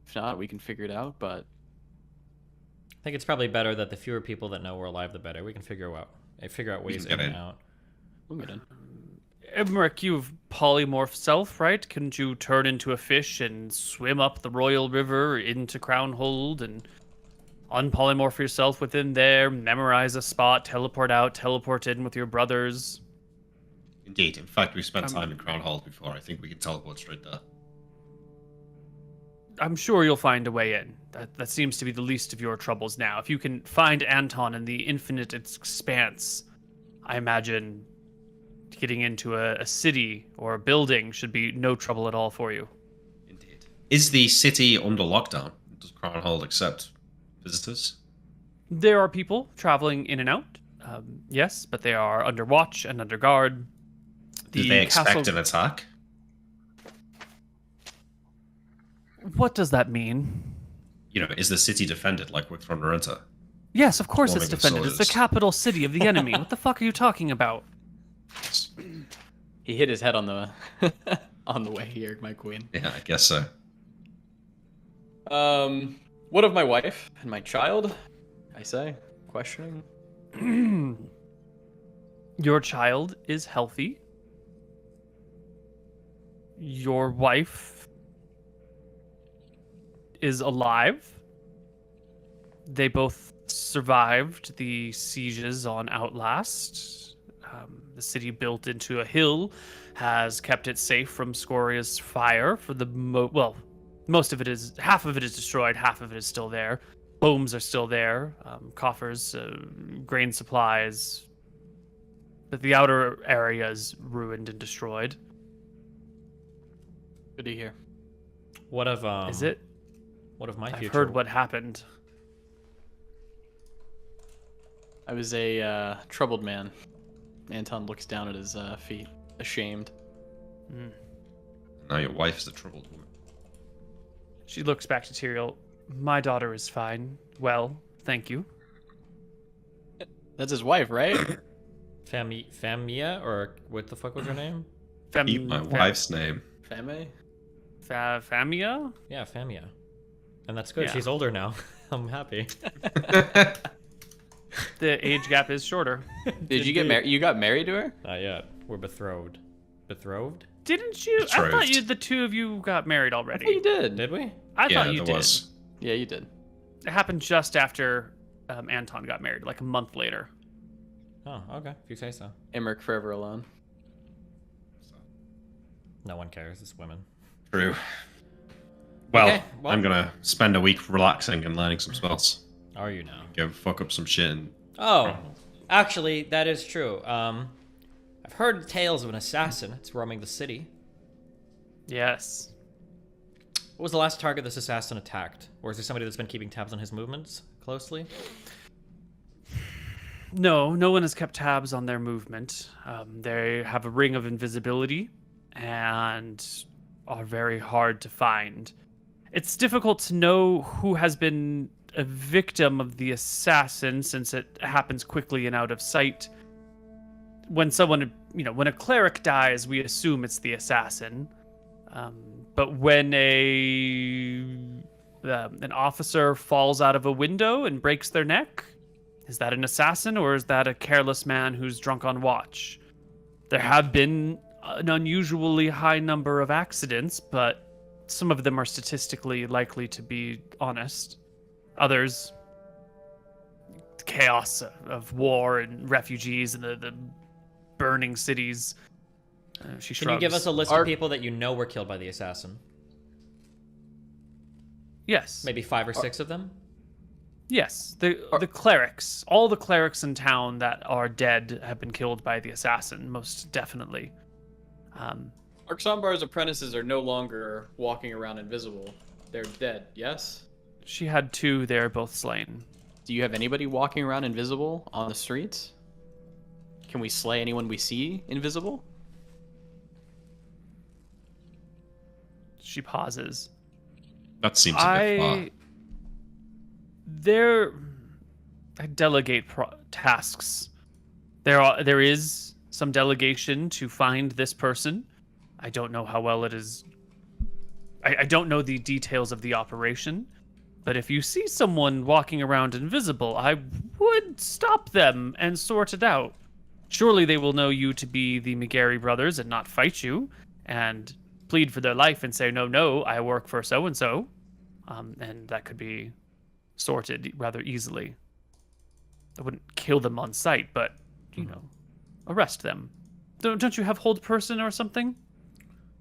If not, we can figure it out, but I think it's probably better that the fewer people that know we're alive, the better. We can figure out ways can in get and in. out. we'll get in. Emmerich, you've polymorphed self, right? Couldn't you turn into a fish and swim up the Royal River into Crownhold and unpolymorph yourself within there, memorize a spot, teleport out, teleport in with your brothers? Indeed. In fact, we've spent time in Crown Hall before. I think we can teleport straight there. I'm sure you'll find a way in. That seems to be the least of your troubles now. If you can find Anton in the infinite expanse, I imagine getting into a city or a building should be no trouble at all for you. Indeed. Is the city under lockdown? Does Crownhold accept visitors? There are people traveling in and out, yes, but they are under watch and under guard. Do they expect an attack? What does that mean? You know, is the city defended like with Thunderenta? Yes, of course it's Swarming with defended. It's the soldiers. capital city of the enemy. What the fuck are you talking about? He hit his head on the on the way here, my queen. Yeah, I guess so. What of my wife and my child? I say, questioning. Your child is healthy. Your wife is alive. They both survived the sieges on Outlast. The city built into a hill has kept it safe from Scoria's fire for the most of it is, half of it is destroyed, half of it is still there. Homes are still there, coffers, grain supplies, but the outer area is ruined and destroyed. Good to hear. What of Is it? What of my I've future? heard what happened. I was a troubled man. Anton looks down at his feet, ashamed. Now your wife is a troubled woman. She looks back to Tyrael. My daughter is fine. Well, thank you. That's his wife, right? Famia, or what the fuck was her name? Keep my wife's name. Fame? Famia? Yeah, Famia. And that's good. Yeah. She's older now. I'm happy. The age gap is shorter. Did you get married? You got married to her? Not yet. We're betrothed. Betrothed? Didn't you? I thought Betrothed. the two of you got married already. Yeah, you did. Did we? I Yeah, thought you there did. was. Yeah, you did. It happened just after Anton got married, like a month later. Oh, okay. If you say so. Emmerich forever alone. No one cares. It's women. True. Well, Okay, well- I'm gonna spend a week relaxing and learning some spells. Are you now? Go fuck up some shit and Oh, actually, that is true. I've heard tales of an assassin that's roaming the city. Yes. What was the last target this assassin attacked? Or is there somebody that's been keeping tabs on his movements closely? No, no one has kept tabs on their movement. They have a ring of invisibility and are very hard to find. It's difficult to know who has been a victim of the assassin since it happens quickly and out of sight. When when a cleric dies, we assume it's the assassin. But when an officer falls out of a window and breaks their neck, is that an assassin or is that a careless man who's drunk on watch? There have been an unusually high number of accidents, but some of them are statistically likely to be honest. Others, the chaos of war and refugees and the burning cities. She Can you give us a list of people that you know were killed by the assassin? Yes. Maybe 5 or 6 of them? Yes. The clerics. All the clerics in town that are dead have been killed by the assassin, most definitely. Arksambar's apprentices are no longer walking around invisible. They're dead, yes? She had 2, they're both slain. Do you have anybody walking around invisible on the streets? Can we slay anyone we see invisible? She pauses. that seems a bit far. I delegate tasks. There is some delegation to find this person. I don't know how well it is. I don't know the details of the operation, but if you see someone walking around invisible, I would stop them and sort it out. Surely they will know you to be the McGarry brothers and not fight you, and plead for their life and say, no, I work for so-and-so. And that could be sorted rather easily. I wouldn't kill them on sight, but, arrest them. Don't you have hold person or something?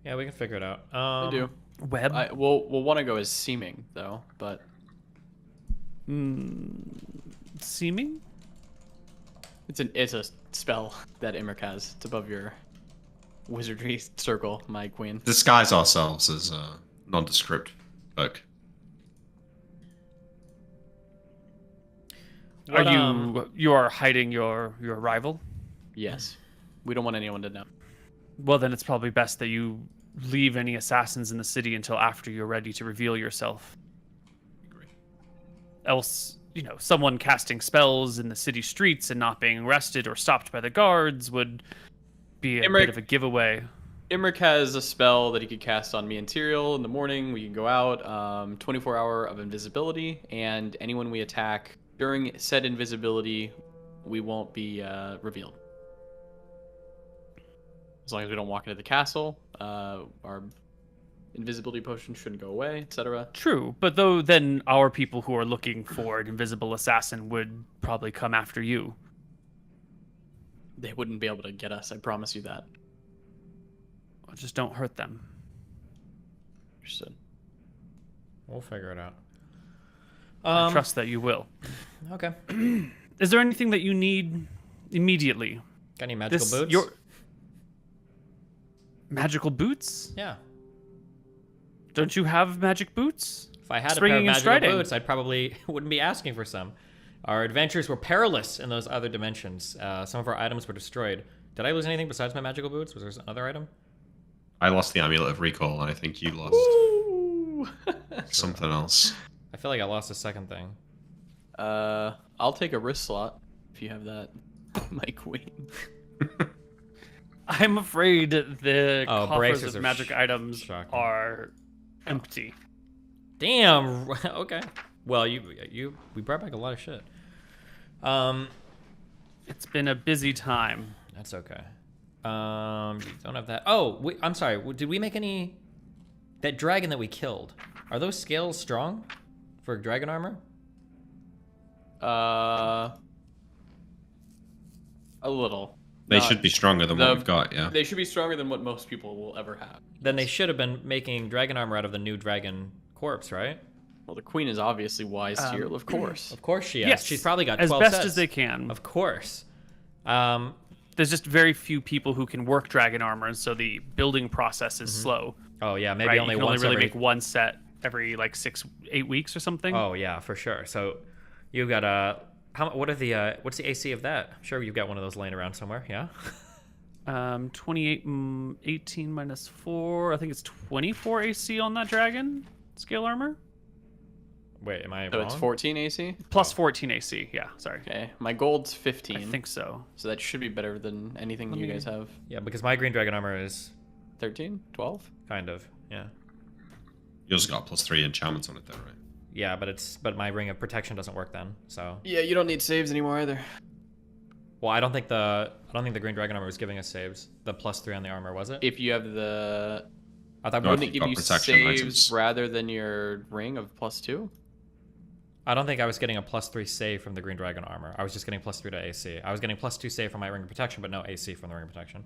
Yeah, we can figure it out. I do. Web? We'll want to go as seeming, though, but... Seeming? It's a spell that Imric has. It's above your wizardry circle, my queen. Disguise ourselves as nondescript folk. You are hiding your rival? Yes. We don't want anyone to know. Well, then it's probably best that you leave any assassins in the city until after you're ready to reveal yourself. Agree. Else, someone casting spells in the city streets and not being arrested or stopped by the guards would be a bit of a giveaway. Imric has a spell that he could cast on me and Tyrael in the morning. We can go out, 24 hour of invisibility, and anyone we attack during said invisibility, we won't be revealed. As long as we don't walk into the castle, our invisibility potion shouldn't go away, etc. True, but then our people who are looking for an invisible assassin would probably come after you. They wouldn't be able to get us, I promise you that. Just don't hurt them. Understood. We'll figure it out. I trust that you will. Okay. Is there anything that you need immediately? Got any magical boots? Magical boots? Yeah. Don't you have magic boots? If I had Springing a pair of and magical striding. boots, I probably wouldn't be asking for some. Our adventures were perilous in those other dimensions. Some of our items were destroyed. Did I lose anything besides my magical boots? Was there another item? I lost the amulet of recall, and I think you lost Ooh. something else. I feel like I lost a second thing. I'll take a wrist slot if you have that, my queen. I'm afraid the coffers bracers of are magic items shocking. are empty. Damn. Okay. Well, we brought back a lot of shit. It's been a busy time. That's okay. You don't have that. Oh, I'm sorry. Did we make any? That dragon that we killed. Are those scales strong for dragon armor? A little. They should be stronger than what we've got, yeah. They should be stronger than what most people will ever have. Then they should have been making dragon armor out of the new dragon corpse, right? Well, the queen is obviously wise, Tyrael, of course. Of course she is. Yes, She's probably got as 12 best sets. as they can. Of course. There's just very few people who can work dragon armor, and so the building process is slow. Oh yeah, maybe Right? only you can once only really every... make one set every like 6-8 weeks or something. Oh yeah, for sure. So you got what's the AC of that? I'm sure you've got one of those laying around somewhere. Yeah. 28, 18 minus 4. I think it's 24 AC on that dragon scale armor. Wait, am I So wrong? it's 14 AC? Plus 14 AC. Yeah, sorry. Okay, my gold's 15. I think so. So that should be better than anything you guys have. Yeah, because my green dragon armor is 13? 12? kind of, yeah. Yours got +3 enchantments on it, though, right? Yeah, but my ring of protection doesn't work then. So Yeah, you don't need saves anymore either. well, I don't think the green dragon armor was giving us saves. The +3 on the armor, was it? If you have the... I thought No, Wouldn't if it you've give you got protection saves items. rather than your ring of +2? I don't think I was getting a +3 save from the green dragon armor. I was just getting +3 to AC. I was getting +2 save from my ring of protection, but no AC from the ring of protection.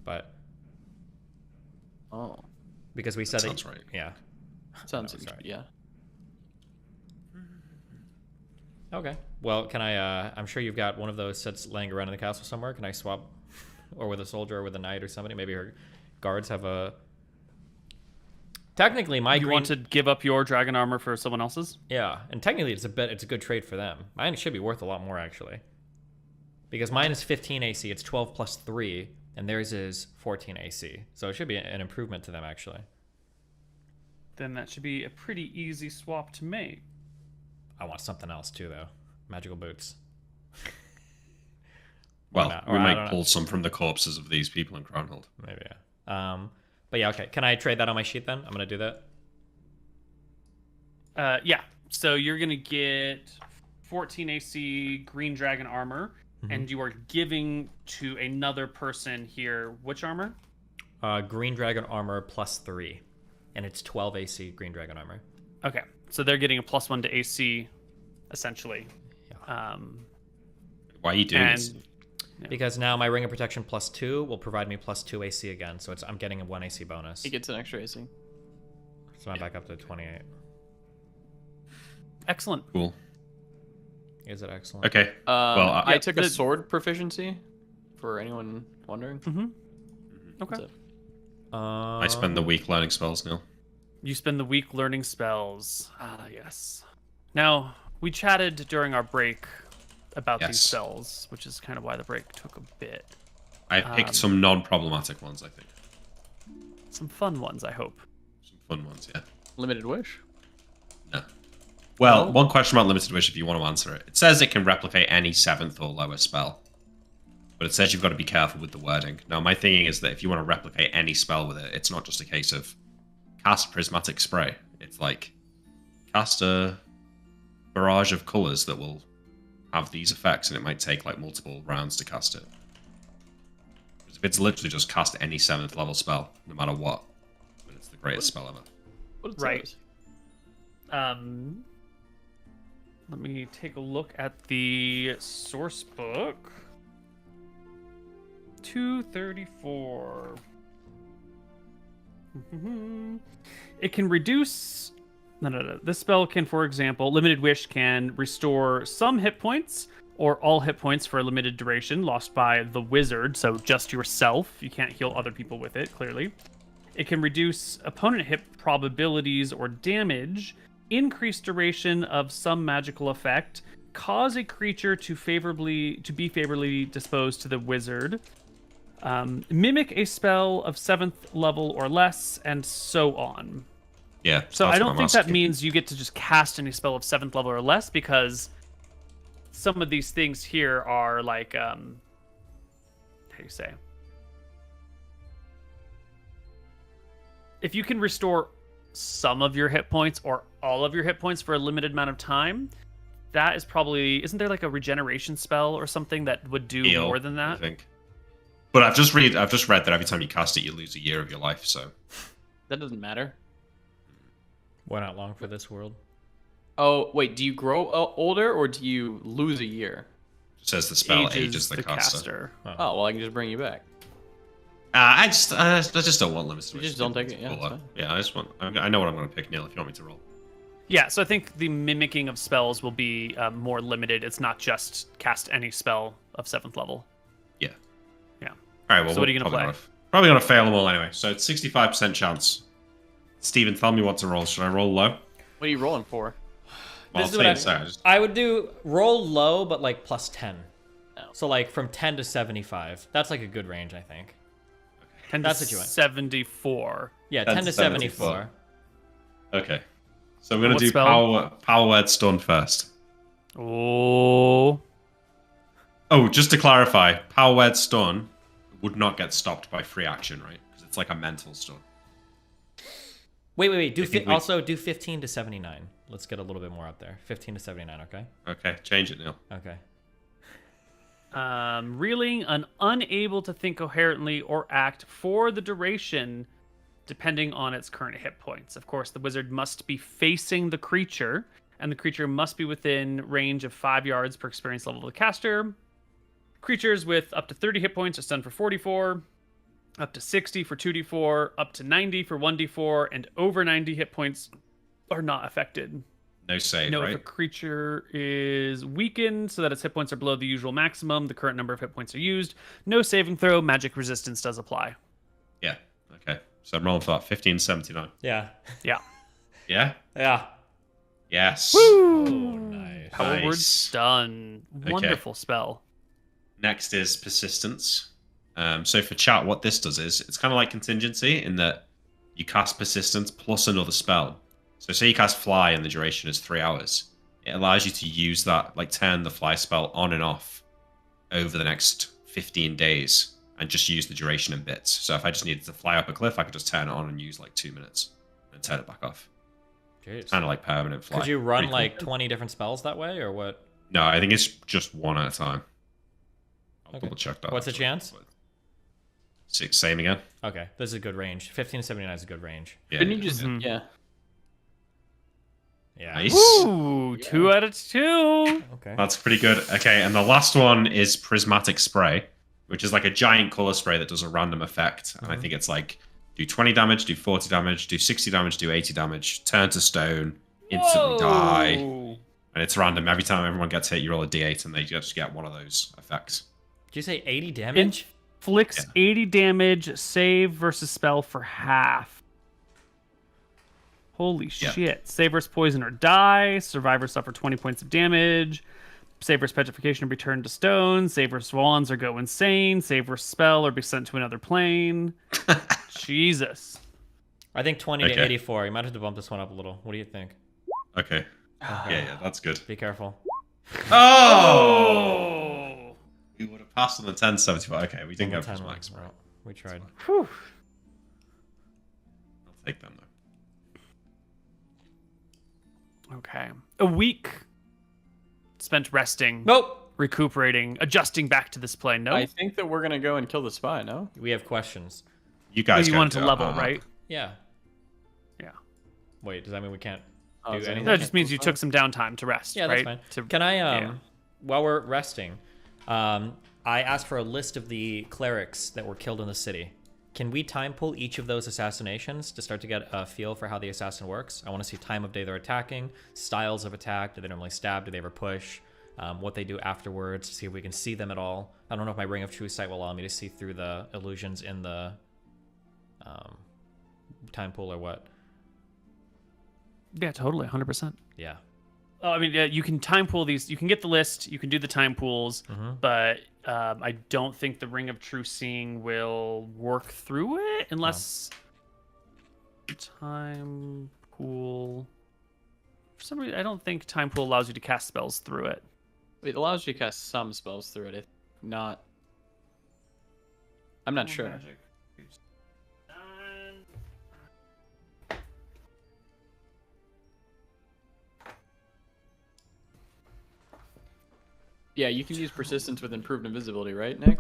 But Oh. because we said Sounds right. Yeah. Sounds No, sorry. yeah. Okay. Well, can I? I'm sure you've got one of those sets laying around in the castle somewhere. Can I swap, or with a soldier, or with a knight, or somebody? Maybe her guards have a. Technically, my You green... want to give up your dragon armor for someone else's? Yeah, and technically, it's a good trade for them. Mine should be worth a lot more actually, because mine is 15 AC. It's 12 plus 3, and theirs is 14 AC. So it should be an improvement to them actually. Then that should be a pretty easy swap to make. I want something else too, though. Magical boots. Well, not? Or we I might don't know. pull some from the corpses of these people in Crownhold. Maybe, yeah. But yeah, okay. Can I trade that on my sheet then? I'm gonna do that. Yeah. So you're gonna get 14 AC green dragon armor, and you are giving to another person here. Which armor? Green dragon armor +3, and it's 12 AC green dragon armor. Okay. So they're getting a +1 to AC, essentially. Why are you doing this? And Because now my ring of protection +2 will provide me +2 AC again, so I'm getting a 1 AC bonus. He gets an extra AC. So I'm back up to 28. excellent. Cool. Is it excellent? Okay. Well, I took a sword proficiency. For anyone wondering. Mm-hmm. Okay. That's it. I spend the week learning spells, Neil. You spend the week learning spells. Ah, yes. Now, we chatted during our break about these spells, which is kind of why the break took a bit. I picked some non-problematic ones, I think. Some fun ones, I hope. Some fun ones, yeah. Limited wish. No. Well, one question about limited wish if you want to answer it. It says it can replicate any 7th or lower spell. But it says you've got to be careful with the wording. Now, my thinking is that if you want to replicate any spell with it, it's not just a case of cast prismatic spray. It's like cast a barrage of colors that will have these effects, and it might take like multiple rounds to cast it. Because if it's literally just cast any 7th level spell, no matter what, then it's the greatest spell ever. What it Right. says. Let me take a look at the source book. 234. It can reduce... No. This spell can, for example, Limited Wish can restore some hit points or all hit points for a limited duration lost by the wizard, so just yourself. You can't heal other people with it, clearly. It can reduce opponent hit probabilities or damage, increase duration of some magical effect, cause a creature to be favorably disposed to the wizard, mimic a spell of 7th level or less, and so on. Yeah. So I that's what don't I'm think that asking. means you get to just cast any spell of 7th level or less, because some of these things here are like, how do you say? If you can restore some of your hit points or all of your hit points for a limited amount of time, that is probably... Isn't there like a regeneration spell or something that would do Heal, more than that? I think. But I've just read that every time you cast it, you lose a year of your life. So That doesn't matter. We're not long for this world. Oh, wait. Do you grow older or do you lose a year? it says the spell ages the caster. caster. Oh, well, I can just bring you back. I just don't want limited. You wish just to don't be take it, yeah, cooler. that's fine. Yeah, I just want. I know what I'm going to pick, Neil. If you want me to roll. Yeah, so I think the mimicking of spells will be more limited. It's not just cast any spell of 7th level. Yeah. Yeah. All right. Well, So what are you we're gonna play? Probably gonna fail them all anyway. So it's 65% chance. Steven, tell me what to roll. Should I roll low? What are you rolling for? Well, This is I'll what tell you in a sec. I would do roll low, but like plus 10. Oh. So like from 10 to 75. That's like a good range, I think. 10 That's to what you want. 74. Yeah, 10 10 to to 74. Okay. So we're gonna What do spell? power word stun first. Oh. Oh, just to clarify, power word stun would not get stopped by free action, right? Because it's like a mental stun. Wait. Do think we- also do 15 to 79. Let's get a little bit more up there. 15 to 79, okay? Okay, change it, Neil. Okay. Reeling and unable to think coherently or act for the duration, depending on its current hit points. Of course, the wizard must be facing the creature, and the creature must be within range of 5 yards per experience level of the caster. Creatures with up to 30 hit points are stunned for 44, up to 60 for 2d4, up to 90 for 1d4, and over 90 hit points are not affected. No save, If right? a creature is weakened so that its hit points are below the usual maximum, the current number of hit points are used. No saving throw, magic resistance does apply. Yeah. Okay. So I'm rolling for that. 1579. Yeah. Yeah. Yeah. Yeah. Yes. Oh, nice. Power word Nice. done. Wonderful spell. Next is persistence. So for chat, what this does is it's kind of like contingency in that you cast persistence plus another spell. So say you cast fly and the duration is 3 hours. It allows you to use that, like turn the fly spell on and off over the next 15 days and just use the duration in bits. So if I just needed to fly up a cliff, I could just turn it on and use like 2 minutes and turn it back off. Jeez. Kind of like permanent fly. Could you run Pretty cool. like 20 different spells that way, or what? No, I think it's just one at a time. I'll Okay. double check that. What's the actually. chance? Same again? Okay, this is a good range. 15 to 79 is a good range. Yeah. Couldn't you just... Mhm. Yeah. Yeah. Nice. Ooh, 2 out of 2. Okay. That's pretty good. Okay, and the last one is prismatic spray, which is like a giant color spray that does a random effect. And I think it's like do 20 damage, do 40 damage, do 60 damage, do 80 damage, turn to stone, instantly die. And it's random. Every time everyone gets hit, you roll a d8 and they just get one of those effects. Did you say 80 damage? Inflicts 80 damage, save versus spell for half. Holy shit. Save versus poison or die. Survivors suffer 20 points of damage. Save versus petrification or be turned to stone. Save versus wands or go insane. Save versus spell or be sent to another plane. Jesus. I think 20 to 84. You might have to bump this one up a little. What do you think? Okay. Yeah, that's good. Be careful. Oh! We would have passed on the 1075. Okay, we didn't go for his max. Well, we tried. Whew. I'll take them, though. Okay. A week spent resting. Nope. Recuperating, adjusting back to this plane. No? I think that we're going to go and kill the spy, no? We have questions. You guys you wanted to level, right? Yeah. Yeah. Wait, does that mean we can't Oh, do is that anything? That just means you took some downtime to rest, Yeah, right? that's fine. To- Can I, yeah. while we're resting, I asked for a list of the clerics that were killed in the city. Can we time pull each of those assassinations to start to get a feel for how the assassin works? I want to see time of day they're attacking, styles of attack, do they normally stab, do they ever push, what they do afterwards, to see if we can see them at all. I don't know if my Ring of True Sight will allow me to see through the illusions in the time pool or what. Yeah, totally, 100%. Yeah. Oh, I mean, you can time pool these. You can get the list. You can do the time pools, but I don't think the Ring of True Seeing will work through it unless time pool. For some reason, I don't think time pool allows you to cast spells through it. It allows you to cast some spells through it. Not. I'm not sure. Yeah, you can use persistence with improved invisibility, right, Nick?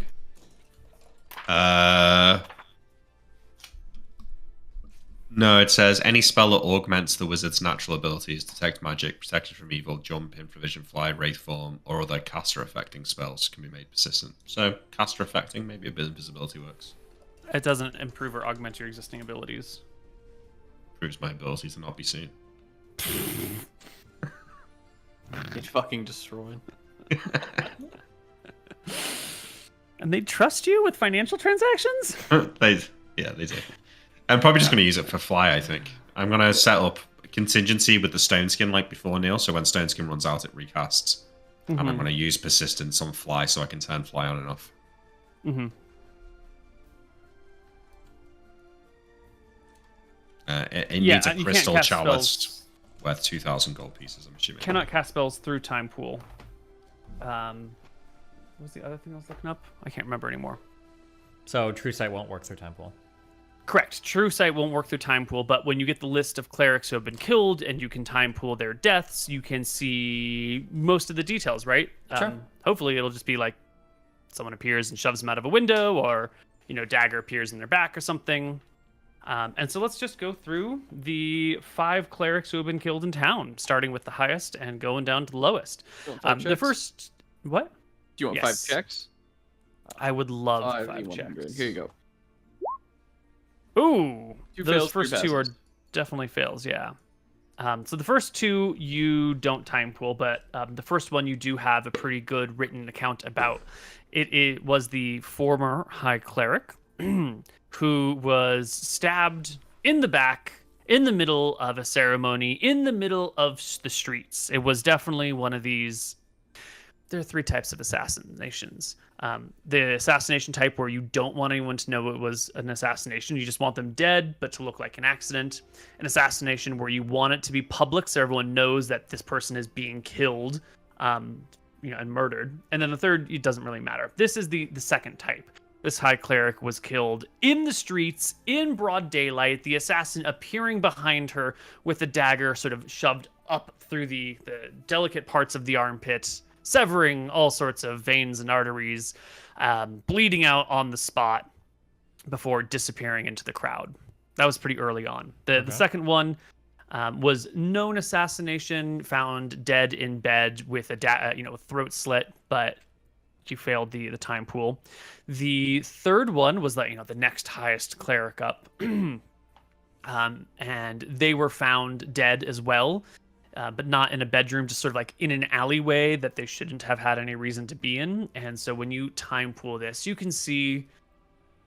No, it says any spell that augments the wizard's natural abilities, detect magic, protected from evil, jump, improvision, fly, wraith form, or other caster affecting spells can be made persistent. So caster affecting, maybe a bit of invisibility works. It doesn't improve or augment your existing abilities. Proves my ability to not be seen. Get fucking destroyed. And they trust you with financial transactions? they do. I'm probably just going to use it for fly, I think. I'm going to set up a contingency with the stone skin like before, Neil, so when stone skin runs out, it recasts. And I'm going to use persistence on fly so I can turn fly on and off. It needs a crystal chalice worth 2,000 gold pieces, I'm assuming. Cannot cast spells through time pool. What was the other thing I was looking up? I can't remember anymore. So True Sight won't work through time pool. Correct. True Sight won't work through time pool, but when you get the list of clerics who have been killed and you can time pool their deaths, you can see most of the details, right? Sure. Hopefully it'll just be like someone appears and shoves them out of a window, or, dagger appears in their back or something. And so let's just go through the 5 clerics who have been killed in town, starting with the highest and going down to the lowest. The first... What? Do you want 5 checks? I would love 5 checks. Here you go. Ooh, 2 those fails, 3 first 2 are passes. definitely fails, yeah. So the first 2 you don't time pool, but the first one you do have a pretty good written account about. It was the former High Cleric who was stabbed in the back, in the middle of a ceremony, in the middle of the streets. It was definitely one of these... There are 3 types of assassinations. The assassination type where you don't want anyone to know it was an assassination. You just want them dead, but to look like an accident. An assassination where you want it to be public so everyone knows that this person is being killed and murdered. And then the third, it doesn't really matter. This is the second type. This High Cleric was killed in the streets, in broad daylight, the assassin appearing behind her with a dagger sort of shoved up through the delicate parts of the armpit, severing all sorts of veins and arteries, bleeding out on the spot before disappearing into the crowd. That was pretty early on. The second one was known assassination, found dead in bed with a throat slit, but she failed the time pool. The third one was the next highest cleric up, and they were found dead as well. but not in a bedroom, just sort of like in an alleyway that they shouldn't have had any reason to be in. And so when you time pool this, you can see,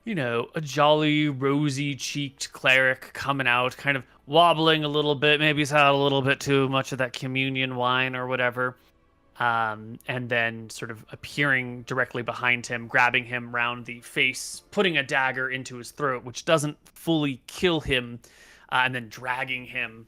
a jolly, rosy-cheeked cleric coming out, kind of wobbling a little bit. Maybe he's had a little bit too much of that communion wine or whatever. And then sort of appearing directly behind him, grabbing him round the face, putting a dagger into his throat, which doesn't fully kill him, and then dragging him,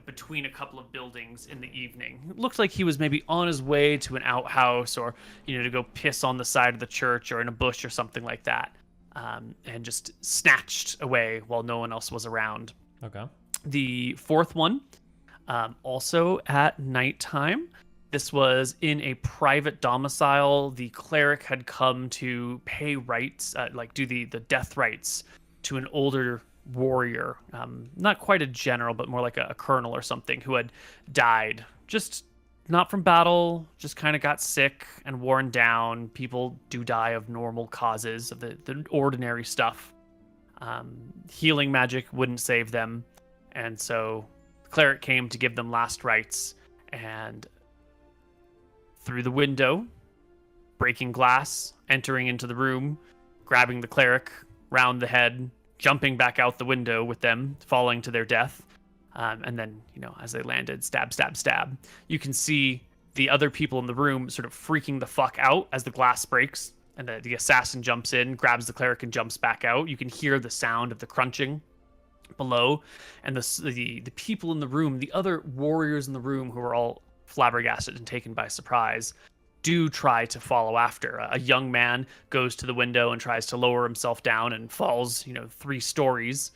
between a couple of buildings in the evening. It looked like he was maybe on his way to an outhouse or, to go piss on the side of the church or in a bush or something like that. And just snatched away while no one else was around. Okay. The fourth one, also at nighttime. This was in a private domicile. The cleric had come to pay rites, do the death rites to an older warrior, not quite a general, but more like a colonel or something, who had died. Just not from battle, just kind of got sick and worn down. People do die of normal causes, of the ordinary stuff. Healing magic wouldn't save them. And so the cleric came to give them last rites, and through the window, breaking glass, entering into the room, grabbing the cleric round the head, jumping back out the window with them, falling to their death. And then, as they landed, stab, stab, stab. You can see the other people in the room sort of freaking the fuck out as the glass breaks, and the assassin jumps in, grabs the cleric, and jumps back out. You can hear the sound of the crunching below, and the people in the room, the other warriors in the room who are all flabbergasted and taken by surprise, do try to follow after. A young man goes to the window and tries to lower himself down and falls, 3 stories.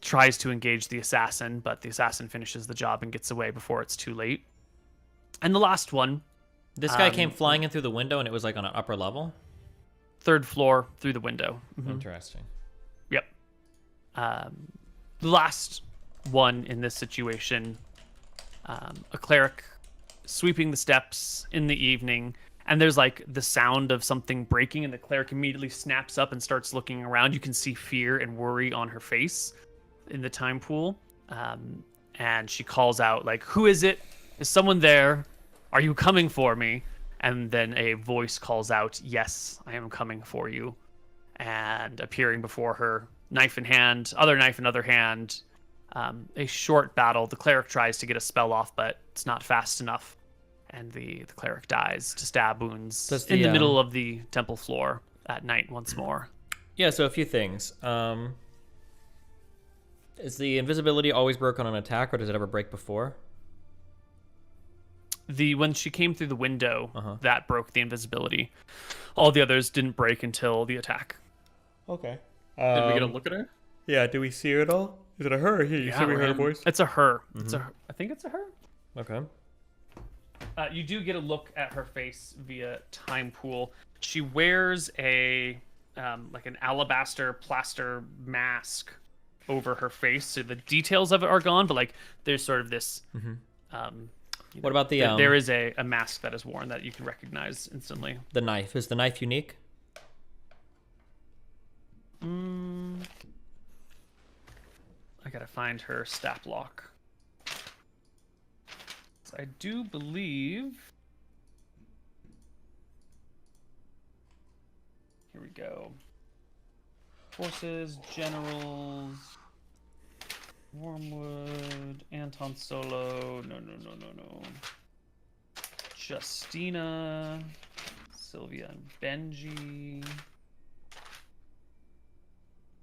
Tries to engage the assassin, but the assassin finishes the job and gets away before it's too late. And the last one. This guy came flying in through the window, and it was like on an upper level? 3rd floor through the window. Mm-hmm. Interesting. Yep. The last one in this situation, a cleric sweeping the steps in the evening, and there's like the sound of something breaking, and the cleric immediately snaps up and starts looking around. You can see fear and worry on her face in the time pool, and she calls out, like, "Who is it? Is someone there? Are you coming for me?" And then a voice calls out, "Yes, I am coming for you." And appearing before her, knife in hand, other knife in other hand, a short battle. The cleric tries to get a spell off, but it's not fast enough, and the cleric dies to stab wounds in the middle of the temple floor at night once more. Yeah, so a few things. Is the invisibility always broken on attack, or does it ever break before? When she came through the window, that broke the invisibility. All the others didn't break until the attack. Okay. Did we get a look at her? Yeah, do we see her at all? Is it a her or he? You said we heard a voice? It's a her. It's I think it's a her. Okay. You do get a look at her face via time pool. She wears a like an alabaster plaster mask over her face, so the details of it are gone, but like there's sort of this What about the there is a mask that is worn that you can recognize instantly. The knife. Is the knife unique? I gotta find her stat block. So I do believe. Here we go. Forces, generals, Wormwood, Anton Solo. No. Justina, Sylvia and Benji,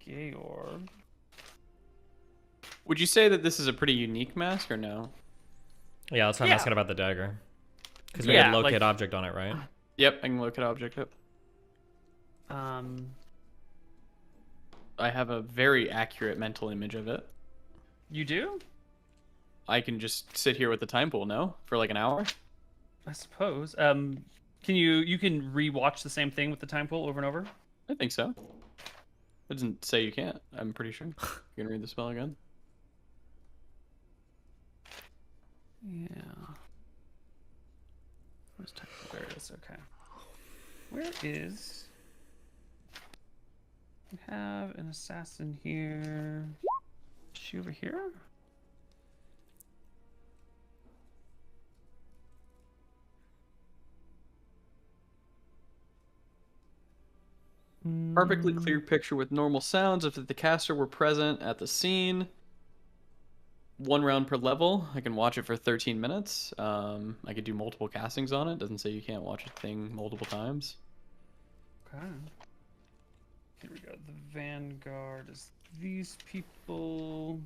Georg. Would you say that this is a pretty unique mask or no? Yeah, that's why I'm asking about the dagger. Because we Yeah, had locate like- object. object on it, right? Yep, I can look at object up. I have a very accurate mental image of it. You do? I can just sit here with the time pool, no? For like an hour? I suppose. Can you can rewatch the same thing with the time pool over and over? I think so. It doesn't say you can't. I'm pretty sure. You can read the spell again. Yeah. Where's time pool? There it is. Okay. Where is? We have an assassin here. Is she over here? Perfectly clear picture with normal sounds. If the caster were present at the scene, 1 round per level. I can watch it for 13 minutes. I could do multiple castings on it. Doesn't say you can't watch a thing multiple times. Okay. Here we go. The Vanguard is these people.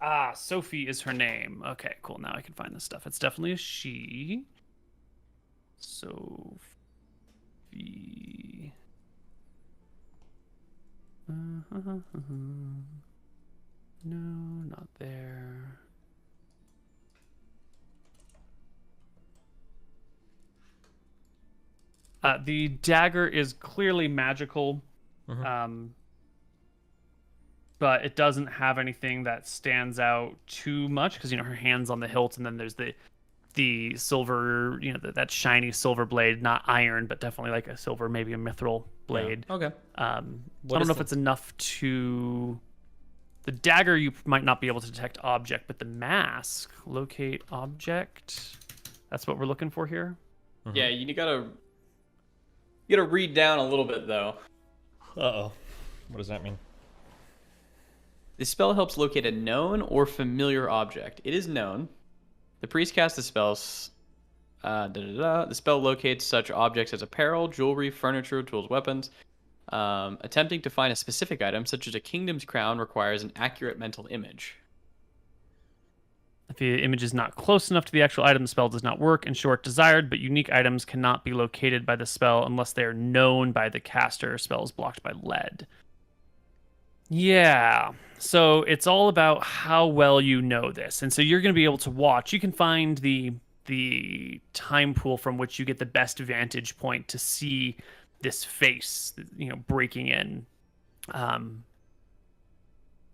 Ah, Sophie is her name. Okay, cool. Now I can find this stuff. It's definitely a she. Sophie. No, not there. The dagger is clearly magical, but it doesn't have anything that stands out too much because her hand's on the hilt, and then there's the silver, that shiny silver blade, not iron, but definitely like a silver, maybe a mithril blade. Yeah. Okay. I don't know if it's enough to. The dagger you might not be able to detect object, but the mask, locate object. That's what we're looking for here. Yeah, you gotta read down a little bit though. Uh-oh. What does that mean? This spell helps locate a known or familiar object. It is known. The priest casts the spells. The spell locates such objects as apparel, jewelry, furniture, tools, weapons. Attempting to find a specific item, such as a kingdom's crown, requires an accurate mental image. If the image is not close enough to the actual item, the spell does not work. In short, desired but unique items cannot be located by the spell unless they are known by the caster. Spells blocked by lead. Yeah, so it's all about how well you know this. And so you're going to be able to watch. You can find the time pool from which you get the best vantage point to see this face, breaking in.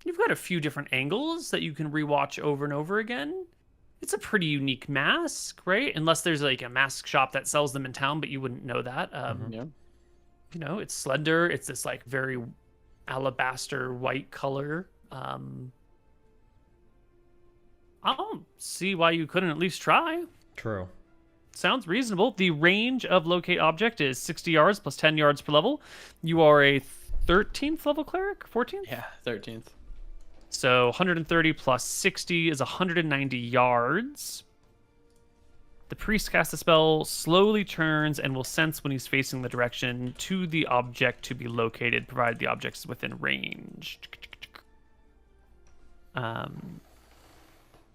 You've got a few different angles that you can rewatch over and over again. It's a pretty unique mask, right? Unless there's like a mask shop that sells them in town, but you wouldn't know that. Yeah. It's slender. It's this like very alabaster white color. I don't see why you couldn't at least try. True. Sounds reasonable. The range of locate object is 60 yards plus 10 yards per level. You are a 13th level cleric? 14th? Yeah, 13th. So 130 plus 60 is 190 yards. The priest casts a spell, slowly turns, and will sense when he's facing the direction to the object to be located, provided the object is within range.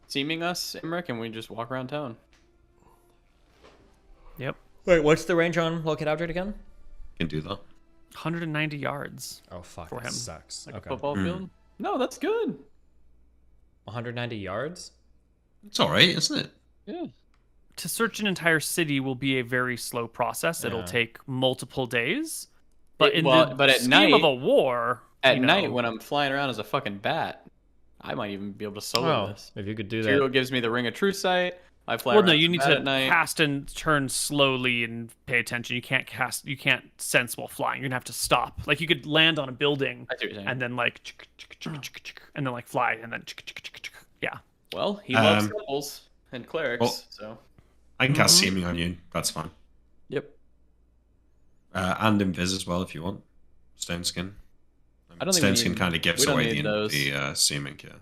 Seeming us, Imric, and we just walk around town. Yep. Wait, what's the range on locate object again? Can do that. 190 yards. Oh, fuck. For that him. sucks. Like Okay. a football field? No, that's good. 190 yards? It's all right, isn't it? Yeah. To search an entire city will be a very slow process. It'll Yeah. take multiple days. But It- in well, the but at scheme night- of a war, At night, when I'm flying around as a fucking bat, I might even be able to solo Oh, this. if you could do that. Tyrael gives me the Ring of True Sight. I fly well, around no, as you a need bat to at night. cast and turn slowly and pay attention. You can't sense while flying. You're gonna have to stop. Like you could land on a building I see what you're saying. and then and then like fly and then yeah. Well, he loves Um, temples and clerics, well- so. I can cast Seeming on you. That's fine. Yep. And Invis as well if you want. Stone Skin. I don't think Stone we Skin need- kind of gives we don't away need the those. Seeming, yeah.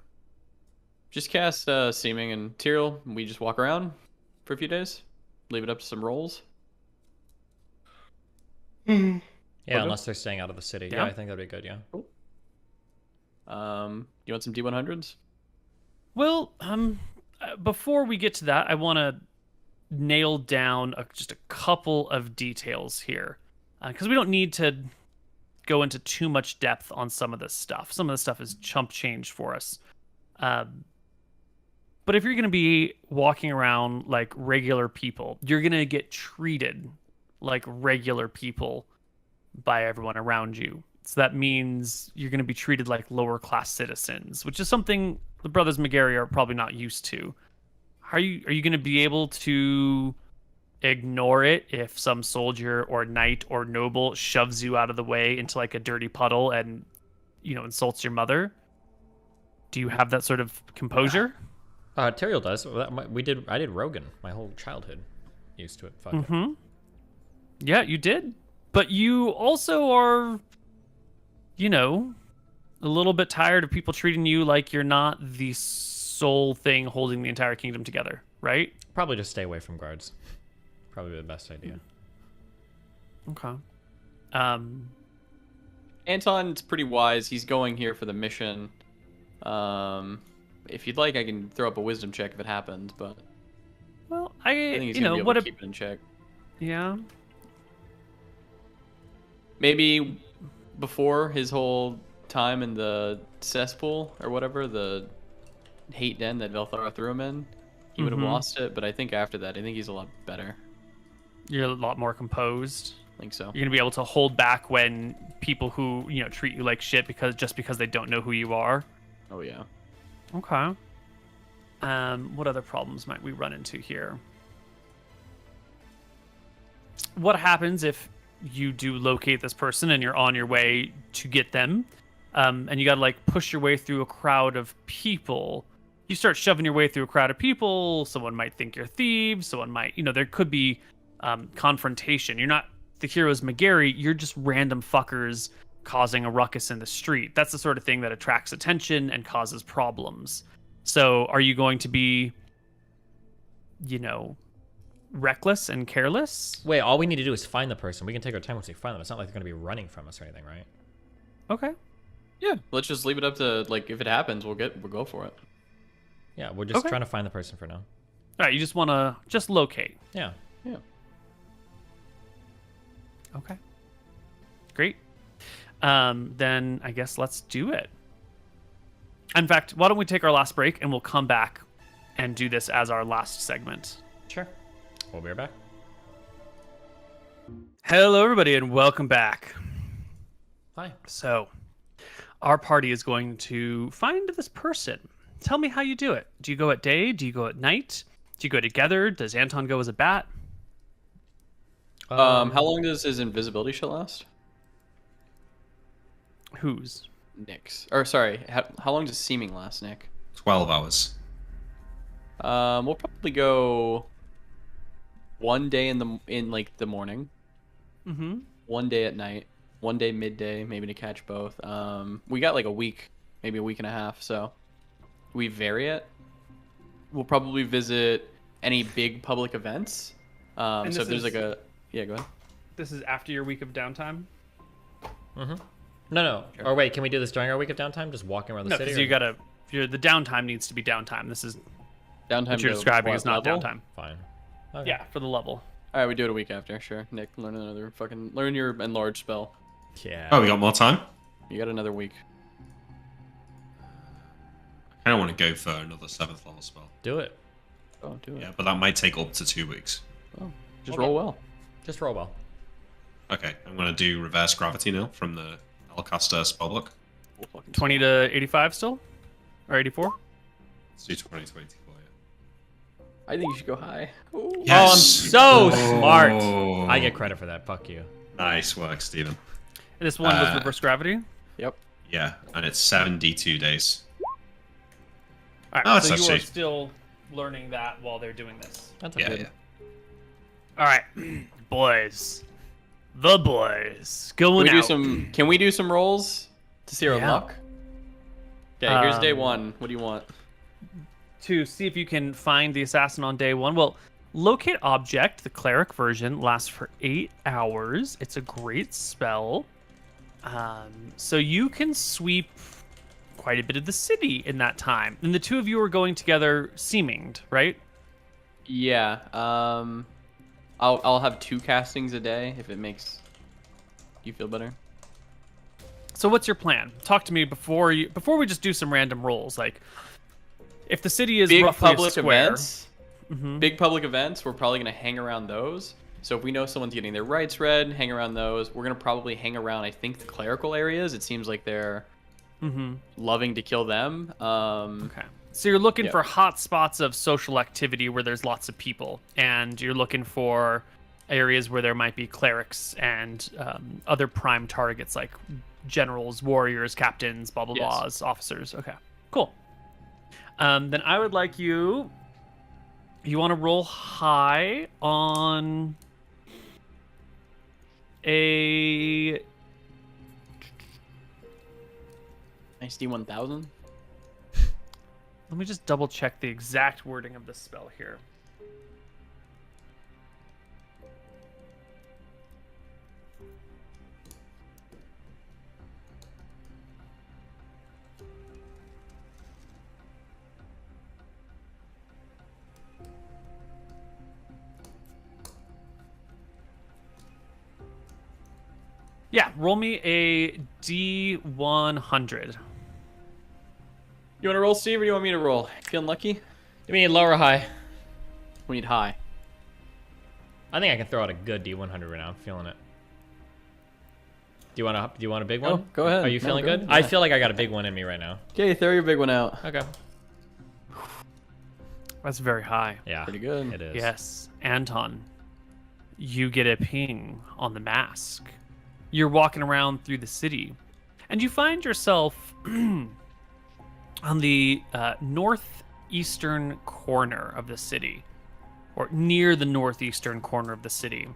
Just cast Seeming and Tyrael. We just walk around for a few days. Leave it up to some rolls. Yeah, Okay. unless they're staying out of the city. Yeah, Yeah. I think that'd be good, yeah. You want some D100s? Well, before we get to that, I want to nail down just a couple of details here, because we don't need to go into too much depth on some of this stuff. Some of the stuff is chump change for us. But if you're going to be walking around like regular people, you're going to get treated like regular people by everyone around you. So that means you're going to be treated like lower class citizens, which is something the brothers McGarry are probably not used to. Are you going to be able to ignore it if some soldier or knight or noble shoves you out of the way into like a dirty puddle and insults your mother? Do you have that sort of composure? Tyrael does. I did Rogan my whole childhood. Used to it. Fuck it. Yeah, you did. but you also are, you know, a little bit tired of people treating you like you're not the sole thing holding the entire kingdom together, right? Probably just stay away from guards. Probably the best idea. Okay. Anton's pretty wise. He's going here for the mission. If you'd like, I can throw up a wisdom check if it happens, but Well, I think he's you gonna know, be able what to a, keep it in check. yeah. Maybe before his whole time in the cesspool or whatever, the hate den that Velthara threw him in, he would have lost it. But I think after that, I think he's a lot better. You're a lot more composed. I think so. You're gonna be able to hold back when people who, you know, treat you like shit because they don't know who you are. Oh yeah. Okay. What other problems might we run into here? What happens if you do locate this person and you're on your way to get them, and you gotta like push your way through a crowd of people? You start shoving your way through a crowd of people. Someone might think you're thieves. Someone might, you know, there could be confrontation. You're not the hero's McGarry. You're just random fuckers causing a ruckus in the street. That's the sort of thing that attracts attention and causes problems. So are you going to be, you know, reckless and careless? Wait, all we need to do is find the person. We can take our time once we find them. It's not like they're going to be running from us or anything, right? Okay. Yeah. Let's just leave it up to, like, if it happens, we'll go for it. Yeah, we're just Okay. trying to find the person for now. All right, you just want to just locate. Yeah. Yeah. Okay. Great. Then I guess let's do it. In fact, why don't we take our last break and we'll come back and do this as our last segment. Sure. We'll be right back. Hello, everybody, and welcome back. Hi. So, our party is going to find this person. Tell me how you do it. Do you go at day? Do you go at night? Do you go together? Does Anton go as a bat? How long does his invisibility shit last? Whose? Nick's. Or sorry, how long does seeming last, Nick? 12 hours. We'll probably go one day in the morning, Mm-hmm. one day at night, one day midday, maybe to catch both. We got like a week, maybe a week and a half, so we vary it. We'll probably visit any big public events. So this if there's is- like a go ahead. This is after your week of downtime? Mm-hmm. No. Sure. Or wait, can we do this during our week of downtime? Just walking around the No, city? because the downtime needs to be downtime. This is Downtime. what you're to describing what is not level? downtime. Fine. Okay. Yeah, for the level. All right, we do it a week after. Sure, Nick, learn your enlarge spell. Yeah. Oh, we got more time? You got another week. I don't want to go for another 7th level spell. Do it. Oh, do it. Yeah, but that might take up to 2 weeks. Oh, just Okay. roll well. Just roll well. Okay, I'm going to do reverse gravity now from the Alcaster spellbook. We'll fucking 20 to 85 still? Or 84? Let's do 20 to 84, yeah. I think you should go high. Ooh. Oh, I'm so Oh. smart. I get credit for that. Fuck you. Nice work, Steven. And this one was Uh, reverse gravity? Yep. Yeah, and it's 7d2 days. All right, Oh, it's so you are actually- still learning that while they're doing this. That's Yeah, good. yeah. All right, boys. The boys. Going out. Can we do some rolls to see our Yeah. luck? Okay, here's day Um, one. What do you want? To see if you can find the assassin on day one. Well, locate object, the cleric version, lasts for 8 hours. It's a great spell. So you can sweep quite a bit of the city in that time. And the two of you are going together seeminged, right? Yeah. I'll have 2 castings a day if it makes you feel better. So what's your plan? Talk to me before we just do some random rolls. Like, if the city is Big roughly a public square, events. Big public events. We're probably gonna hang around those. So if we know someone's getting their rights read, hang around those. We're gonna probably hang around, I think, the clerical areas. It seems like they're loving to kill them. Okay. So you're looking Yeah. for hot spots of social activity where there's lots of people, and you're looking for areas where there might be clerics and other prime targets like generals, warriors, captains, blah blah Yes. blahs, officers. Okay, cool. Then I would like you. You want to roll high on a Nice D1000. Let me just double check the exact wording of the spell here. Yeah, roll me a D100. You want to roll, Steve, or do you want me to roll? Feeling lucky? You mean low or high? We need high. I think I can throw out a good D100 right now. I'm feeling it. Do you want a big one? Oh, go ahead. Are you No, feeling go good? ahead. I Yeah. feel like I got a big one in me right now. Okay, throw your big one out. Okay. That's very high. Yeah. Pretty good. It is. Yes, Anton, you get a ping on the mask. You're walking around through the city, and you find yourself on the northeastern corner of the city, or near the northeastern corner of the city.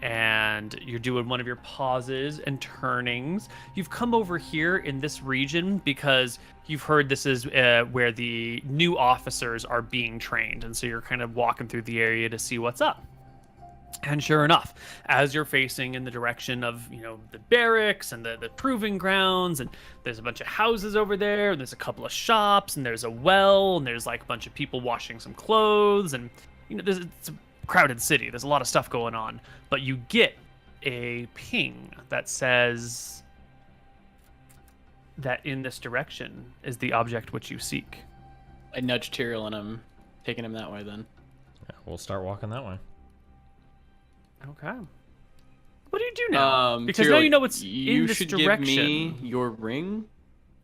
And you're doing one of your pauses and turnings. You've come over here in this region because you've heard this is where the new officers are being trained. And so you're kind of walking through the area to see what's up. And sure enough, as you're facing in the direction of, the barracks and the proving grounds, and there's a bunch of houses over there, and there's a couple of shops, and there's a well, and there's like a bunch of people washing some clothes, and it's a crowded city. There's a lot of stuff going on, but you get a ping that says that in this direction is the object which you seek. I nudge Tyrael and I'm taking him that way then. Yeah, we'll start walking that way. Okay. What do you do now? Because Tyrael, now you know it's you in this should direction. give me your ring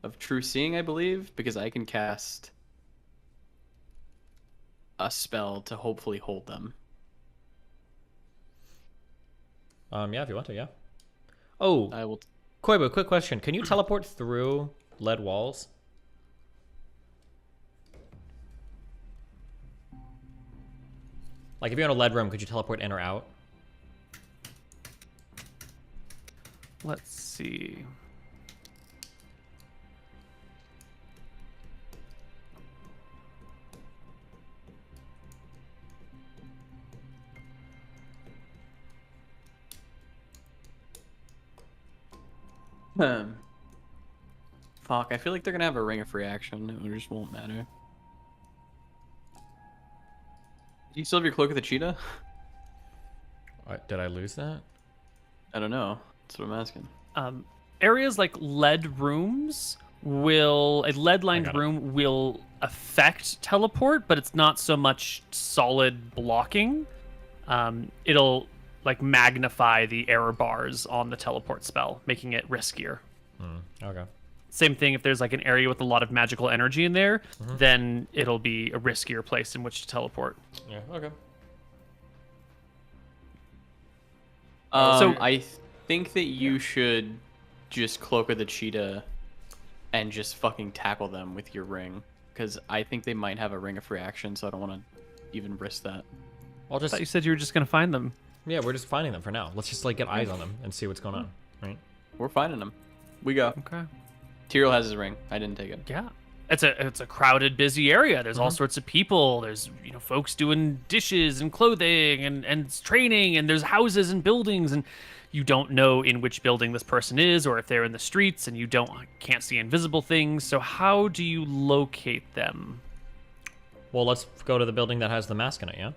of true seeing, I believe, because I can cast a spell to hopefully hold them. Yeah, if you want to, yeah. Oh, I will. Koibu, quick question. Can you teleport through lead walls? Like, if you're in a lead room, could you teleport in or out? Let's see. Fuck, I feel like they're gonna have a ring of reaction. It just won't matter. Do you still have your cloak of the cheetah? Did I lose that? I don't know. That's what I'm asking. Areas like lead rooms a lead-lined room will affect teleport, but it's not so much solid blocking. It'll like magnify the error bars on the teleport spell, making it riskier. Okay. Same thing if there's like an area with a lot of magical energy in there, then it'll be a riskier place in which to teleport. Yeah, okay. So- I think that you should just cloak of the cheetah and just fucking tackle them with your ring, because I think they might have a ring of reaction, so I don't want to even risk that. I'll I just... thought you said you were just gonna find them. Yeah, we're just finding them for now. Let's just, like, get eyes on them and see what's going on, right? We're finding them. We go. Okay. Tyrael has his ring. I didn't take it. Yeah. It's a crowded, busy area. There's all sorts of people. There's folks doing dishes and clothing and training, and there's houses and buildings, and you don't know in which building this person is or if they're in the streets, and you can't see invisible things. So how do you locate them? Well, let's go to the building that has the mask in it, yeah?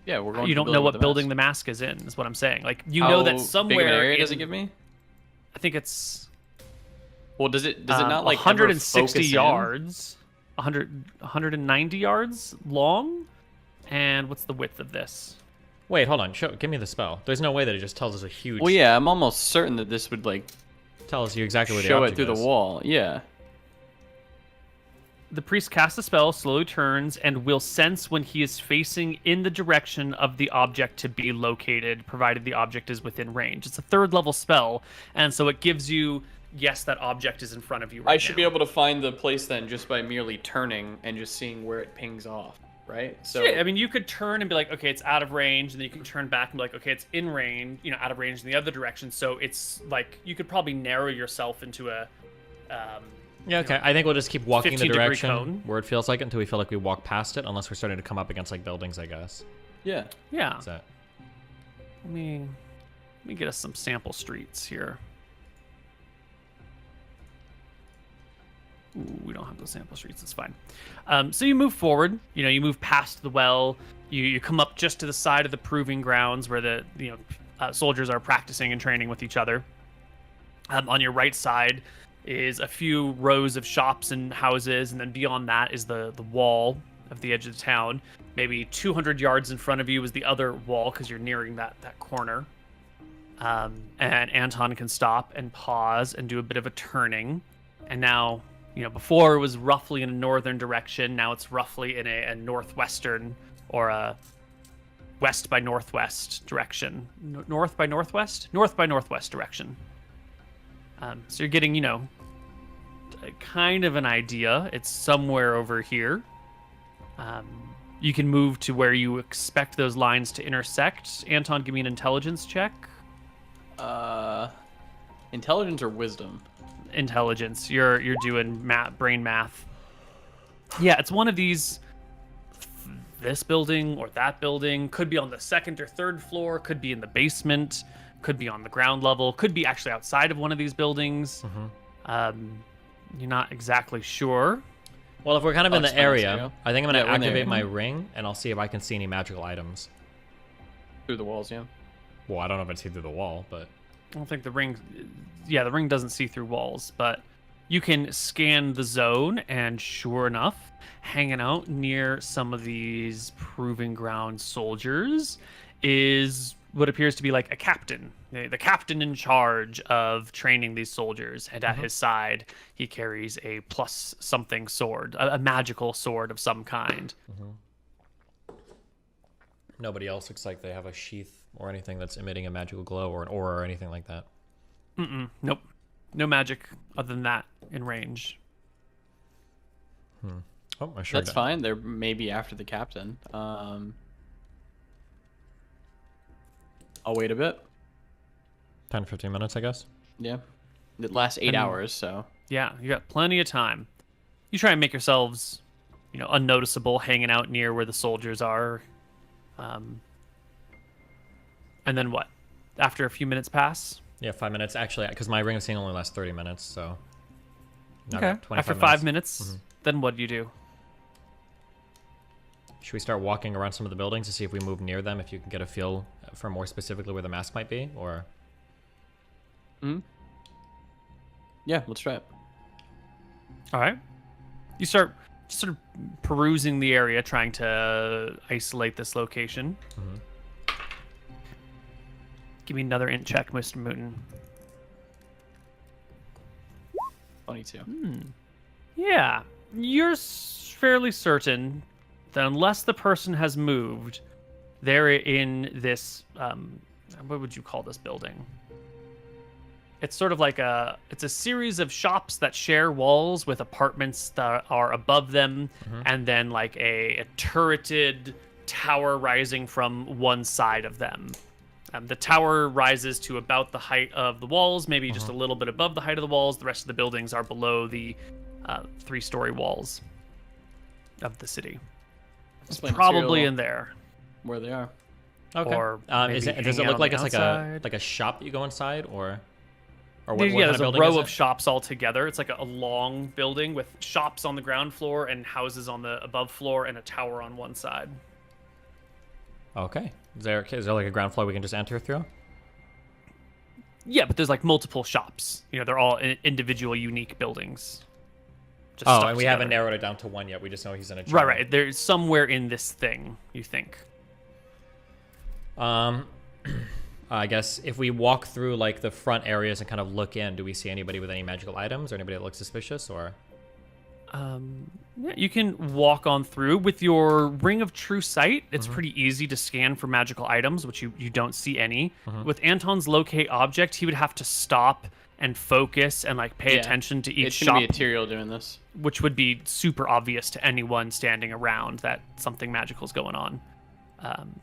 Yeah, we're going. You to the don't know what with building mask. the mask is in, is what I'm saying. Like you know that How somewhere big of an area does in- it give me? I think it's Well, does it not like ever 160 focus in? yards, 190 yards long, and what's the width of this? Wait, hold on. Give me the spell. There's no way that it just tells us a huge... Well, yeah, I'm almost certain that this would like Tell us you exactly where the show it object through is. the wall. Yeah. The priest casts a spell, slowly turns, and will sense when he is facing in the direction of the object to be located, provided the object is within range. It's a 3rd level spell, and so it gives you, yes, that object is in front of you right I should now. be able to find the place then just by merely turning and just seeing where it pings off. right? So yeah, I mean, you could turn and be like, okay, it's out of range, and then you can turn back and be like, okay, it's in range, out of range in the other direction. So it's like you could probably narrow yourself into a. Yeah, okay. I think we'll just keep walking the 15-degree direction cone. where it feels like it until we feel like we walk past it, unless we're starting to come up against like buildings, I guess. yeah. Yeah. Is that? Let me get us some sample streets here. Ooh, we don't have those sample streets. It's fine. So you move forward. You move past the well. You come up just to the side of the proving grounds where the soldiers are practicing and training with each other. On your right side is a few rows of shops and houses, and then beyond that is the wall of the edge of the town. Maybe 200 yards in front of you is the other wall because you're nearing that corner. And Anton can stop and pause and do a bit of a turning. And now, before it was roughly in a northern direction. Now it's roughly in a northwestern or a west by northwest direction. North by northwest? North by northwest direction. So you're getting, kind of an idea. It's somewhere over here. You can move to where you expect those lines to intersect. Anton, give me an intelligence check. Intelligence or wisdom? Intelligence. You're doing brain math. Yeah, it's one of these. This building or that building could be on the second or third floor. Could be in the basement. Could be on the ground level. Could be actually outside of one of these buildings. You're not exactly sure. Well, if we're kind of in the area, Scoria. I think I'm going to Yeah, we're in the activate area. my ring, and I'll see if I can see any magical items. Through the walls, yeah. Well, I don't know if I see through the wall, but... I don't think the ring. Yeah, the ring doesn't see through walls, but you can scan the zone, and sure enough, hanging out near some of these proving ground soldiers is what appears to be like a captain. The captain in charge of training these soldiers, and at his side, he carries a plus something sword, a magical sword of some kind. Nobody else looks like they have a sheath or anything that's emitting a magical glow or an aura or anything like that. Nope. No magic other than that in range. Oh, I sure That's did. fine. They're maybe after the captain. I'll wait a bit. 10, 15 minutes, I guess. Yeah. It lasts 8 hours, so. Yeah, you got plenty of time. You try and make yourselves, unnoticeable, hanging out near where the soldiers are. And then what? After a few minutes pass? Yeah, 5 minutes. Actually, because my ring of seeing only lasts 30 minutes, so... No, Okay. 25 After 5 minutes, then what do you do? Should we start walking around some of the buildings to see if we move near them, if you can get a feel for more specifically where the mask might be, or... Yeah, let's try it. All right. You start sort of perusing the area, trying to isolate this location. Give me another int check, MrMouton. 22. Yeah, you're fairly certain that unless the person has moved, they're in this. What would you call this building? It's sort of like it's a series of shops that share walls with apartments that are above them, and then like a turreted tower rising from one side of them. The tower rises to about the height of the walls, maybe just a little bit above the height of the walls. The rest of the buildings are below the 3-story walls of the city. It's Explain probably material in there. where they are. Okay. Or does maybe it hanging look out like on it's the outside. like a shop that you go inside, or what Yeah, kind there's of a building row is of it? shops all together. It's like a long building with shops on the ground floor and houses on the above floor and a tower on one side. Okay. Is there like a ground floor we can just enter through? Yeah, but there's like multiple shops. They're all individual, unique buildings. Just Oh, stuck and we haven't together. narrowed it down to one yet. We just know he's in a chair. Right. There's somewhere in this thing, you think. I guess if we walk through like the front areas and kind of look in, do we see anybody with any magical items or anybody that looks suspicious, or? Yeah, you can walk on through with your ring of true sight. It's pretty easy to scan for magical items, which you don't see any. With Anton's locate object, he would have to stop and focus and like pay Yeah. attention to each It's gonna shop, be a Tyrael doing this. which would be super obvious to anyone standing around that something magical is going on.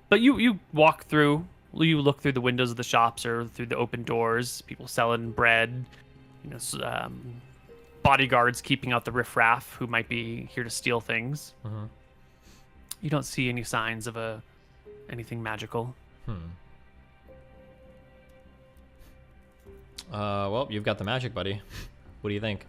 But you walk through, you look through the windows of the shops or through the open doors, people selling bread, bodyguards keeping out the riffraff who might be here to steal things. You don't see any signs of anything magical. Well, you've got the magic, buddy. What do you think?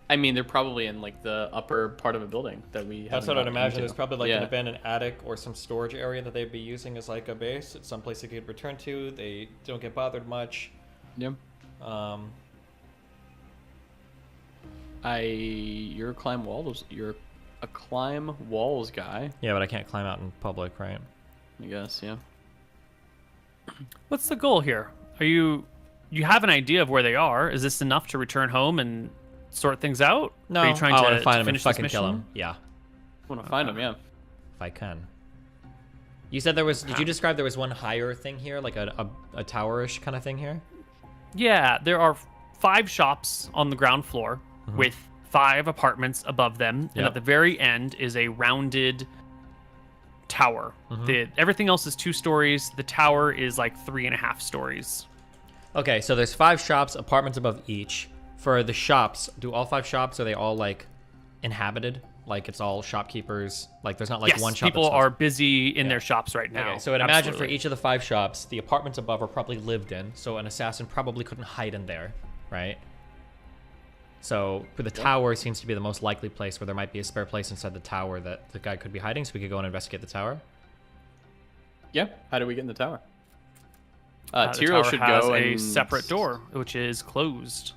I mean, they're probably in like the upper part of a building that we. That's haven't what I'd gotten imagine. into. There's probably like Yeah. an abandoned attic or some storage area that they'd be using as like a base. It's some place they could return to. They don't get bothered much. Yep. You're a climb walls. You're a climb walls guy. Yeah, but I can't climb out in public, right? I guess. Yeah. What's the goal here? You have an idea of where they are? Is this enough to return home and sort things out? No, Are you trying I to want to find him and finish this fucking kill mission? him. Yeah, Want to find him? Yeah. if I can. You said there was. Did you describe there was one higher thing here, like a towerish kind of thing here? Yeah, there are 5 shops on the ground floor with 5 apartments above them, and Yep. at the very end is a rounded tower. Everything else is 2 stories. The tower is like 3.5 stories. Okay, so there's 5 shops, apartments above each. For the shops, do all 5 shops, are they all like inhabited? Like it's all shopkeepers? Like there's not like Yes, one shop people that's are busy in their shops right now. Okay, so I'd imagine for Absolutely. each of the 5 shops, the apartments above are probably lived in, so an assassin probably couldn't hide in there, right? So for the tower seems to be the most likely place where there might be a spare place inside the tower that the guy could be hiding, so we could go and investigate the tower. Yeah. How do we get in the tower? The Tyrael tower should has go a and separate door, which is closed.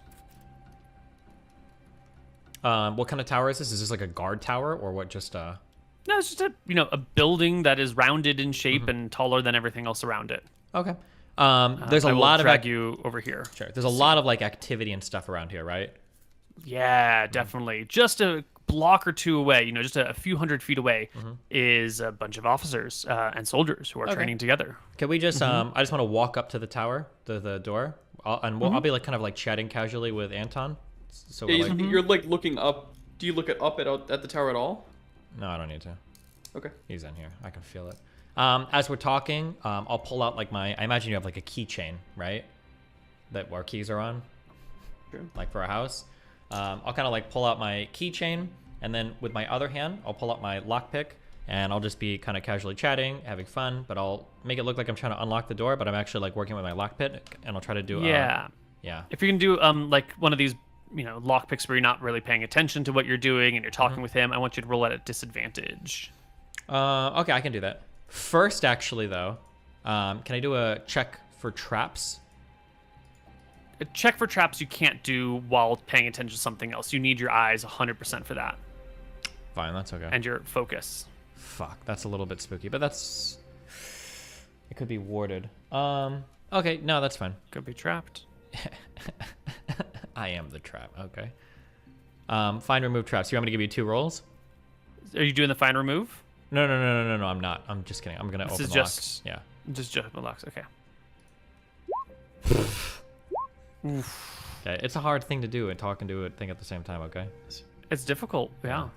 What kind of tower is this? Is this like a guard tower or what? Just No, it's just a building that is rounded in shape and taller than everything else around it. okay. There's a I will lot of drag you over here. sure. There's a lot of like activity and stuff around here, right? Yeah, definitely. Just a block or 2 away, just a few hundred feet away, is a bunch of officers and soldiers who are training together. Can we just? I just want to walk up to the tower, the door, I'll be like kind of like chatting casually with Anton. So we're like, You're like looking up. Do you look up at the tower at all? no, I don't need to. Okay. He's in here. I can feel it. As we're talking, I'll pull out like I imagine you have like a keychain, right? That our keys are on, Sure. like for a house. I'll kind of like pull out my keychain, and then with my other hand, I'll pull out my lockpick, and I'll just be kind of casually chatting, having fun. But I'll make it look like I'm trying to unlock the door, but I'm actually like working with my lockpick, and I'll try to do. Yeah. Yeah. If you can do like one of these, lock picks where you're not really paying attention to what you're doing and you're talking with him, I want you to roll at a disadvantage. Okay, I can do that. First, actually, though, can I do a check for traps? A check for traps you can't do while paying attention to something else. You need your eyes 100% for that Fine, that's okay. and your focus. Fuck, that's a little bit spooky, but that's... It could be warded. Okay, no, that's fine. Could be trapped. I am the trap, okay. Find remove traps. You want me to give you 2 rolls? Are you doing the find remove? No, I'm not. I'm just kidding. I'm gonna This open is the lock. just- Yeah. Just locks. Okay. Okay, it's a hard thing to do and talk and do a thing at the same time, okay? It's difficult. Yeah.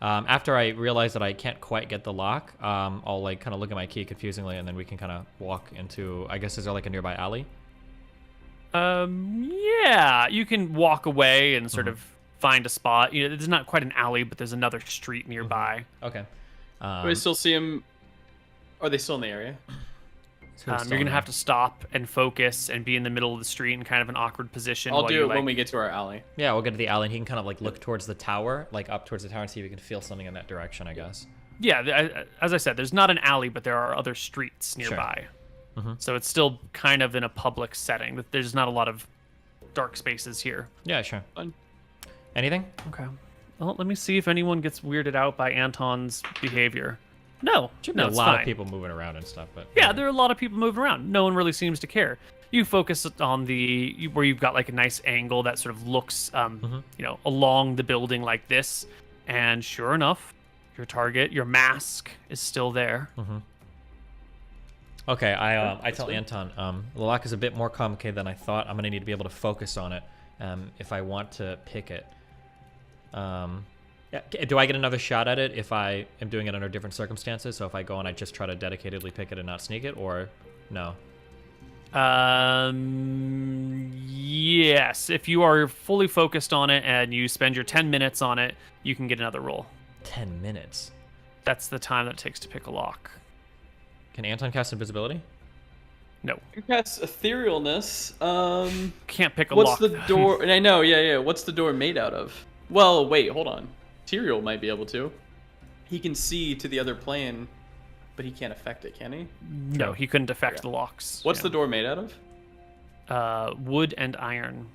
After I realize that I can't quite get the lock, I'll like kind of look at my key confusingly, and then we can kind of walk into, I guess, is there like a nearby alley? Yeah, you can walk away and sort of find a spot. There's not quite an alley, but there's another street nearby. Okay. Do we still see him? Are they still in the area? So it's still You're gonna there. have to stop and focus and be in the middle of the street in kind of an awkward position. I'll while do you, it when like- we get to our alley. Yeah, we'll get to the alley, and he can kind of like look towards the tower, like up towards the tower, and see if we can feel something in that direction, I guess. Yeah, as I said, there's not an alley, but there are other streets nearby. So it's still kind of in a public setting. There's not a lot of dark spaces here. Yeah, sure. Fine. Anything? Okay. Well, let me see if anyone gets weirded out by Anton's behavior. No, Should no, be a it's lot fine. of people moving around and stuff, but Yeah, there are a lot of people moving around. No one really seems to care. You focus on where you've got like a nice angle that sort of looks, along the building like this, and sure enough, your target. Your mask is still there. Okay, I tell Anton, the lock is a bit more complicated than I thought. I'm gonna need to be able to focus on it if I want to pick it. Yeah, do I get another shot at it if I am doing it under different circumstances? So if I go and I just try to dedicatedly pick it and not sneak it, or no? Yes. If you are fully focused on it and you spend your 10 minutes on it, you can get another roll. 10 minutes. That's the time that it takes to pick a lock. Can Anton cast invisibility? No. You cast etherealness. Can't pick a What's lock. the door? And I know, yeah. What's the door made out of? Well, wait, hold on. Tyrael might be able to. He can see to the other plane, but he can't affect it, can he? No, he couldn't affect the locks. What's the door made out of? Wood and iron.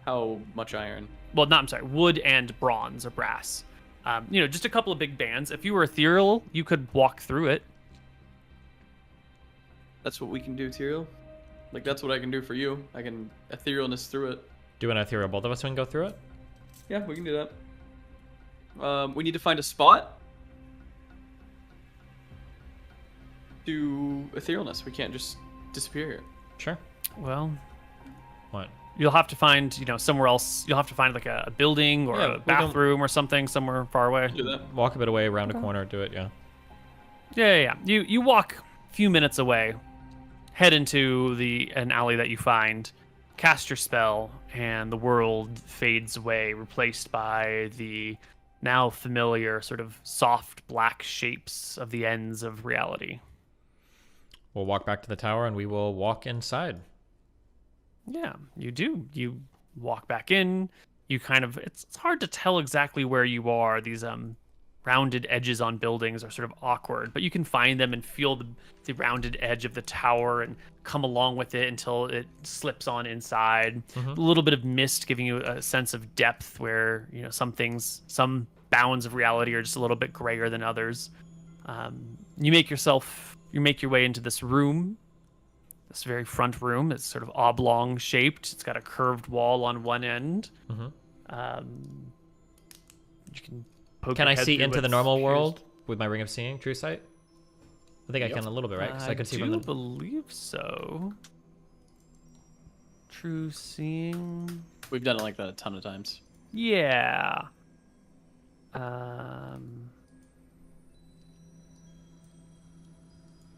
How much iron? Well, I'm sorry. Wood and bronze or brass. Just a couple of big bands. If you were ethereal, you could walk through it. That's what we can do, Tyrael. Like, that's what I can do for you. I can etherealness through it. Do an ethereal, both of us can go through it? Yeah, we can do that. We need to find a spot to etherealness. We can't just disappear here. Sure. Well, What? you'll have to find, somewhere else. You'll have to find like a building or Yeah, a we can- bathroom or something somewhere far away. Do that. Walk a bit away, around a corner, do it, yeah. Yeah. You walk a few minutes away, head into an alley that you find, cast your spell, and the world fades away, replaced by the now familiar sort of soft black shapes of the ends of reality. We'll walk back to the tower and we will walk inside. Yeah, you do. You walk back in. You kind of, it's hard to tell exactly where you are. These rounded edges on buildings are sort of awkward, but you can find them and feel the rounded edge of the tower and come along with it until it slips on inside. A little bit of mist giving you a sense of depth where, some bounds of reality are just a little bit grayer than others. You make your way into this room. This very front room is sort of oblong shaped. It's got a curved wall on one end. You can poke Can your I head see through into the what's normal pierced. world with my ring of seeing, true sight? I think I can a little bit, right? Because I could see from the... believe so. True seeing. We've done it like that a ton of times. Yeah.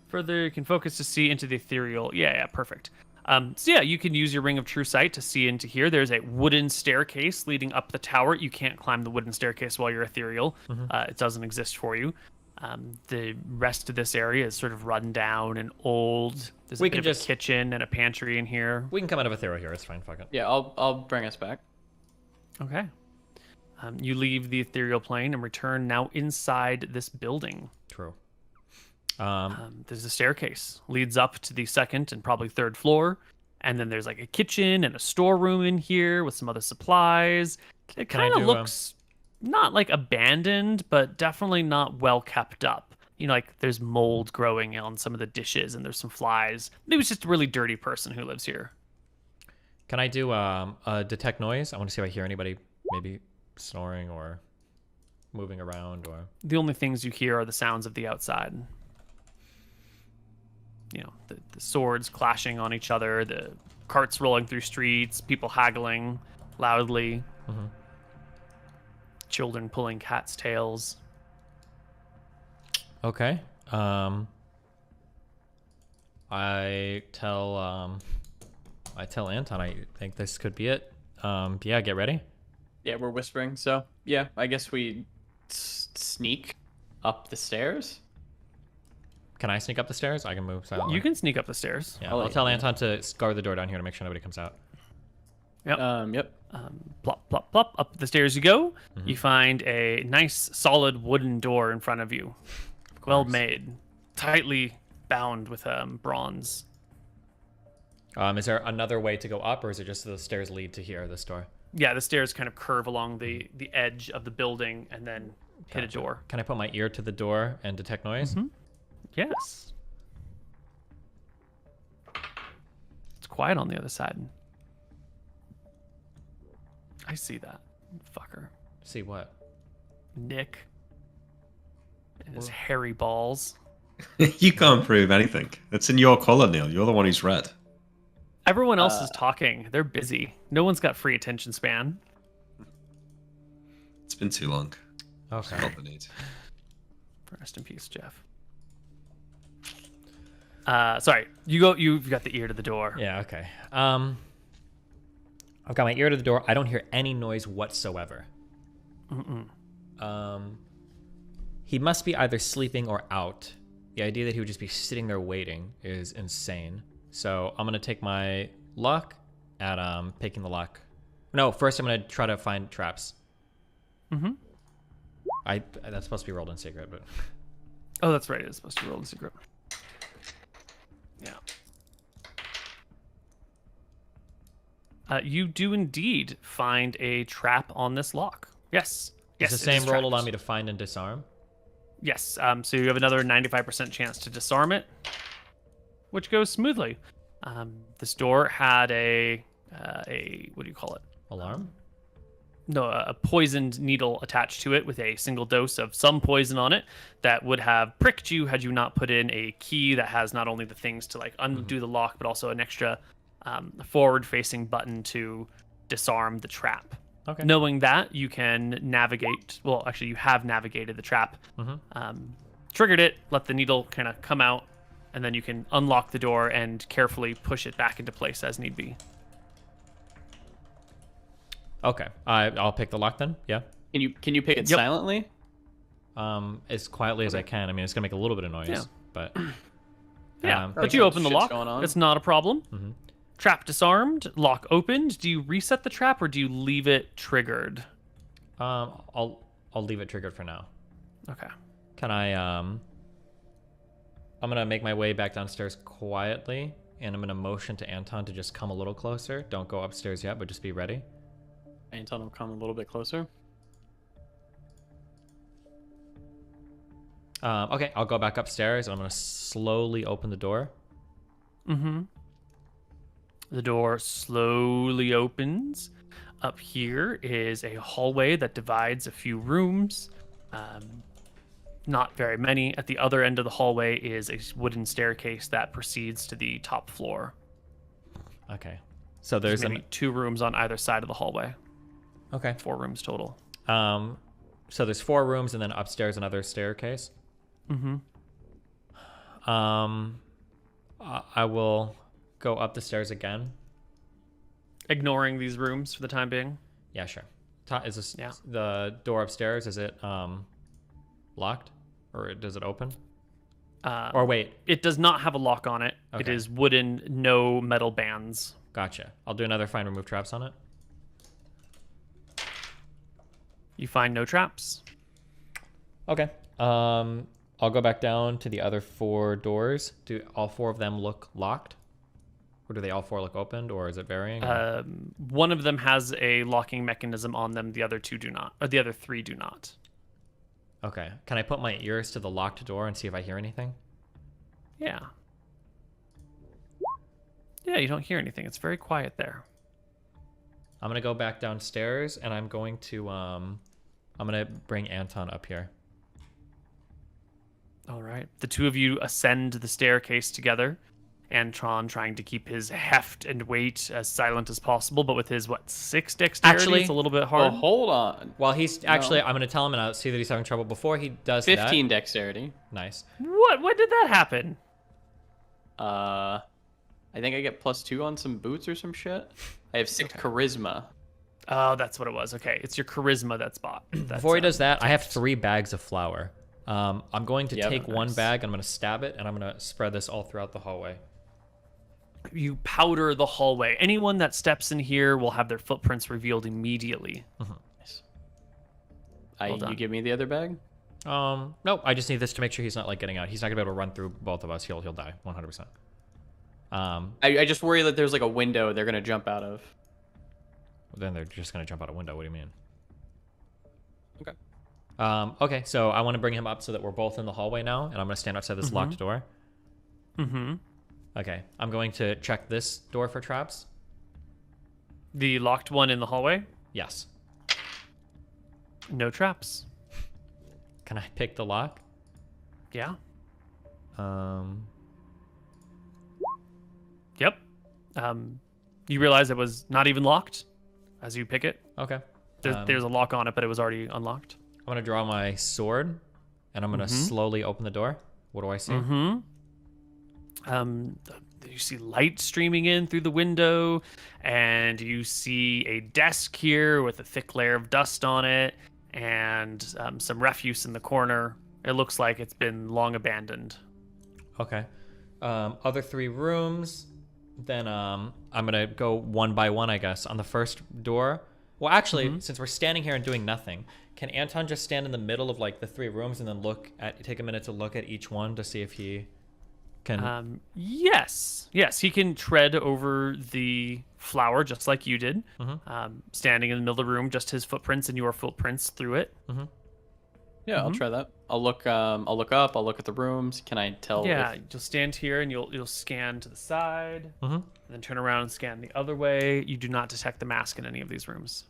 Further, you can focus to see into the ethereal. Yeah, perfect. So yeah, you can use your ring of true sight to see into here. There's a wooden staircase leading up the tower. You can't climb the wooden staircase while you're ethereal. It doesn't exist for you. The rest of this area is sort of run down and old. There's We a can bit of just- a kitchen and a pantry in here. We can come out of ethereal here, it's fine, fuck it. Yeah, I'll bring us back. Okay. You leave the ethereal plane and return now inside this building. True. There's a staircase leads up to the second and probably third floor, and then there's like a kitchen and a storeroom in here with some other supplies. It Can I kind of do, looks not like abandoned, but definitely not well kept up. Like there's mold growing on some of the dishes and there's some flies. Maybe it's just a really dirty person who lives here. Can I do a detect noise? I want to see if I hear anybody maybe snoring or moving around or... The only things you hear are the sounds of the outside. The swords clashing on each other, the carts rolling through streets, people haggling loudly, children pulling cats' tails. Okay. I tell Anton I think this could be it. Yeah, get ready. Yeah, we're whispering. So yeah, I guess we sneak up the stairs. Can I sneak up the stairs? I can move silently. You can sneak up the stairs. Yeah, I'll tell Anton to guard the door down here to make sure nobody comes out. Yep. Plop, plop, plop. Up the stairs you go. You find a nice, solid wooden door in front of you. Well made. Tightly bound with bronze. Is there another way to go up, or is it just the stairs lead to here, this door? Yeah, the stairs kind of curve along the edge of the building and then hit a Gotcha. door. Can I put my ear to the door and detect noise? Yes. It's quiet on the other side. I see that. Fucker. See what? Nick. And his hairy balls. You can't prove anything. It's in your color, Neil. You're the one who's red. Everyone else is talking. They're busy. No one's got free attention span. It's been too long. Okay. Felt the need. Rest in peace, Jeff. Sorry, you've got the ear to the door. Yeah, okay. I've got my ear to the door. I don't hear any noise whatsoever. He must be either sleeping or out. The idea that he would just be sitting there waiting is insane. So I'm gonna take my luck at picking the lock. No, first I'm gonna try to find traps. That's supposed to be rolled in secret, but Oh, that's right. It's supposed to roll in secret. Yeah. You do indeed find a trap on this lock. Yes. Yes. does the it same is roll trapped. allow me to find and disarm? Yes. So you have another 95% chance to disarm it, which goes smoothly. This door had a what do you call it? Alarm? No, a poisoned needle attached to it with a single dose of some poison on it that would have pricked you had you not put in a key that has not only the things to like undo the lock, but also an extra forward-facing button to disarm the trap. Okay. Knowing that, you can navigate. Well, actually, you have navigated the trap, triggered it, let the needle kind of come out, and then you can unlock the door and carefully push it back into place as need be. Okay. I'll pick the lock then. Yeah. Can you pick it Yep. silently? As quietly as I can. I mean, it's gonna make a little bit of noise, Yeah. but Yeah, Um, but you open the Shit's lock. going on. It's not a problem. Trap disarmed, lock opened. Do you reset the trap or do you leave it triggered? I'll leave it triggered for now. Okay. Can I I'm gonna make my way back downstairs quietly, and I'm gonna motion to Anton to just come a little closer. Don't go upstairs yet, but just be ready. Anton will come a little bit closer. Okay, I'll go back upstairs and I'm gonna slowly open the door. The door slowly opens. Up here is a hallway that divides a few rooms. Not very many. At the other end of the hallway is a wooden staircase that proceeds to the top floor. Okay. So There's there's maybe 2 rooms on either side of the hallway. Okay. 4 rooms total. So there's 4 rooms and then upstairs another staircase. I will go up the stairs again. Ignoring these rooms for the time being. Yeah, sure. Is this Yeah. the door upstairs? Is it locked, or does it open? Or wait, It does not have a lock on it. It Okay. is wooden, no metal bands. gotcha. I'll do another find remove traps on it. You find no traps. Okay. I'll go back down to the other 4 doors. Do all 4 of them look locked? Or do they all 4 look opened, or is it varying? One of them has a locking mechanism on them. The other 2 do not. Or the other 3 do not. Okay. Can I put my ears to the locked door and see if I hear anything? Yeah. Yeah, you don't hear anything. It's very quiet there. I'm gonna go back downstairs, and I'm going to I'm gonna bring Anton up here. All right. The 2 of you ascend the staircase together. Antron trying to keep his heft and weight as silent as possible, but with his, 6 dexterity? Actually- It's a little bit Oh, hard. hold on. Well, he's actually. I'm gonna tell him, and I'll see that he's having trouble. Before he does 15 dexterity. that, nice. What? When did that happen? I think I get +2 on some boots or some shit. I have 6 charisma. Oh, that's what it was. Okay, it's your charisma that's bought. Before he does that, I have 3 bags of flour. I'm going to Yep. take one Nice. bag, and I'm gonna stab it, and I'm gonna spread this all throughout the hallway. You powder the hallway. Anyone that steps in here will have their footprints revealed immediately. Nice. Well done. You give me the other bag? Nope. I just need this to make sure he's not like getting out. He's not gonna be able to run through both of us. He'll die 100%. I just worry that there's like a window they're gonna jump out of. Then they're just gonna jump out a window. What do you mean? Okay. Okay, so I want to bring him up so that we're both in the hallway now, and I'm gonna stand outside this locked door. Okay, I'm going to check this door for traps. The locked one in the hallway? Yes. No traps. Can I pick the lock? Yeah. Um. Yep. You realize it was not even locked as you pick it. Okay. There's a lock on it, but it was already unlocked. I'm gonna draw my sword, and I'm gonna slowly open the door. What do I see? You see light streaming in through the window, and you see a desk here with a thick layer of dust on it, and some refuse in the corner. It looks like it's been long abandoned. Okay. Other 3 rooms. Then I'm gonna go one by one, I guess. On the first door. Well, actually, since we're standing here and doing nothing, can Anton just stand in the middle of like the 3 rooms and then take a minute to look at each one to see if he can? Yes, he can tread over the flower just like you did. Standing in the middle of the room, just his footprints and your footprints through it. Yeah, I'll try that. I'll look up. I'll look at the rooms. Can I tell? Yeah, you'll stand here and you'll scan to the side, and then turn around and scan the other way. You do not detect the mask in any of these rooms.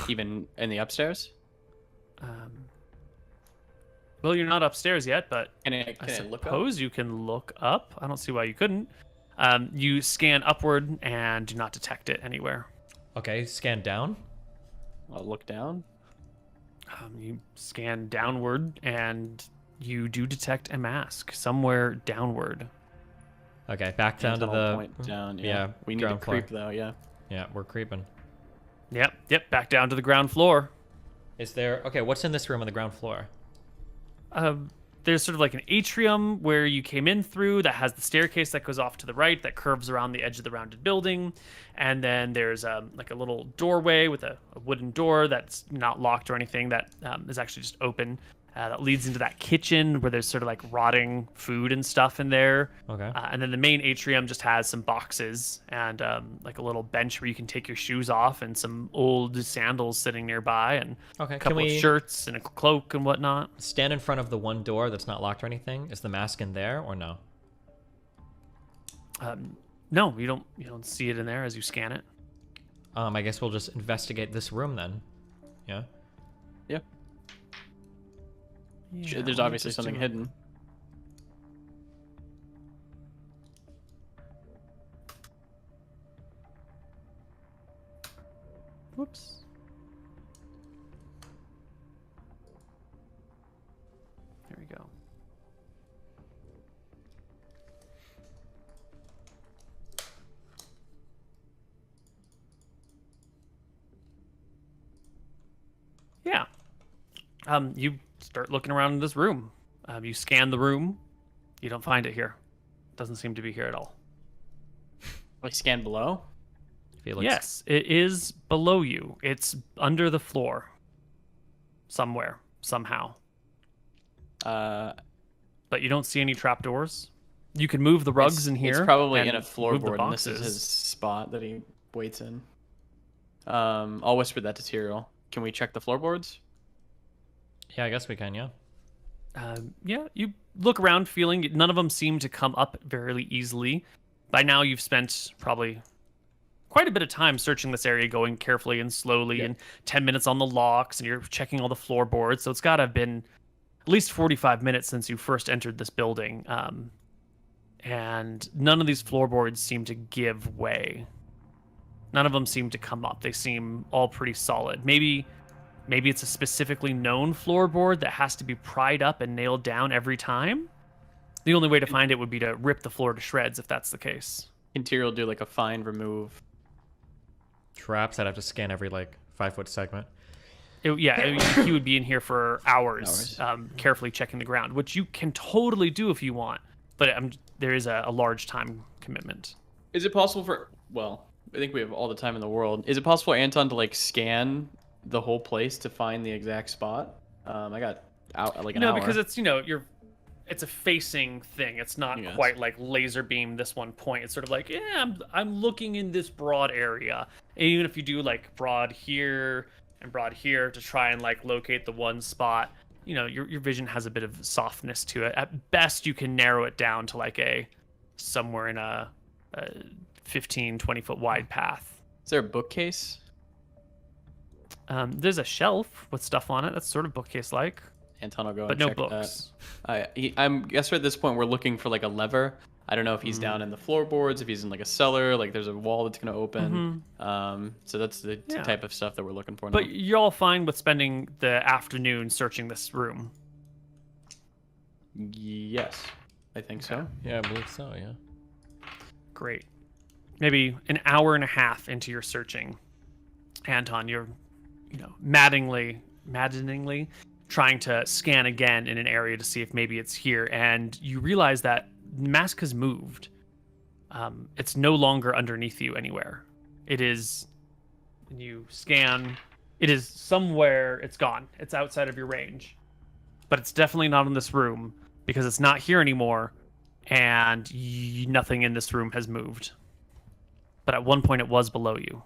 Even in the upstairs? Well, you're not upstairs yet, but Can I look up? suppose you can look up. I don't see why you couldn't. You scan upward and do not detect it anywhere. Okay, scan down. I'll look down. You scan downward and you do detect a mask somewhere downward. Okay, back down to Anton will point down. Yeah. We need to ground floor. creep though. Yeah. Yeah, we're creeping. Yep, back down to the ground floor. Is there... Okay, what's in this room on the ground floor? There's sort of like an atrium where you came in through that has the staircase that goes off to the right that curves around the edge of the rounded building. And then there's like a little doorway with a wooden door that's not locked or anything that is actually just open. That leads into that kitchen where there's sort of like rotting food and stuff in there. Okay. And then the main atrium just has some boxes and like a little bench where you can take your shoes off and some old sandals sitting nearby and Okay, a couple of shirts and a cloak and whatnot. Stand in front of the one door that's not locked or anything. Is the mask in there or no? No, you don't see it in there as you scan it. I guess we'll just investigate this room then. Yeah. Yeah. Yeah, There's let me obviously just something do- hidden. Whoops. There we go. Yeah. You start looking around in this room. You scan the room. You don't find it here. Doesn't seem to be here at all. Like scan below. Felix. Yes, it is below you. It's under the floor. Somewhere, somehow. But you don't see any trapdoors. You can move the rugs in here. It's probably and in a move the floorboard, and this is boxes. his spot that he waits in. I'll whisper that to Tyrael. Can we check the floorboards? Yeah, I guess we can, yeah. Yeah, you look around feeling none of them seem to come up very easily. By now you've spent probably quite a bit of time searching this area, going carefully and slowly, and 10 minutes on the locks, and you're checking all the floorboards. So it's got to have been at least 45 minutes since you first entered this building. And none of these floorboards seem to give way. None of them seem to come up. They seem all pretty solid. Maybe it's a specifically known floorboard that has to be pried up and nailed down every time. The only way to find it would be to rip the floor to shreds if that's the case. Can Tyrael do like a find remove? Traps, I'd have to scan every, like, 5-foot segment. He would be in here for hours. Carefully checking the ground, which you can totally do if you want. But there is a large time commitment. Is it possible for... Well, I think we have all the time in the world. Is it possible for Anton to like scan the whole place to find the exact spot? I got out like an hour. No, because it's it's a facing thing. It's not quite like laser beam this one point. It's sort of like, I'm looking in this broad area. And even if you do like broad here and broad here to try and like locate the one spot, your vision has a bit of softness to it. At best, you can narrow it down to like somewhere in a 15, 20 foot wide path. Is there a bookcase? There's a shelf with stuff on it. That's sort of bookcase like. Anton will go but and no check books. I'm guess at this point we're looking for like a lever. I don't know if he's down in the floorboards, if he's in like a cellar, like there's a wall that's gonna open. So that's the Yeah. type of stuff that we're looking for now. But you're all fine with spending the afternoon searching this room. Yes, I think so. Yeah, I believe so. Yeah. Great. Maybe an hour and a half into your searching, Anton, you're, maddeningly trying to scan again in an area to see if maybe it's here, and you realize that the mask has moved. It's no longer underneath you anywhere. It is, when you scan, it is somewhere, it's gone. It's outside of your range. But it's definitely not in this room, because it's not here anymore, and nothing in this room has moved. But at one point it was below you.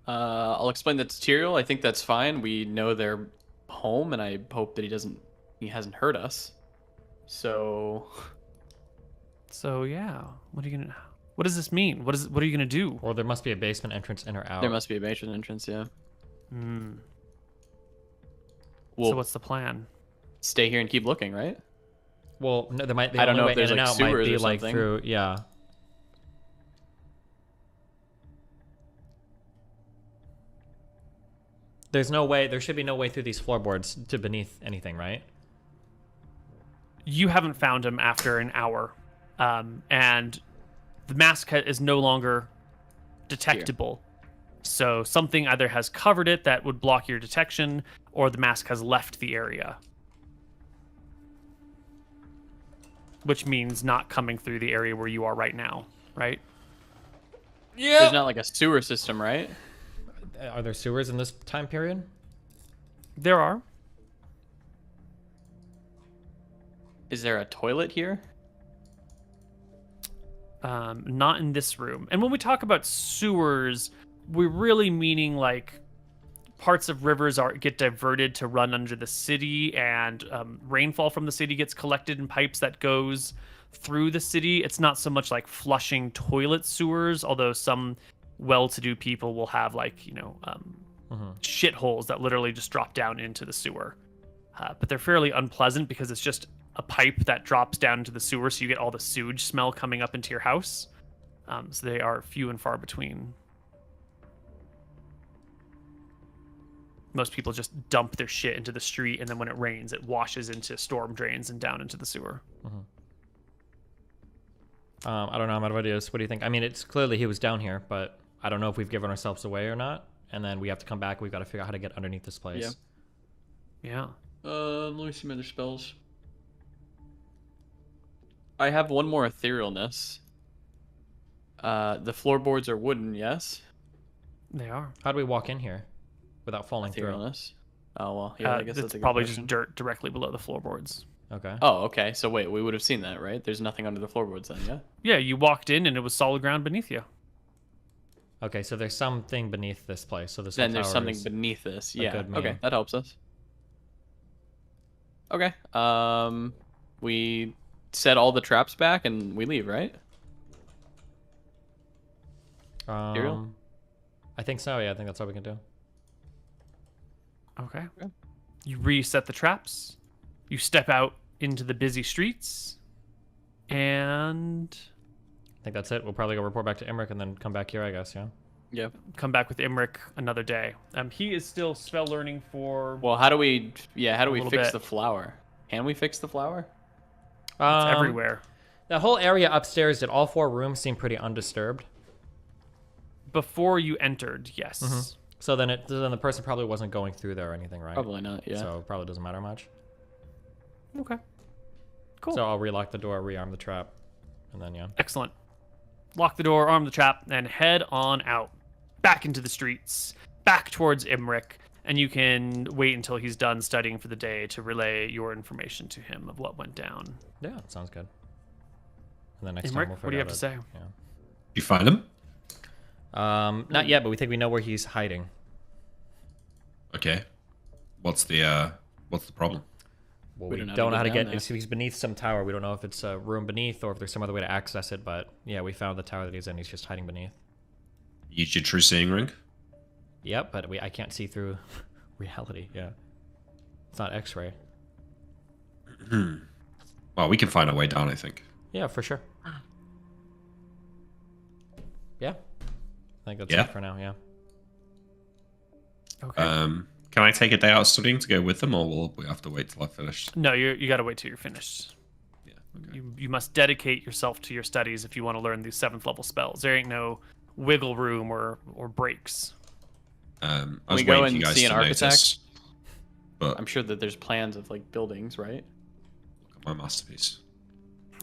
I'll explain the tutorial. I think that's fine. We know they're home, and I hope that he hasn't hurt us. So yeah, what does this mean? What are you gonna do? Or there must be a basement entrance in or out. there must be a basement entrance, yeah. So We'll what's the plan? stay here and keep looking, right? Well, no, there might. The I don't only know way if there's, in and like, out might sewers be or like something. through. Yeah. There's no way. There should be no way through these floorboards to beneath anything, right? You haven't found him after an hour, and the mask is no longer detectable. So something either has covered it that would block your detection, or the mask has left the area. Which means not coming through the area where you are right now, right? There's not like a sewer system, right? Are there sewers in this time period? There are. Is there a toilet here? Not in this room. And when we talk about sewers, we're really meaning like parts of rivers get diverted to run under the city, and rainfall from the city gets collected in pipes that goes through the city. It's not so much like flushing toilet sewers, although some well-to-do people will have like shitholes that literally just drop down into the sewer. But they're fairly unpleasant because it's just a pipe that drops down into the sewer, so you get all the sewage smell coming up into your house. So they are few and far between. Most people just dump their shit into the street, and then when it rains, it washes into storm drains and down into the sewer. I don't know. I'm out of ideas. What do you think? I mean, it's clearly he was down here, but I don't know if we've given ourselves away or not. And then we have to come back. We've got to figure out how to get underneath this place. Yeah. Let me see my other spells. I have one more etherealness. The floorboards are wooden, yes? They are. How do we walk in here without falling through? Etherealness. Oh, well, yeah, I guess that's It's a good probably question. just dirt directly below the floorboards. Okay. Oh, okay. So wait, we would have seen that, right? There's nothing under the floorboards then, yeah? Yeah, you walked in and it was solid ground beneath you. Okay, so there's something beneath this place. So this Then whole there's tower something is- beneath this. a Yeah. good Okay, mean. that helps us. Okay. We set all the traps back and we leave, right? Cereal? I think so. Yeah, I think that's all we can do. Okay. You reset the traps. You step out into the busy streets. And I think that's it. We'll probably go report back to Emmerich and then come back here, I guess. Yeah. Yeah. come back with Imric another day. He is still spell learning for... Well, how do we fix little bit. the flower? Can we fix the flower? It's everywhere. The whole area upstairs, did all 4 rooms seem pretty undisturbed? Before you entered, yes. So then the person probably wasn't going through there or anything, right? Probably not, yeah. So it probably doesn't matter much. Okay. Cool. So I'll relock the door, rearm the trap, and then, yeah. Excellent. Lock the door, arm the trap, and head on out. Back into the streets. Back towards Imric. And you can wait until he's done studying for the day to relay your information to him of what went down. Yeah, that sounds good. And then next Imric, time we'll what do you have to say? Yeah. You find him? Not yet, but we think we know where he's hiding. Okay. What's the problem? Well, We we don't don't know how to down get. there. He's beneath some tower. We don't know if it's a room beneath or if there's some other way to access it. But yeah, we found the tower that he's in. He's just hiding beneath. Use your true seeing ring. Yep, but I can't see through reality. Yeah. It's not X-ray. Well, we can find our way down, I think. Yeah, for sure. Yeah. I think that's Yeah? it for now, yeah. Okay. Can I take a day out studying to go with them, or will we have to wait till I finish? No, you got to wait till you're finished. Yeah. Okay. You must dedicate yourself to your studies if you want to learn these 7th level spells. There ain't no wiggle room or breaks. I was we go waiting for you and guys see to an architect? notice, but I'm sure that there's plans of like buildings, right? look at my masterpiece.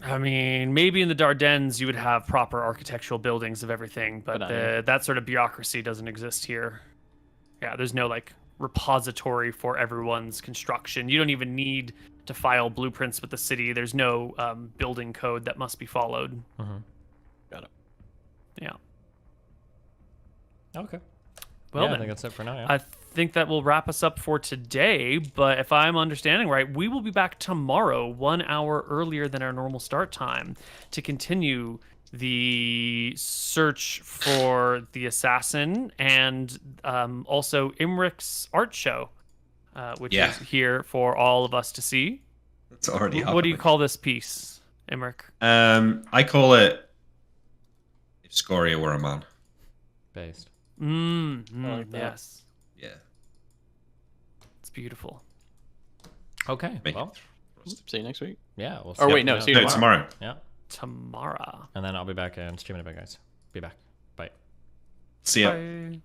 I mean, maybe in the Dardennes you would have proper architectural buildings of everything, but not here. that sort of bureaucracy doesn't exist here. Yeah, there's no like repository for everyone's construction. You don't even need to file blueprints with the city. There's no building code that must be followed. Got it. Yeah. Okay. Well, yeah, I then, think that's it for now, yeah. I think that will wrap us up for today. But if I'm understanding right, we will be back tomorrow, 1 hour earlier than our normal start time, to continue the search for the assassin and also Imric's art show, which is here for all of us to see. It's already What do you happening. call this piece, Imric? I call it If Scoria Were a Man. Based. like that. Yes. Yeah. It's beautiful. Okay, Make well, See you next week. yeah. We'll Or see wait, you no, tomorrow. see you No, tomorrow. tomorrow. Yeah. Tomorrow. And then I'll be back and streaming a bit, guys. Be back. Bye. See ya. Bye.